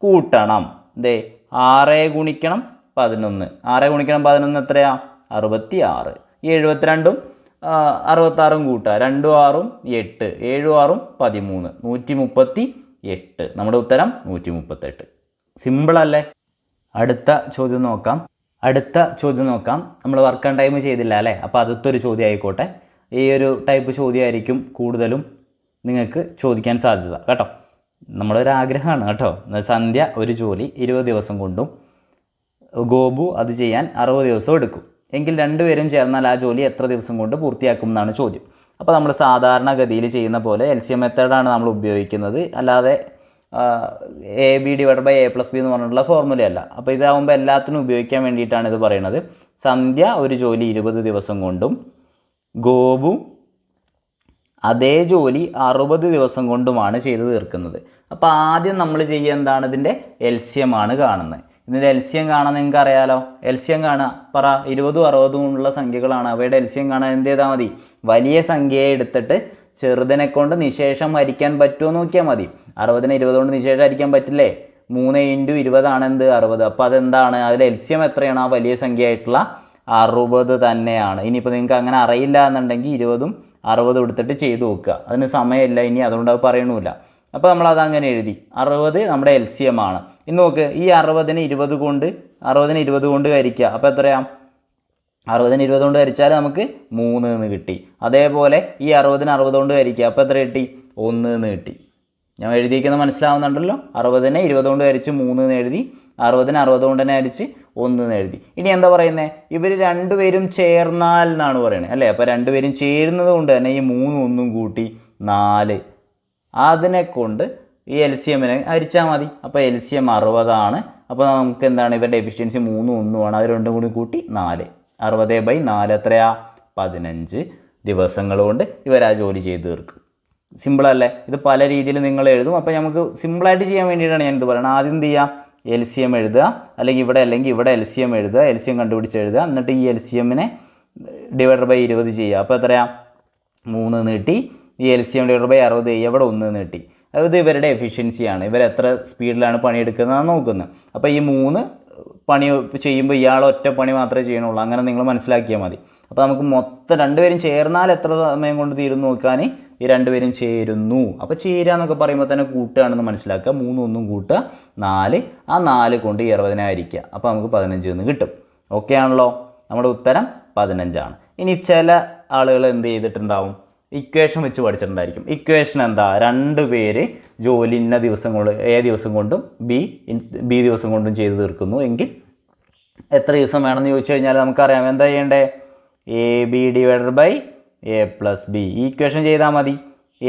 കൂട്ടണം 6 ഗുണിക്കണം 11, 6 ഗുണിക്കണം 11 എത്രയാ? 66. ഈ 72ഉം 66ഉം കൂട്ടുക, 2 6ഉം 8, 7 6ഉം 13, 138. നമ്മുടെ ഉത്തരം 138. സിമ്പിളല്ലേ? അടുത്ത ചോദ്യം നോക്കാം. നമ്മൾ വർക്ക് ആൻഡ് ടൈം ചെയ്തില്ല അല്ലേ? അപ്പോൾ അടുത്തൊരു ചോദ്യം ആയിക്കോട്ടെ. ഈ ഒരു ടൈപ്പ് ചോദ്യമായിരിക്കും കൂടുതലും നിങ്ങൾക്ക് ചോദിക്കാൻ സാധ്യത കേട്ടോ. നമ്മളൊരു ആഗ്രഹമാണ് കേട്ടോ. സന്ധ്യ ഒരു ജോലി 20 ദിവസം കൊണ്ടും ഗോപു അത് ചെയ്യാൻ 60 ദിവസം എടുക്കും. എങ്കിൽ രണ്ടുപേരും ചേർന്നാൽ ആ ജോലി എത്ര ദിവസം കൊണ്ട് പൂർത്തിയാക്കും എന്നാണ് ചോദ്യം. അപ്പോൾ നമ്മൾ സാധാരണഗതിയിൽ ചെയ്യുന്ന പോലെ LCM മെത്തേഡാണ് നമ്മൾ ഉപയോഗിക്കുന്നത്, അല്ലാതെ AB/A+B എന്ന് പറഞ്ഞിട്ടുള്ള ഫോർമുലയല്ല. അപ്പോൾ ഇതാകുമ്പോൾ എല്ലാത്തിനും ഉപയോഗിക്കാൻ വേണ്ടിയിട്ടാണ് ഇത് പറയുന്നത്. സന്ധ്യ ഒരു ജോലി 20 ദിവസം കൊണ്ടും ഗോപു അതേ ജോലി 60 ദിവസം കൊണ്ടുമാണ് ചെയ്ത് തീർക്കുന്നത്. അപ്പോൾ ആദ്യം നമ്മൾ ചെയ്യുക എന്താണ്? ഇതിൻ്റെ LCM ആണ് കാണുന്നത്. ഇതിൻ്റെ LCM കാണാൻ നിങ്ങൾക്ക് അറിയാലോ. LCM കാണുക, പറ. 20ഉം 60ഉം ഉള്ള സംഖ്യകളാണ്. അവയുടെ LCM കാണാൻ എന്ത് ചെയ്താൽ മതി? വലിയ സംഖ്യയെ എടുത്തിട്ട് ചെറുതിനെ കൊണ്ട് നിശേഷം ഹരിക്കാൻ പറ്റുമോ നോക്കിയാൽ മതി. 60നെ 20 കൊണ്ട് നിശേഷം ഹരിക്കാൻ പറ്റില്ലേ? 3 × 20 ആണ് എന്ത്? 60. അപ്പോൾ അതെന്താണ്? അതിൽ LCM എത്രയാണ്? ആ വലിയ സംഖ്യ ആയിട്ടുള്ള 60 തന്നെയാണ്. ഇനിയിപ്പോൾ നിങ്ങൾക്ക് അങ്ങനെ അറിയില്ല എന്നുണ്ടെങ്കിൽ 20ഉം 60 എടുത്തിട്ട് ചെയ്ത് നോക്കുക. അതിന് സമയമില്ല ഇനി, അതുകൊണ്ട് അത് പറയണമില്ല. അപ്പോൾ നമ്മളത് അങ്ങനെ എഴുതി. 60 നമ്മുടെ LCM ആണ്. ഇനി നോക്ക്, ഈ 60നെ 20 കൊണ്ട് ഹരിക്കുക. അപ്പോൾ എത്രയാണ്? 60നെ 20 കൊണ്ട് ഹരിച്ചാൽ നമുക്ക് 3 എന്ന് കിട്ടി. അതേപോലെ ഈ 60നെ 60 കൊണ്ട് ഹരിക്കുക. അപ്പോൾ എത്ര കിട്ടി? 1 എന്ന് കിട്ടി. ഞാൻ എഴുതിയിരിക്കുന്നത് മനസ്സിലാവുന്നുണ്ടല്ലോ. 60നെ 20 കൊണ്ട് ഹരിച്ച് 3 എന്ന് എഴുതി, 60നെ 60 കൊണ്ട് തന്നെ ഹരിച്ച് 1 എന്ന് എഴുതി. ഇനി എന്താ പറയുന്നത്? ഇവർ രണ്ടുപേരും ചേർന്നാൽ എന്നാണ് പറയുന്നത് അല്ലേ. അപ്പോൾ രണ്ടുപേരും ചേരുന്നത് കൊണ്ട് തന്നെ ഈ 3 1 കൂട്ടി 4, അതിനെ കൊണ്ട് ഈ LCMനെ ഹരിച്ചാൽ മതി. അപ്പോൾ LCM 60 ആണ്. അപ്പോൾ നമുക്ക് എന്താണ്? ഇവരുടെ എഫിഷ്യൻസി 3 1 ആണ്. അത് രണ്ടും കൂടി കൂട്ടി 4. 60/4 എത്രയാ? 15 ദിവസങ്ങൾ കൊണ്ട് ഇവർ ആ ജോലി ചെയ്ത് തീർക്കും. സിമ്പിളല്ലേ? ഇത് പല രീതിയിൽ നിങ്ങൾ എഴുതും. അപ്പോൾ നമുക്ക് സിമ്പിളായിട്ട് ചെയ്യാൻ വേണ്ടിയിട്ടാണ് ഞാനിത് പറയുന്നത്. ആദ്യം എന്ത് ചെയ്യുക? LCM എഴുതുക, അല്ലെങ്കിൽ ഇവിടെ LCM എഴുതുക, LCM കണ്ടുപിടിച്ച് എഴുതുക. എന്നിട്ട് ഈ LCMനെ /20 ചെയ്യുക. അപ്പോൾ എത്രയാണ്? 3 എന്ന് കിട്ടി. ഈ LCM /60 ചെയ്യുക, ഇവിടെ 1 എന്ന് കിട്ടി. അത് ഇവരുടെ എഫിഷ്യൻസിയാണ്. ഇവരെത്ര സ്പീഡിലാണ് പണിയെടുക്കുന്നതെന്ന് നോക്കുന്നത്. അപ്പോൾ ഈ 3 പണി ചെയ്യുമ്പോൾ ഇയാൾ ഒറ്റ പണി മാത്രമേ ചെയ്യണുള്ളൂ. അങ്ങനെ നിങ്ങൾ മനസ്സിലാക്കിയാൽ മതി. അപ്പോൾ നമുക്ക് മൊത്തം രണ്ടുപേരും ചേർന്നാൽ എത്ര സമയം കൊണ്ട് തീരുന്നു നോക്കാൻ, ഈ രണ്ടുപേരും ചേരുന്നു. അപ്പോൾ ചേരുക എന്നൊക്കെ പറയുമ്പോൾ തന്നെ കൂട്ടുകയാണെന്ന് മനസ്സിലാക്കുക. 3 1 കൂട്ടുക 4, ആ 4 കൊണ്ട് ഈ 60നെ ഹരിക്കുക. അപ്പോൾ നമുക്ക് 15 എന്ന് കിട്ടും. ഓക്കെ ആണല്ലോ? നമ്മുടെ ഉത്തരം 15 ആണ്. ഇനി ചില ആളുകൾ എന്ത് ചെയ്തിട്ടുണ്ടാവും? ഇക്വേഷൻ വെച്ച് പഠിച്ചിട്ടുണ്ടായിരിക്കും. ഇക്വേഷൻ എന്താ? 2 പേര് ജോലി ഇന്ന ദിവസം കൊണ്ട് A ദിവസം കൊണ്ടും B ദിവസം കൊണ്ടും ചെയ്ത് തീർക്കുന്നു എങ്കിൽ എത്ര ദിവസം വേണമെന്ന് ചോദിച്ചു കഴിഞ്ഞാൽ നമുക്കറിയാം എന്താ ചെയ്യേണ്ടേ? AB /A + B. ഈ ഇക്വേഷൻ ചെയ്താൽ മതി.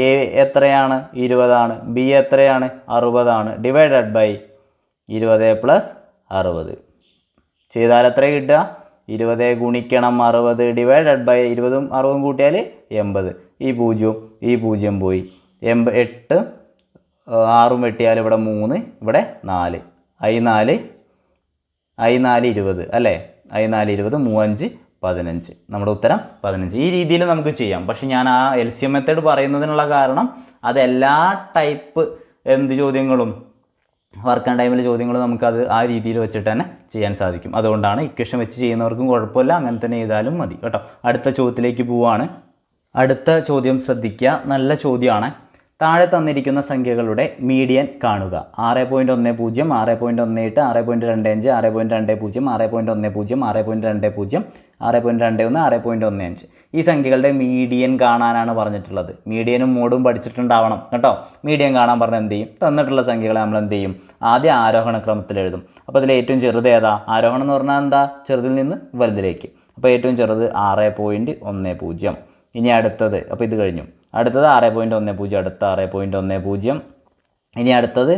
A എത്രയാണ്? 20 ആണ്. B എത്രയാണ്? 60 ആണ്. ഡിവൈഡഡ് ബൈ 20 + 60 ചെയ്താൽ എത്ര കിട്ടുക? 20 ഗുണിക്കണം 60 ഡിവൈഡഡ് ബൈ 20ഉം 60ഉം കൂട്ടിയാൽ 80. ഈ 0 പോയി. 8 6ഉം വെട്ടിയാൽ ഇവിടെ 3, ഇവിടെ 4. I4 20 അല്ലേ? I4 20, 3 5 15. നമ്മുടെ ഉത്തരം 15. ഈ രീതിയിൽ നമുക്ക് ചെയ്യാം. പക്ഷെ ഞാൻ ആ LCM മെത്തേഡ് പറയുന്നതിനുള്ള കാരണം അതെല്ലാ ടൈപ്പ് ചോദ്യങ്ങളും വർക്ക് ആൻഡ് ടൈമിലെ ചോദ്യങ്ങൾ നമുക്കത് ആ രീതിയിൽ വെച്ചിട്ട് തന്നെ ചെയ്യാൻ സാധിക്കും. അതുകൊണ്ടാണ് ഇക്വേഷൻ വെച്ച് ചെയ്യുന്നവർക്കും കുഴപ്പമില്ല, അങ്ങനെ തന്നെ ചെയ്താലും മതി കേട്ടോ. അടുത്ത ചോദ്യത്തിലേക്ക് പോവുകയാണ്. അടുത്ത ചോദ്യം ശ്രദ്ധിക്കുക, നല്ല ചോദ്യമാണ്. താഴെ തന്നിരിക്കുന്ന സംഖ്യകളുടെ മീഡിയൻ കാണുക. 6.10, 6.18, 6.25, 6.20, 6.10, 6.20, 6.21, 6.15. ഈ സംഖ്യകളുടെ മീഡിയൻ കാണാനാണ് പറഞ്ഞിട്ടുള്ളത്. മീഡിയനും മോഡും പഠിച്ചിട്ടുണ്ടാവണം കേട്ടോ. മീഡിയൻ കാണാൻ പറഞ്ഞാൽ എന്ത് ചെയ്യും? തന്നിട്ടുള്ള സംഖ്യകളെ നമ്മൾ എന്ത് ചെയ്യും? ആദ്യം ആരോഹണ ക്രമത്തിൽ എഴുതും. അപ്പോൾ അതിൽ ഏറ്റവും ചെറുത് ഏതാ? ആരോഹണം എന്ന് പറഞ്ഞാൽ എന്താ? ചെറുതിൽ നിന്ന് വലുതിലേക്ക്. അപ്പോൾ ഏറ്റവും ചെറുത് 6.10. ഇനി അടുത്തത്, അപ്പോൾ ഇത് കഴിഞ്ഞു. അടുത്തത് 6.10, അടുത്ത 6.10. ഇനി അടുത്തത്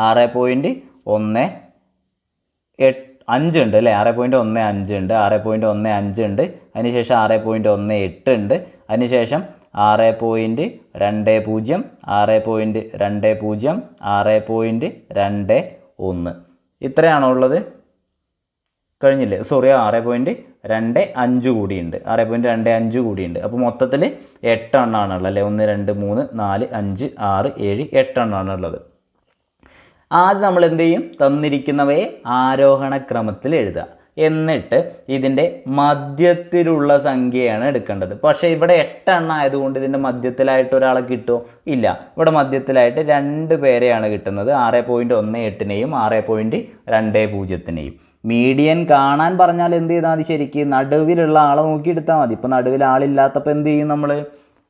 6.15 ഉണ്ട് അല്ലേ? 6.15 ഉണ്ട്, 6.15 ഉണ്ട്. അതിനുശേഷം 6.18 ഉണ്ട്. അതിനുശേഷം 6.20, 6.20, 6.21. ഇത്രയാണോ ഉള്ളത്? കഴിഞ്ഞില്ലേ? സോറി, 6.25 കൂടിയുണ്ട്. 6.25 കൂടിയുണ്ട്. അപ്പോൾ മൊത്തത്തിൽ 8 എണ്ണമാണുള്ളത് അല്ലേ? 1 2 3 4 5 6 7 8 എണ്ണമാണുള്ളത്. ആദ്യം നമ്മൾ എന്ത് ചെയ്യും? തന്നിരിക്കുന്നവയെ ആരോഹണ ക്രമത്തിൽ എഴുതുക. എന്നിട്ട് ഇതിൻ്റെ മധ്യത്തിലുള്ള സംഖ്യയാണ് എടുക്കേണ്ടത്. പക്ഷേ ഇവിടെ 8 എണ്ണം ആയതുകൊണ്ട് ഇതിൻ്റെ മധ്യത്തിലായിട്ട് ഒരാളെ കിട്ടുമോ? ഇല്ല. ഇവിടെ മധ്യത്തിലായിട്ട് 2 പേരെയാണ് കിട്ടുന്നത്. 6.18നെയും 6.20നെയും. മീഡിയൻ കാണാൻ പറഞ്ഞാൽ എന്ത് ചെയ്താൽ മതി? ശരിക്കും നടുവിലുള്ള ആളെ നോക്കിയെടുത്താൽ മതി. ഇപ്പോൾ നടുവിൽ ആളില്ലാത്തപ്പോൾ എന്ത് ചെയ്യും നമ്മൾ?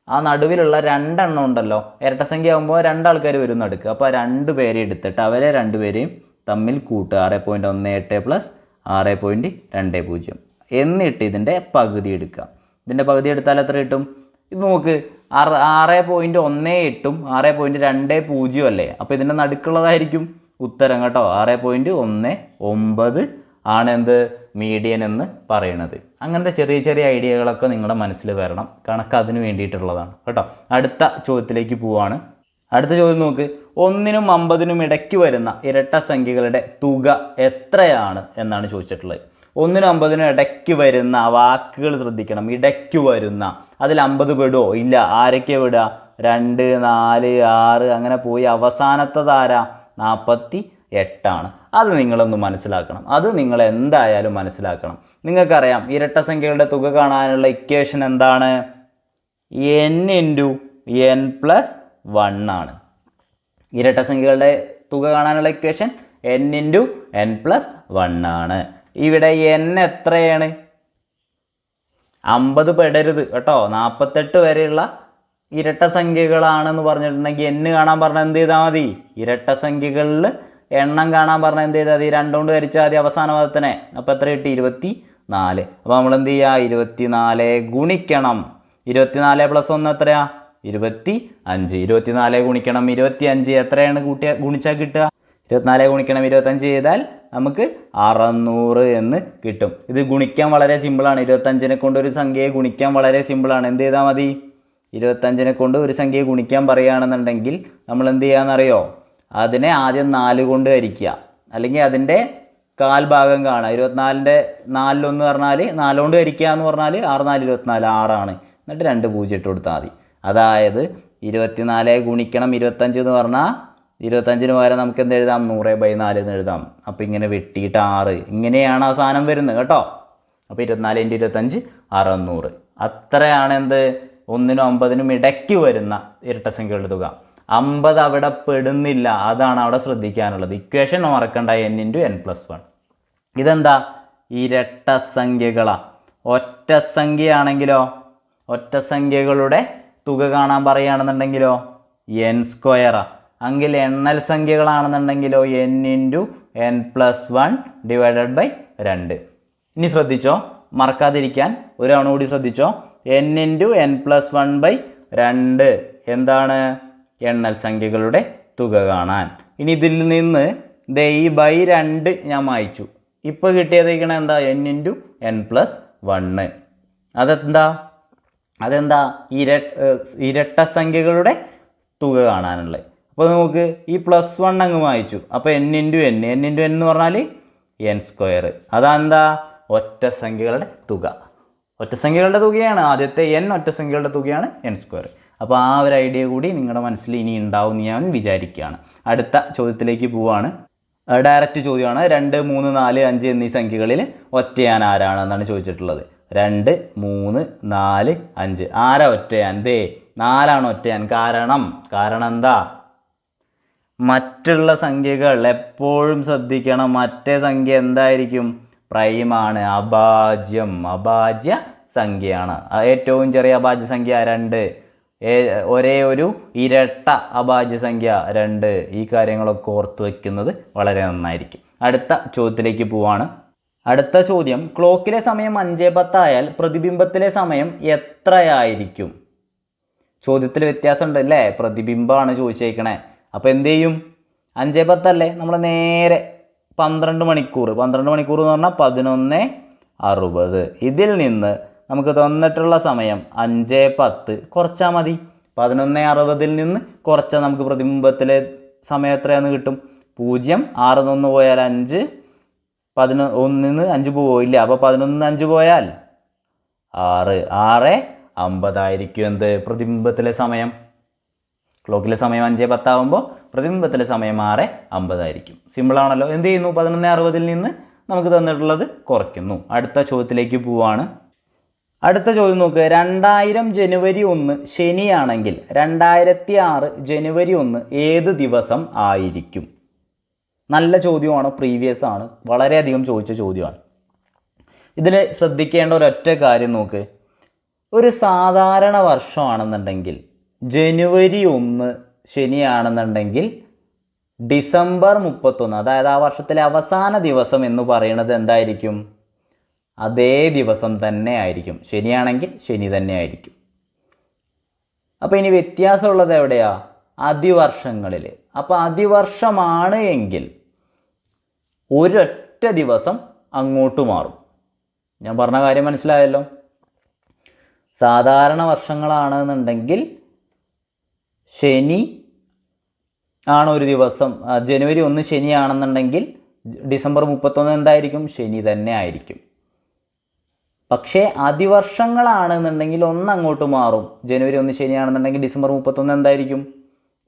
ആ നടുവിലുള്ള 2 എണ്ണം ഉണ്ടല്ലോ, ഇരട്ടസംഖ്യ ആകുമ്പോൾ 2 ആൾക്കാർ വരും നടുക്ക്. അപ്പോൾ 2 പേരെ എടുത്തിട്ട് അവരെ 2 പേരെയും തമ്മിൽ കൂട്ടുക. 6.18 + 6.20. എന്നിട്ട് ഇതിൻ്റെ പകുതി എടുക്കുക. ഇതിൻ്റെ പകുതി എടുത്താൽ എത്ര കിട്ടും? ഇത് നോക്ക്, 6.18ഉം 6.20 അല്ലേ? അപ്പോൾ ഇതിൻ്റെ നടുക്കുള്ളതായിരിക്കും ഉത്തരം കേട്ടോ. 6.19 ആണ് എന്ത്? മീഡിയൻ എന്ന് പറയുന്നത്. അങ്ങനത്തെ ചെറിയ ചെറിയ ഐഡിയകളൊക്കെ നിങ്ങളുടെ മനസ്സിൽ വരണം. കണക്ക് അതിന് വേണ്ടിയിട്ടുള്ളതാണ് കേട്ടോ. അടുത്ത ചോദ്യത്തിലേക്ക് പോവാണ്. അടുത്ത ചോദ്യം നോക്ക്. 1നും 50നും ഇടയ്ക്ക് വരുന്ന ഇരട്ട സംഖ്യകളുടെ തുക എത്രയാണ് എന്നാണ് ചോദിച്ചിട്ടുള്ളത്. 1നും 50നും ഇടയ്ക്ക് വരുന്ന വാക്കുകൾ ശ്രദ്ധിക്കണം. ഇടയ്ക്ക് വരുന്ന, അതിൽ 50 പെടുമോ? ഇല്ല. ആരൊക്കെ വിടുക? 2 4 6 അങ്ങനെ പോയി അവസാനത്തത് ആരാ? 48 ആണ്. അത് നിങ്ങളൊന്ന് മനസ്സിലാക്കണം. അത് നിങ്ങൾ എന്തായാലും മനസ്സിലാക്കണം. നിങ്ങൾക്കറിയാം ഇരട്ട സംഖ്യകളുടെ തുക കാണാനുള്ള ഇക്വേഷൻ എന്താണ്? n ഇൻറ്റു n പ്ലസ് 1 ആണ്. ഇരട്ട സംഖ്യകളുടെ തുക കാണാനുള്ള equation n into n plus 1 ആണ്. ഇവിടെ n എത്രയാണ്? 50 പെടരുത് കേട്ടോ. 48 വരെയുള്ള ഇരട്ട സംഖ്യകളാണെന്ന് പറഞ്ഞിട്ടുണ്ടെങ്കിൽ n കാണാൻ പറഞ്ഞാൽ എന്ത് ചെയ്താൽ മതി? ഇരട്ട സംഖ്യകളിൽ എണ്ണം കാണാൻ പറഞ്ഞാൽ എന്ത് ചെയ്താൽ മതി? 2 കൊണ്ട് ഹരിച്ചാൽ മതി അവസാന പദത്തിനെ. അപ്പോൾ എത്ര കിട്ടി? 24. അപ്പോൾ നമ്മൾ എന്ത് ചെയ്യുക? 24 ഗുണിക്കണം 24 പ്ലസ് 1 എത്രയാ? 25. 24 ഗുണിക്കണം 25 എത്രയാണ് ഗുണിച്ചാൽ കിട്ടുക? 24 ഗുണിക്കണം 25 ചെയ്താൽ നമുക്ക് 600 എന്ന് കിട്ടും. ഇത് ഗുണിക്കാൻ വളരെ സിമ്പിളാണ്. 25നെ കൊണ്ട് ഒരു സംഖ്യയെ ഗുണിക്കാൻ വളരെ സിമ്പിളാണ്. എന്ത് ചെയ്താൽ മതി? 25നെ കൊണ്ട് ഒരു സംഖ്യയെ ഗുണിക്കാൻ പറയുകയാണെന്നുണ്ടെങ്കിൽ നമ്മൾ എന്ത് ചെയ്യാമെന്നറിയോ? അതിനെ ആദ്യം 4 കൊണ്ട് ഹരിക്കുക, അല്ലെങ്കിൽ അതിൻ്റെ കാൽ ഭാഗം കാണുക. 24ൻ്റെ 4 പറഞ്ഞാൽ 4 കൊണ്ട് ഹരിക്കുക എന്ന് പറഞ്ഞാൽ 6 4 24 6ആണ്. എന്നിട്ട് 2 0 ഇട്ട് കൊടുത്താൽ മതി. അതായത് 24 ഗുണിക്കണം 25 എന്ന് പറഞ്ഞാൽ 25ന് പകരം നമുക്ക് എന്ത് എഴുതാം? 100/4 എന്ന് എഴുതാം. അപ്പോൾ ഇങ്ങനെ വെട്ടിയിട്ട് 6 ഇങ്ങനെയാണ് ആ സാധനം വരുന്നത് കേട്ടോ. അപ്പോൾ 24 × 25 600. അത്രയാണ് എന്ത്? 1നും 50നും ഇടയ്ക്ക് വരുന്ന ഇരട്ട സംഖ്യകളുടെ തുക. 50 അവിടെ പെടുന്നില്ല, അതാണ് അവിടെ ശ്രദ്ധിക്കാനുള്ളത്. ഇക്വേഷൻ മറക്കണ്ട, n ഇൻറ്റു n പ്ലസ് 1. ഇതെന്താ? ഇരട്ട സംഖ്യകളാണ്. ഒറ്റ സംഖ്യയാണെങ്കിലോ, ഒറ്റ സംഖ്യകളുടെ തുക കാണാൻ പറയുകയാണെന്നുണ്ടെങ്കിലോ n². എങ്കിൽ എണ്ണൽ സംഖ്യകളാണെന്നുണ്ടെങ്കിലോ n into n plus 1 divided by 2. ഇനി ശ്രദ്ധിച്ചോ, മറക്കാതിരിക്കാൻ ഒരു തവണ കൂടി ശ്രദ്ധിച്ചോ. n ഇൻറ്റു n പ്ലസ് 1/2 എന്താണ്? എണ്ണൽ സംഖ്യകളുടെ തുക കാണാൻ. ഇനി ഇതിൽ നിന്ന് ഈ /2 ഞാൻ മായ്ച്ചു. ഇപ്പോൾ കിട്ടിയതേക്കണ എന്താ? n into n plus 1. അതെന്താ? ഇരട്ട സംഖ്യകളുടെ തുക കാണാനുള്ളത്. അപ്പോൾ നമുക്ക് ഈ +1 അങ്ങ് വായിച്ചു. അപ്പോൾ n ഇൻറ്റു n എന്ന് പറഞ്ഞാൽ n². അതെന്താ? ഒറ്റ സംഖ്യകളുടെ തുക. ഒറ്റ സംഖ്യകളുടെ തുകയാണ് ആദ്യത്തെ n. ഒറ്റ സംഖ്യകളുടെ തുകയാണ് n². അപ്പോൾ ആ ഒരു ഐഡിയ കൂടി നിങ്ങളുടെ മനസ്സിൽ ഇനി ഉണ്ടാവും എന്ന് ഞാൻ വിചാരിക്കുകയാണ്. അടുത്ത ചോദ്യത്തിലേക്ക് പോവുകയാണ്. ഡയറക്റ്റ് ചോദ്യമാണ്. 2 3 4 5 എന്നീ സംഖ്യകളിൽ ഒറ്റയാൻ ആരാണെന്നാണ് ചോദിച്ചിട്ടുള്ളത്. 2 3 4 5 ആരാ ഒറ്റയാൻ? 4 ഒറ്റയാൻ. കാരണം എന്താ? മറ്റുള്ള സംഖ്യകൾ എപ്പോഴും ശ്രദ്ധിക്കണം. മറ്റേ സംഖ്യ എന്തായിരിക്കും? പ്രൈമാണ്, അഭാജ്യ സംഖ്യയാണ്. ഏറ്റവും ചെറിയ അഭാജ്യ സംഖ്യ 2. ഒരേ ഒരു ഇരട്ട അഭാജ്യ സംഖ്യ 2. ഈ കാര്യങ്ങളൊക്കെ ഓർത്ത് വയ്ക്കുന്നത് വളരെ നന്നായിരിക്കും. അടുത്ത ചോദ്യത്തിലേക്ക് പോവാണ്. അടുത്ത ചോദ്യം, ക്ലോക്കിലെ സമയം 5:10 ആയാൽ പ്രതിബിംബത്തിലെ സമയം എത്രയായിരിക്കും? ചോദ്യത്തിൽ വ്യത്യാസമുണ്ട് അല്ലേ? പ്രതിബിംബമാണ് ചോദിച്ചേക്കണേ. അപ്പോൾ എന്ത് ചെയ്യും? 5:10 അല്ലേ? നമ്മൾ നേരെ 12 മണിക്കൂർ എന്ന് പറഞ്ഞാൽ 11:60. ഇതിൽ നിന്ന് നമുക്ക് തന്നിട്ടുള്ള സമയം 5:10 കുറച്ചാൽ മതി. 11:60 നിന്ന് കുറച്ചാൽ നമുക്ക് പ്രതിബിംബത്തിലെ സമയം എത്രയാണെന്ന് കിട്ടും? 0 6 1 പോയാൽ 5, 11 5 പോയില്ല. അപ്പോൾ 11 5 പോയാൽ 6:50 ആയിരിക്കും എന്ത്? പ്രതിബിംബത്തിലെ സമയം. ക്ലോക്കിലെ സമയം 5:10 ആകുമ്പോൾ പ്രതിബിംബത്തിലെ സമയം 6:50 ആയിരിക്കും. സിമ്പിളാണല്ലോ. എന്ത് ചെയ്യുന്നു? 11:60 നിന്ന് നമുക്ക് തന്നിട്ടുള്ളത് കുറയ്ക്കുന്നു. അടുത്ത ചോദ്യത്തിലേക്ക് പോവാണ്. അടുത്ത ചോദ്യം നോക്കുക. 2000 ജനുവരി 1 ശനിയാണെങ്കിൽ 2006 ജനുവരി 1 ഏത് ദിവസം ആയിരിക്കും? നല്ല ചോദ്യമാണ്, പ്രീവിയസ് ആണ്, വളരെയധികം ചോദിച്ച ചോദ്യമാണ്. ഇതിൽ ശ്രദ്ധിക്കേണ്ട ഒരൊറ്റ കാര്യം നോക്ക്. ഒരു സാധാരണ വർഷമാണെന്നുണ്ടെങ്കിൽ ജനുവരി 1 ശനിയാണെന്നുണ്ടെങ്കിൽ ഡിസംബർ 31, അതായത് ആ വർഷത്തിലെ അവസാന ദിവസം എന്ന് പറയുന്നത് എന്തായിരിക്കും? അതേ ദിവസം തന്നെ ആയിരിക്കും. ശനിയാണെങ്കിൽ ശനി തന്നെ ആയിരിക്കും. അപ്പോൾ ഇനി വ്യത്യാസമുള്ളത് എവിടെയാ? അതിവർഷങ്ങളിൽ. അപ്പോൾ അതിവർഷമാണ് എങ്കിൽ ഒരൊറ്റ ദിവസം അങ്ങോട്ട് മാറും. ഞാൻ പറഞ്ഞ കാര്യം മനസ്സിലായല്ലോ. സാധാരണ വർഷങ്ങളാണെന്നുണ്ടെങ്കിൽ ശനി ആണ് ഒരു ദിവസം. ജനുവരി 1 ശനിയാണെന്നുണ്ടെങ്കിൽ ഡിസംബർ 31 എന്തായിരിക്കും? ശനി തന്നെ ആയിരിക്കും. പക്ഷേ അതിവർഷങ്ങളാണെന്നുണ്ടെങ്കിൽ ഒന്ന് അങ്ങോട്ട് മാറും. ജനുവരി 1 ശനിയാണെന്നുണ്ടെങ്കിൽ ഡിസംബർ 31 എന്തായിരിക്കും?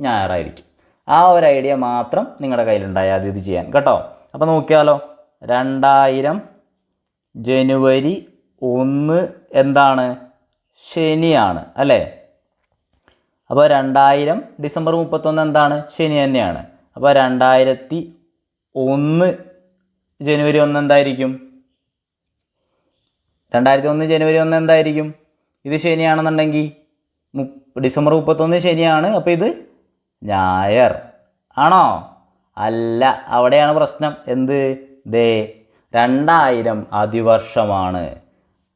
ഞായറായിരിക്കും. ആ ഒരു ഐഡിയ മാത്രം നിങ്ങളുടെ കയ്യിലുണ്ടായാൽ അത് ഇത് ചെയ്യാൻ കേട്ടോ. അപ്പോൾ നോക്കിയാലോ, 2000 ജനുവരി 1 എന്താണ്? ശനിയാണ് അല്ലേ? അപ്പോൾ 2000 ഡിസംബർ 31 എന്താണ്? ശനി തന്നെയാണ്. അപ്പോൾ 2001 ജനുവരി 1 എന്തായിരിക്കും? 2001 ജനുവരി 1 എന്തായിരിക്കും? ഇത് ശനിയാണെന്നുണ്ടെങ്കിൽ ഡിസംബർ 31 ശനിയാണ്, അപ്പോൾ ഇത് ഞായർ ആണോ? അല്ല, അവിടെയാണ് പ്രശ്നം. എന്ത്? 2000 അതിവർഷമാണ്.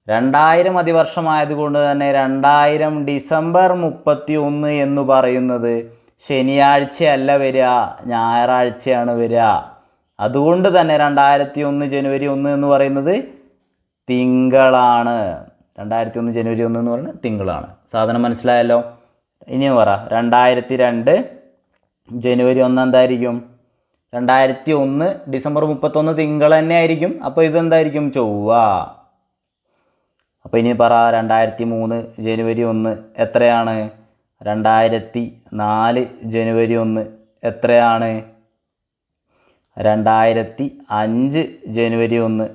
2000 അതിവർഷമായതുകൊണ്ട് തന്നെ 2000 ഡിസംബർ 31 എന്ന് പറയുന്നത് ശനിയാഴ്ചയല്ല വരിക, ഞായറാഴ്ചയാണ് വരിക. അതുകൊണ്ട് തന്നെ 2001 ജനുവരി 1 എന്ന് പറയുന്നത് തിങ്കളാണ്. 2001 ജനുവരി 1 എന്ന് പറയുന്നത് തിങ്കളാണ്. സാധനം മനസ്സിലായല്ലോ? ഇനി പറ, 2002 ജനുവരി 1 എന്തായിരിക്കും? 2001 ഡിസംബർ 31 തിങ്കൾ തന്നെ ആയിരിക്കും. അപ്പോൾ ഇതെന്തായിരിക്കും? ചൊവ്വ. അപ്പോൾ ഇനി പറ, 2003 ജനുവരി 1 എത്രയാണ്? 2004 ജനുവരി 1 എത്രയാണ്? 2005 ജനുവരി 1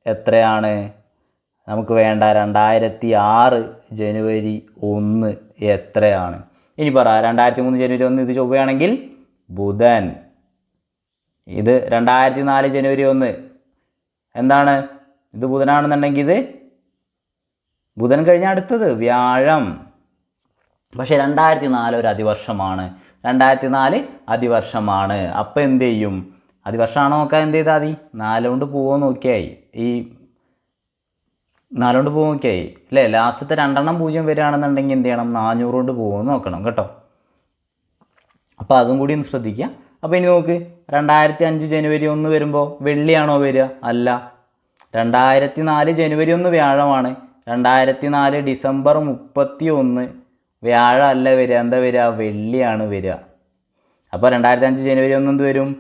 എത്രയാണ്? നമുക്ക് വേണ്ട 2006 ജനുവരി 1 എത്രയാണ്? ഇനി പറ, 2003 ജനുവരി 1 ഇത് ചൊവ്വയാണെങ്കിൽ ബുധൻ. ഇത് 2004 ജനുവരി 1 എന്താണ്? ഇത് ബുധനാണെന്നുണ്ടെങ്കിൽ ഇത് ബുധൻ കഴിഞ്ഞ അടുത്തത് വ്യാഴം. പക്ഷേ 2004 ഒരു അതിവർഷമാണ്. 2004 അതിവർഷമാണ്. അപ്പോൾ എന്ത് ചെയ്യും? അതിവർഷമാണോ നോക്കാൻ എന്ത് ചെയ്താൽ മതി? 4 കൊണ്ട് പോവോ നോക്കിയായി. ഈ 4 കൊണ്ട് പോകാൻ നോക്കിയായി അല്ലേ? ലാസ്റ്റത്തെ 2 0 വരികയാണെന്നുണ്ടെങ്കിൽ എന്ത് ചെയ്യണം? 400 കൊണ്ട് പോകുമെന്ന് നോക്കണം കേട്ടോ. അപ്പോൾ അതും കൂടി ഒന്ന് ശ്രദ്ധിക്കുക. അപ്പോൾ ഇനി നോക്ക്, 2005 ജനുവരി 1 വരുമ്പോൾ വെള്ളിയാണോ വരിക? അല്ല. 2004 ജനുവരി 1 വ്യാഴമാണ്. 2004 ഡിസംബർ 31 വ്യാഴം അല്ല വരിക, എന്താ വരിക? വെള്ളിയാണ് വരിക. അപ്പോൾ 2005 ജനുവരി 1 എന്ത് വരും?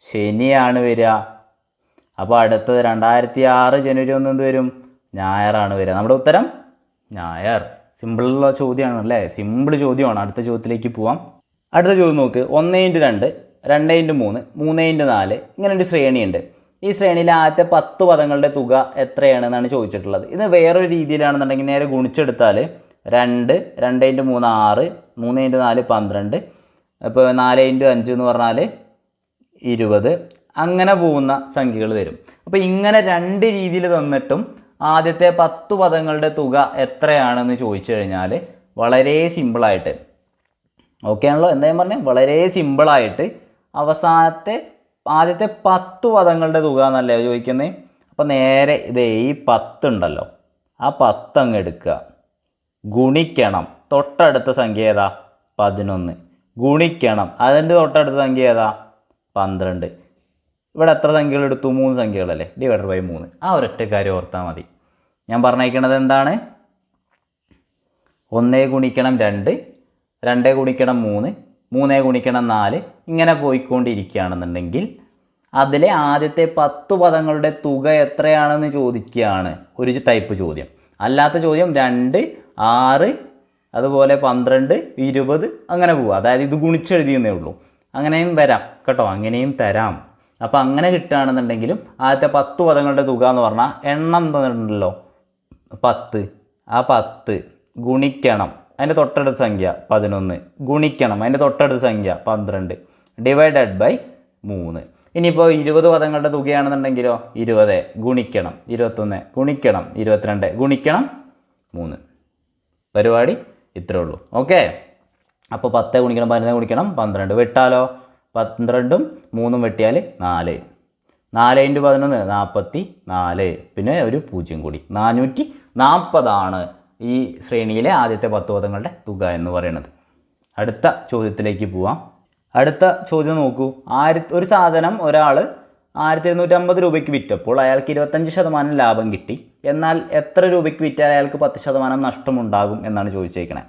ശനിയാണ് വരിക. അപ്പോൾ അടുത്തത് 2006 ജനുവരി 1 എന്ത് വരും? ഞായറാണ് വരിക. നമ്മുടെ ഉത്തരം ഞായർ. സിമ്പിളുള്ള ചോദ്യമാണ് അല്ലേ? സിമ്പിൾ ചോദ്യമാണ്. അടുത്ത ചോദ്യത്തിലേക്ക് പോവാം. അടുത്ത ചോദ്യം നോക്ക്, 1x2, 2x3, 3x4 ഇങ്ങനെ ഒരു ശ്രേണിയുണ്ട്. ഈ ശ്രേണിയിലെ ആദ്യത്തെ 10 പദങ്ങളുടെ തുക എത്രയാണെന്നാണ് ചോദിച്ചിട്ടുള്ളത്. ഇത് വേറൊരു രീതിയിലാണെന്നുണ്ടെങ്കിൽ നേരെ ഗുണിച്ചെടുത്താൽ 2, 2x3 6, 3x4 12, ഇപ്പോൾ 4x5 എന്ന് പറഞ്ഞാൽ 20, അങ്ങനെ പോകുന്ന സംഖ്യകൾ തരും. അപ്പോൾ ഇങ്ങനെ 2 രീതിയിൽ തന്നിട്ടും ആദ്യത്തെ 10 പദങ്ങളുടെ തുക എത്രയാണെന്ന് ചോദിച്ചു കഴിഞ്ഞാൽ വളരെ സിമ്പിളായിട്ട്, ഓക്കെ ആണല്ലോ? എന്താ ഞാൻ പറഞ്ഞത്? വളരെ സിമ്പിളായിട്ട് ആദ്യത്തെ 10 പദങ്ങളുടെ തുക എന്നല്ലേ ചോദിക്കുന്നത്. അപ്പോൾ നേരെ ഇതേ ഈ 10 ഉണ്ടല്ലോ, ആ 10 അങ്ങ് എടുക്കുക, ഗുണിക്കണം തൊട്ടടുത്ത സംഖ്യ ഏതാ? 11. ഗുണിക്കണം അതിൻ്റെ തൊട്ടടുത്ത സംഖ്യ ഏതാ? 12. ഇവിടെ എത്ര സംഖ്യകൾ എടുത്തു? 3 സംഖ്യകളല്ലേ? Divided by 3. ആ ഒരൊറ്റ കാര്യം ഓർത്താൽ മതി. ഞാൻ പറഞ്ഞേക്കണത് എന്താണ്? 1 ഗുണിക്കണം 2, 2 ഗുണിക്കണം 3, 3 ഗുണിക്കണം 4 ഇങ്ങനെ പോയിക്കൊണ്ടിരിക്കുകയാണെന്നുണ്ടെങ്കിൽ അതിലെ ആദ്യത്തെ 10 പദങ്ങളുടെ തുക എത്രയാണെന്ന് ചോദിക്കുകയാണ് ഒരു ടൈപ്പ് ചോദ്യം. അല്ലാത്ത ചോദ്യം 2, 6, അതുപോലെ 12, 20 അങ്ങനെ പോവുക. അതായത് ഇത് ഗുണിച്ചെഴുതിയെന്നേ ഉള്ളൂ. അങ്ങനെയും വരാം കേട്ടോ, അങ്ങനെയും തരാം. അപ്പോൾ അങ്ങനെ കിട്ടുകയാണെന്നുണ്ടെങ്കിലും ആദ്യത്തെ 10 പദങ്ങളുടെ തുക എന്ന് പറഞ്ഞാൽ എണ്ണം തന്നിട്ടുണ്ടല്ലോ 10, ആ 10 ഗുണിക്കണം അതിൻ്റെ തൊട്ടടുത്ത സംഖ്യ 11, ഗുണിക്കണം അതിൻ്റെ തൊട്ടടുത്ത സംഖ്യ 12, ഡിവൈഡഡ് ബൈ 3. ഇനിയിപ്പോൾ 20 പദങ്ങളുടെ തുകയാണെന്നുണ്ടെങ്കിലോ 20 ഗുണിക്കണം 21, ഗുണിക്കണം 22, ഗുണിക്കണം 3. പരിപാടി ഇത്രേ ഉള്ളൂ. ഓക്കെ. അപ്പോൾ 10 ഗുണിക്കണം 11 ഗുണിക്കണം 12 വെട്ടാലോ? 12ഉം 3ഉം വെട്ടിയാൽ 4. 4 × 11 44. പിന്നെ ഒരു 0 കൂടി, 440 ഈ ശ്രേണിയിലെ ആദ്യത്തെ 10 പദങ്ങളുടെ തുക എന്ന് പറയുന്നത്. അടുത്ത ചോദ്യത്തിലേക്ക് പോവാം. അടുത്ത ചോദ്യം നോക്കൂ. ഒരു സാധനം ഒരാൾ 1750 രൂപയ്ക്ക് വിറ്റപ്പോൾ അയാൾക്ക് 25% ലാഭം കിട്ടി. എന്നാൽ എത്ര രൂപയ്ക്ക് വിറ്റാൽ അയാൾക്ക് 10% നഷ്ടമുണ്ടാകും എന്നാണ് ചോദിച്ചേക്കണേ.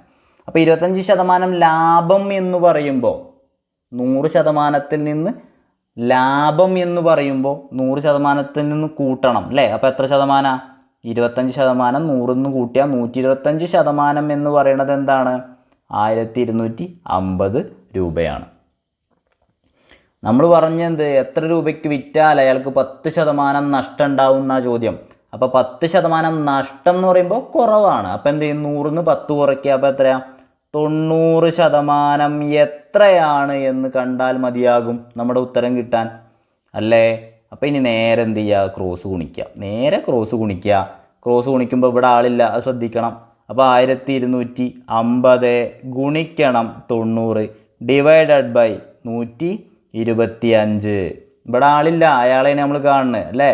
അപ്പോൾ 25% ലാഭം എന്ന് പറയുമ്പോൾ 100%ത്തിൽ നിന്ന് ലാഭം എന്ന് പറയുമ്പോൾ 100%ത്തിൽ നിന്ന് കൂട്ടണം അല്ലേ? അപ്പോൾ എത്ര ശതമാനം? 25%. 100 കൂട്ടിയാൽ 125% എന്ന് പറയുന്നത് എന്താണ്? 1250 രൂപയാണ്. നമ്മൾ പറഞ്ഞെന്ത് എത്ര രൂപയ്ക്ക് വിറ്റാൽ അയാൾക്ക് 10% നഷ്ടം ഉണ്ടാവും എന്നാ ചോദ്യം. അപ്പോൾ 10% നഷ്ടം എന്ന് പറയുമ്പോൾ കുറവാണ്. അപ്പോൾ എന്ത് ചെയ്യും? 100ന്ന് 10 കുറയ്ക്കുക. അപ്പോൾ എത്രയാ? 90% എത്രയാണ് എന്ന് കണ്ടാൽ മതിയാകും നമ്മുടെ ഉത്തരം കിട്ടാൻ അല്ലേ? അപ്പോൾ ഇനി നേരെ എന്ത് ചെയ്യുക? ക്രോസ് ഗുണിക്കുക. നേരെ ക്രോസ് ഗുണിക്കുക. ക്രോസ് ഗുണിക്കുമ്പോൾ ഇവിടെ ആളില്ല, അത് ശ്രദ്ധിക്കണം. അപ്പോൾ 1250 ഗുണിക്കണം 90 ഡിവൈഡഡ് ബൈ 125. ഇവിടെ ആളില്ല, അയാളെ നമ്മൾ കാണുന്നത് അല്ലേ?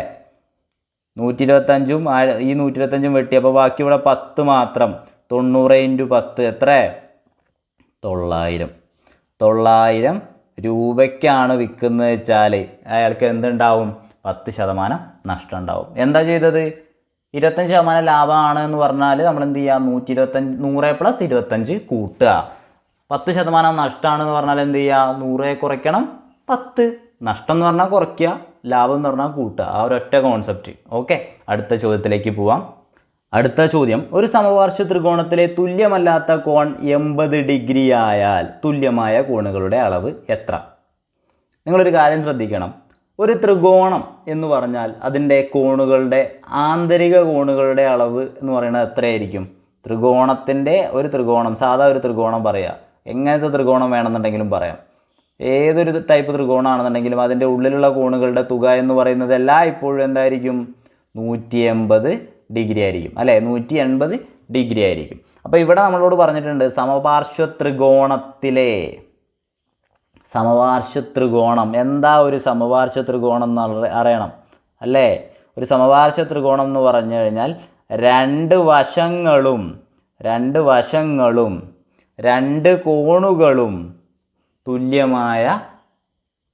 125ഉം ഈ 125ഉം വെട്ടി. അപ്പോൾ ബാക്കി ഇവിടെ 10 മാത്രം. 90 × 10 എത്ര? 900 രൂപയ്ക്കാണ് വിൽക്കുന്നത് വെച്ചാൽ അയാൾക്ക് എന്തുണ്ടാവും? 10% നഷ്ടം ഉണ്ടാവും. എന്താ ചെയ്തത്? 25% ലാഭമാണ് എന്ന് പറഞ്ഞാൽ നമ്മൾ എന്ത് ചെയ്യുക? 100 + 25 കൂട്ടുക. 10% നഷ്ടമാണെന്ന് പറഞ്ഞാൽ എന്ത് ചെയ്യുക? 100 കുറയ്ക്കണം 10. നഷ്ടം എന്ന് പറഞ്ഞാൽ കുറയ്ക്കുക, ലാഭം എന്ന് പറഞ്ഞാൽ കൂട്ടുക. ആ ഒരൊറ്റ കോൺസെപ്റ്റ്. ഓക്കെ, അടുത്ത ചോദ്യത്തിലേക്ക് പോവാം. അടുത്ത ചോദ്യം, ഒരു സമപാർശ്വ ത്രികോണത്തിലെ തുല്യമല്ലാത്ത കോൺ 80 ഡിഗ്രി ആയാൽ തുല്യമായ കോണുകളുടെ അളവ് എത്ര? നിങ്ങളൊരു കാര്യം ശ്രദ്ധിക്കണം. ഒരു ത്രികോണം എന്ന് പറഞ്ഞാൽ അതിൻ്റെ കോണുകളുടെ ആന്തരിക കോണുകളുടെ അളവ് എന്ന് പറയുന്നത് എത്രയായിരിക്കും? ത്രികോണത്തിൻ്റെ ഒരു ത്രികോണം, സാധാ ഒരു ത്രികോണം പറയാം. എങ്ങനത്തെ ത്രികോണം വേണമെന്നുണ്ടെങ്കിലും പറയാം. ഏതൊരു ടൈപ്പ് ത്രികോണമാണെന്നുണ്ടെങ്കിലും അതിൻ്റെ ഉള്ളിലുള്ള കോണുകളുടെ തുക എന്ന് പറയുന്നത് ഇപ്പോഴും എന്തായിരിക്കും? 180 ഡിഗ്രി ആയിരിക്കും അല്ലേ? 180 ഡിഗ്രി ആയിരിക്കും. അപ്പോൾ ഇവിടെ നമ്മളോട് പറഞ്ഞിട്ടുണ്ട് സമപാർശ്വ ത്രികോണത്തിലെ സമപാർശ്വ ത്രികോണം. എന്താ ഒരു സമപാർശ്വ ത്രികോണം എന്ന് അറിയണം അല്ലേ? ഒരു സമപാർശ്വ ത്രികോണം എന്ന് പറഞ്ഞു കഴിഞ്ഞാൽ രണ്ട് വശങ്ങളും രണ്ട് കോണുകളും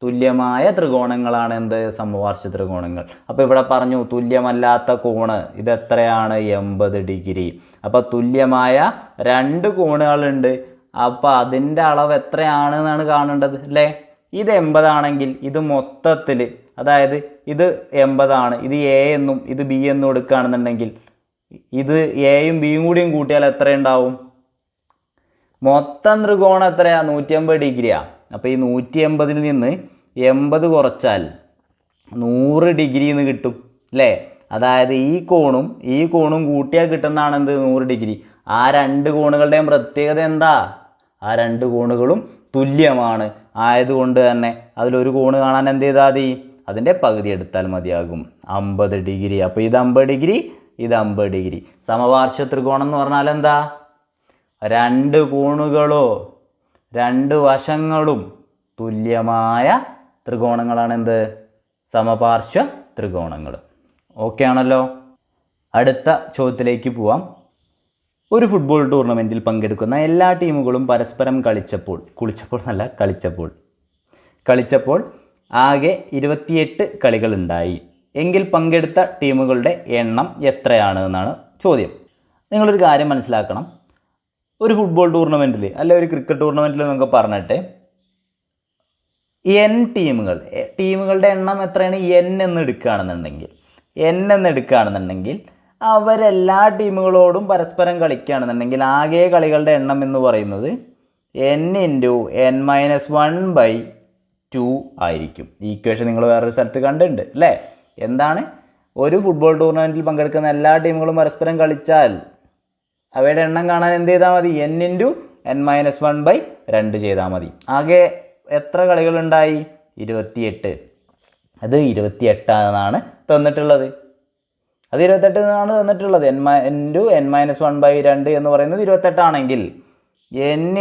തുല്യമായ ത്രികോണങ്ങളാണ് എന്ത്? സമപാർശ്വ ത്രികോണങ്ങൾ. അപ്പോൾ ഇവിടെ പറഞ്ഞു തുല്യമല്ലാത്ത കോണ് ഇത് എത്രയാണ്? 80 ഡിഗ്രി. അപ്പോൾ തുല്യമായ രണ്ട് കോണുകളുണ്ട്. അപ്പോൾ അതിൻ്റെ അളവ് എത്രയാണ് എന്നാണ് കാണേണ്ടത് അല്ലേ? ഇത് 80 ആണെങ്കിൽ ഇത് മൊത്തത്തിൽ, അതായത് ഇത് 80 ആണ്, ഇത് എ എന്നും ഇത് ബി എന്നും എടുക്കുകയാണെന്നുണ്ടെങ്കിൽ ഇത് എയും ബിയും കൂടിയും കൂട്ടിയാൽ എത്ര ഉണ്ടാവും? മൊത്തം ത്രികോണം എത്രയാ? 180 ഡിഗ്രിയാണ്. അപ്പോൾ ഈ 180ൽ നിന്ന് 80 കുറച്ചാൽ 100 ഡിഗ്രി എന്ന് കിട്ടും അല്ലേ? അതായത് ഈ കോണും കൂട്ടിയാൽ കിട്ടുന്നതാണ് എന്ത്? 100 ഡിഗ്രി. ആ രണ്ട് കോണുകളുടെയും പ്രത്യേകത എന്താ? ആ രണ്ട് കോണുകളും തുല്യമാണ്. ആയതുകൊണ്ട് തന്നെ അതിലൊരു കോണ് കാണാൻ എന്ത് ചെയ്താൽ മതി? അതിൻ്റെ പകുതി എടുത്താൽ മതിയാകും, 50 ഡിഗ്രി. അപ്പോൾ ഇത് 50 ഡിഗ്രി, ഇത് 50 ഡിഗ്രി. സമപാർശ്വ ത്രികോണം എന്ന് പറഞ്ഞാൽ എന്താ? രണ്ട് കോണുകളോ രണ്ട് വശങ്ങളും തുല്യമായ ത്രികോണങ്ങളാണ് എന്ത്? സമപാർശ്വ ത്രികോണങ്ങൾ. ഓക്കെ ആണല്ലോ? അടുത്ത ചോദ്യത്തിലേക്ക് പോവാം. ഒരു ഫുട്ബോൾ ടൂർണമെൻറ്റിൽ പങ്കെടുക്കുന്ന എല്ലാ ടീമുകളും പരസ്പരം കളിച്ചപ്പോൾ ആകെ 28 കളികളുണ്ടായി എങ്കിൽ പങ്കെടുത്ത ടീമുകളുടെ എണ്ണം എത്രയാണ് എന്നാണ് ചോദ്യം. നിങ്ങളൊരു കാര്യം മനസ്സിലാക്കണം. ഒരു ഫുട്ബോൾ ടൂർണമെൻറ്റിൽ അല്ലെ ഒരു ക്രിക്കറ്റ് ടൂർണമെൻറ്റിൽ എന്നൊക്കെ പറഞ്ഞിട്ട് ടീമുകളുടെ എണ്ണം എത്രയാണ്? n എന്ന് എടുക്കുകയാണെന്നുണ്ടെങ്കിൽ അവരെല്ലാ ടീമുകളോടും പരസ്പരം കളിക്കുകയാണെന്നുണ്ടെങ്കിൽ ആകെ കളികളുടെ എണ്ണം എന്ന് പറയുന്നത് n × n-1/2 ആയിരിക്കും. ഈ ഇക്വേഷൻ നിങ്ങൾ വേറൊരു സ്ഥലത്ത് കണ്ടിട്ടുണ്ട് അല്ലേ? എന്താണ്? ഒരു ഫുട്ബോൾ ടൂർണമെൻറ്റിൽ പങ്കെടുക്കുന്ന എല്ലാ ടീമുകളും പരസ്പരം കളിച്ചാൽ അവയുടെ എണ്ണം കാണാൻ എന്ത് ചെയ്താൽ മതി? n × n-1/2 ചെയ്താൽ മതി. ആകെ എത്ര കളികളുണ്ടായി? 28. അത് 28 എന്നാണ് തന്നിട്ടുള്ളത്. n × n-1/2 എന്ന് പറയുന്നത് 28 ആണെങ്കിൽ n ×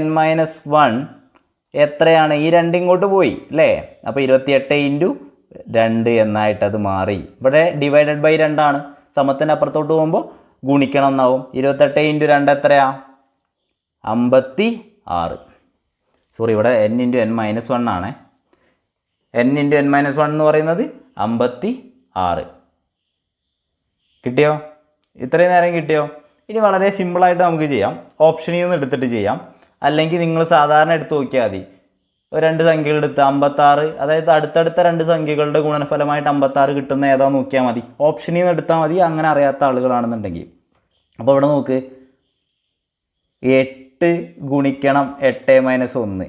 n-1 എത്രയാണ്? ഈ 2 ഇങ്ങോട്ട് പോയി അല്ലേ? അപ്പോൾ 28 × 2 എന്നായിട്ട് അത് മാറി. ഇവിടെ ഡിവൈഡഡ് ബൈ 2 ആണ്. സമത്തിൻ്റെ അപ്പുറത്തോട്ട് പോകുമ്പോൾ ഗുണിക്കണം എന്നാവും. 28 × 2 എത്രയാ? 56. സോറി, ഇവിടെ n × n-1 ആണ്. n × n-1 എന്ന് പറയുന്നത് 56. കിട്ടിയോ? ഇത്രയും നേരം കിട്ടിയോ? ഇനി വളരെ സിമ്പിളായിട്ട് നമുക്ക് ചെയ്യാം. ഓപ്ഷനിൽ നിന്ന് എടുത്തിട്ട് ചെയ്യാം. അല്ലെങ്കിൽ നിങ്ങൾ സാധാരണ എടുത്ത് നോക്കിയാൽ മതി. രണ്ട് സംഖ്യകൾ എടുത്ത് 56, അതായത് അടുത്തടുത്ത രണ്ട് സംഖ്യകളുടെ ഗുണനഫലമായിട്ട് 56 കിട്ടുന്ന ഏതാ നോക്കിയാൽ മതി. ഓപ്ഷനിൽ നിന്ന് എടുത്താൽ മതി, അങ്ങനെ അറിയാത്ത ആളുകളാണെന്നുണ്ടെങ്കിൽ. അപ്പോൾ ഇവിടെ നോക്ക്, 8 × 8 - 1,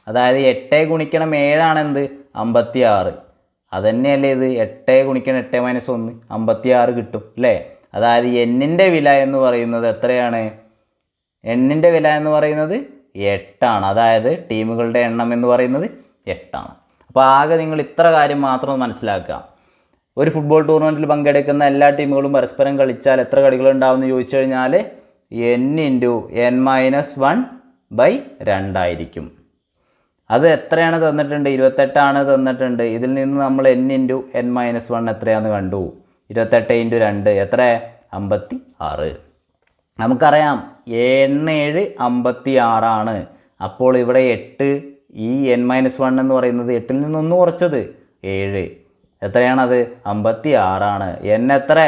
അതായത് 8 ഗുണിക്കണം 7 എന്ത് 56. അതുതന്നെയല്ലേ ഇത് 8 ഗുണിക്കണം 8 - 1 56 കിട്ടും അല്ലേ. അതായത് എന്നിൻ്റെ വില എന്ന് പറയുന്നത് എത്രയാണ്? എന്നിൻ്റെ വില എന്ന് പറയുന്നത് 8 അതായത് ടീമുകളുടെ എണ്ണം എന്ന് പറയുന്നത് 8. അപ്പോൾ ആകെ നിങ്ങൾ ഇത്ര കാര്യം മാത്രം മനസ്സിലാക്കുക. ഒരു ഫുട്ബോൾ ടൂർണമെൻറ്റിൽ പങ്കെടുക്കുന്ന എല്ലാ ടീമുകളും പരസ്പരം കളിച്ചാൽ എത്ര കളികളുണ്ടാവും എന്ന് ചോദിച്ചു കഴിഞ്ഞാൽ n × n-1/2 ആയിരിക്കും. അത് എത്രയാണ് തന്നിട്ടുണ്ട്? 28 തന്നിട്ടുണ്ട്. ഇതിൽ നിന്ന് നമ്മൾ n × n-1 എത്രയാണെന്ന് കണ്ടു. 28 × 2 എത്ര? 56. നമുക്കറിയാം n7 56. അപ്പോൾ ഇവിടെ 8 ഈ n-1 എന്ന് പറയുന്നത് 8ൽ നിന്ന് 1 കുറച്ചത് 7. എത്രയാണത്? 56. n എത്ര?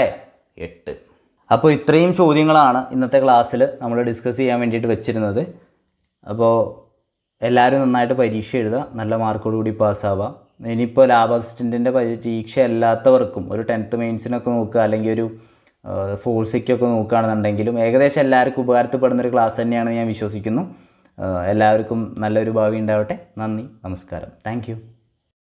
8. അപ്പോൾ ഇത്രയും ചോദ്യങ്ങളാണ് ഇന്നത്തെ ക്ലാസ്സിൽ നമ്മൾ ഡിസ്കസ് ചെയ്യാൻ വേണ്ടിയിട്ട് വെച്ചിരുന്നത്. അപ്പോൾ എല്ലാവരും നന്നായിട്ട് പരീക്ഷ എഴുതുക, നല്ല മാർക്കോടുകൂടി പാസ്സാവുക. ഇനിയിപ്പോൾ ലാബ് അസിസ്റ്റൻറ്റിൻ്റെ പരീക്ഷ അല്ലാത്തവർക്കും ഒരു 10th മെയിൻസിനൊക്കെ നോക്കുക, അല്ലെങ്കിൽ ഒരു 4C-ക്കൊക്കെ നോക്കുകയാണെന്നുണ്ടെങ്കിലും ഏകദേശം എല്ലാവർക്കും ഉപകാരപ്പെടുന്നൊരു ക്ലാസ് തന്നെയാണ് ഞാൻ വിശ്വസിക്കുന്നു. എല്ലാവർക്കും നല്ലൊരു ഭാവി ഉണ്ടാവട്ടെ. നന്ദി, നമസ്കാരം. താങ്ക്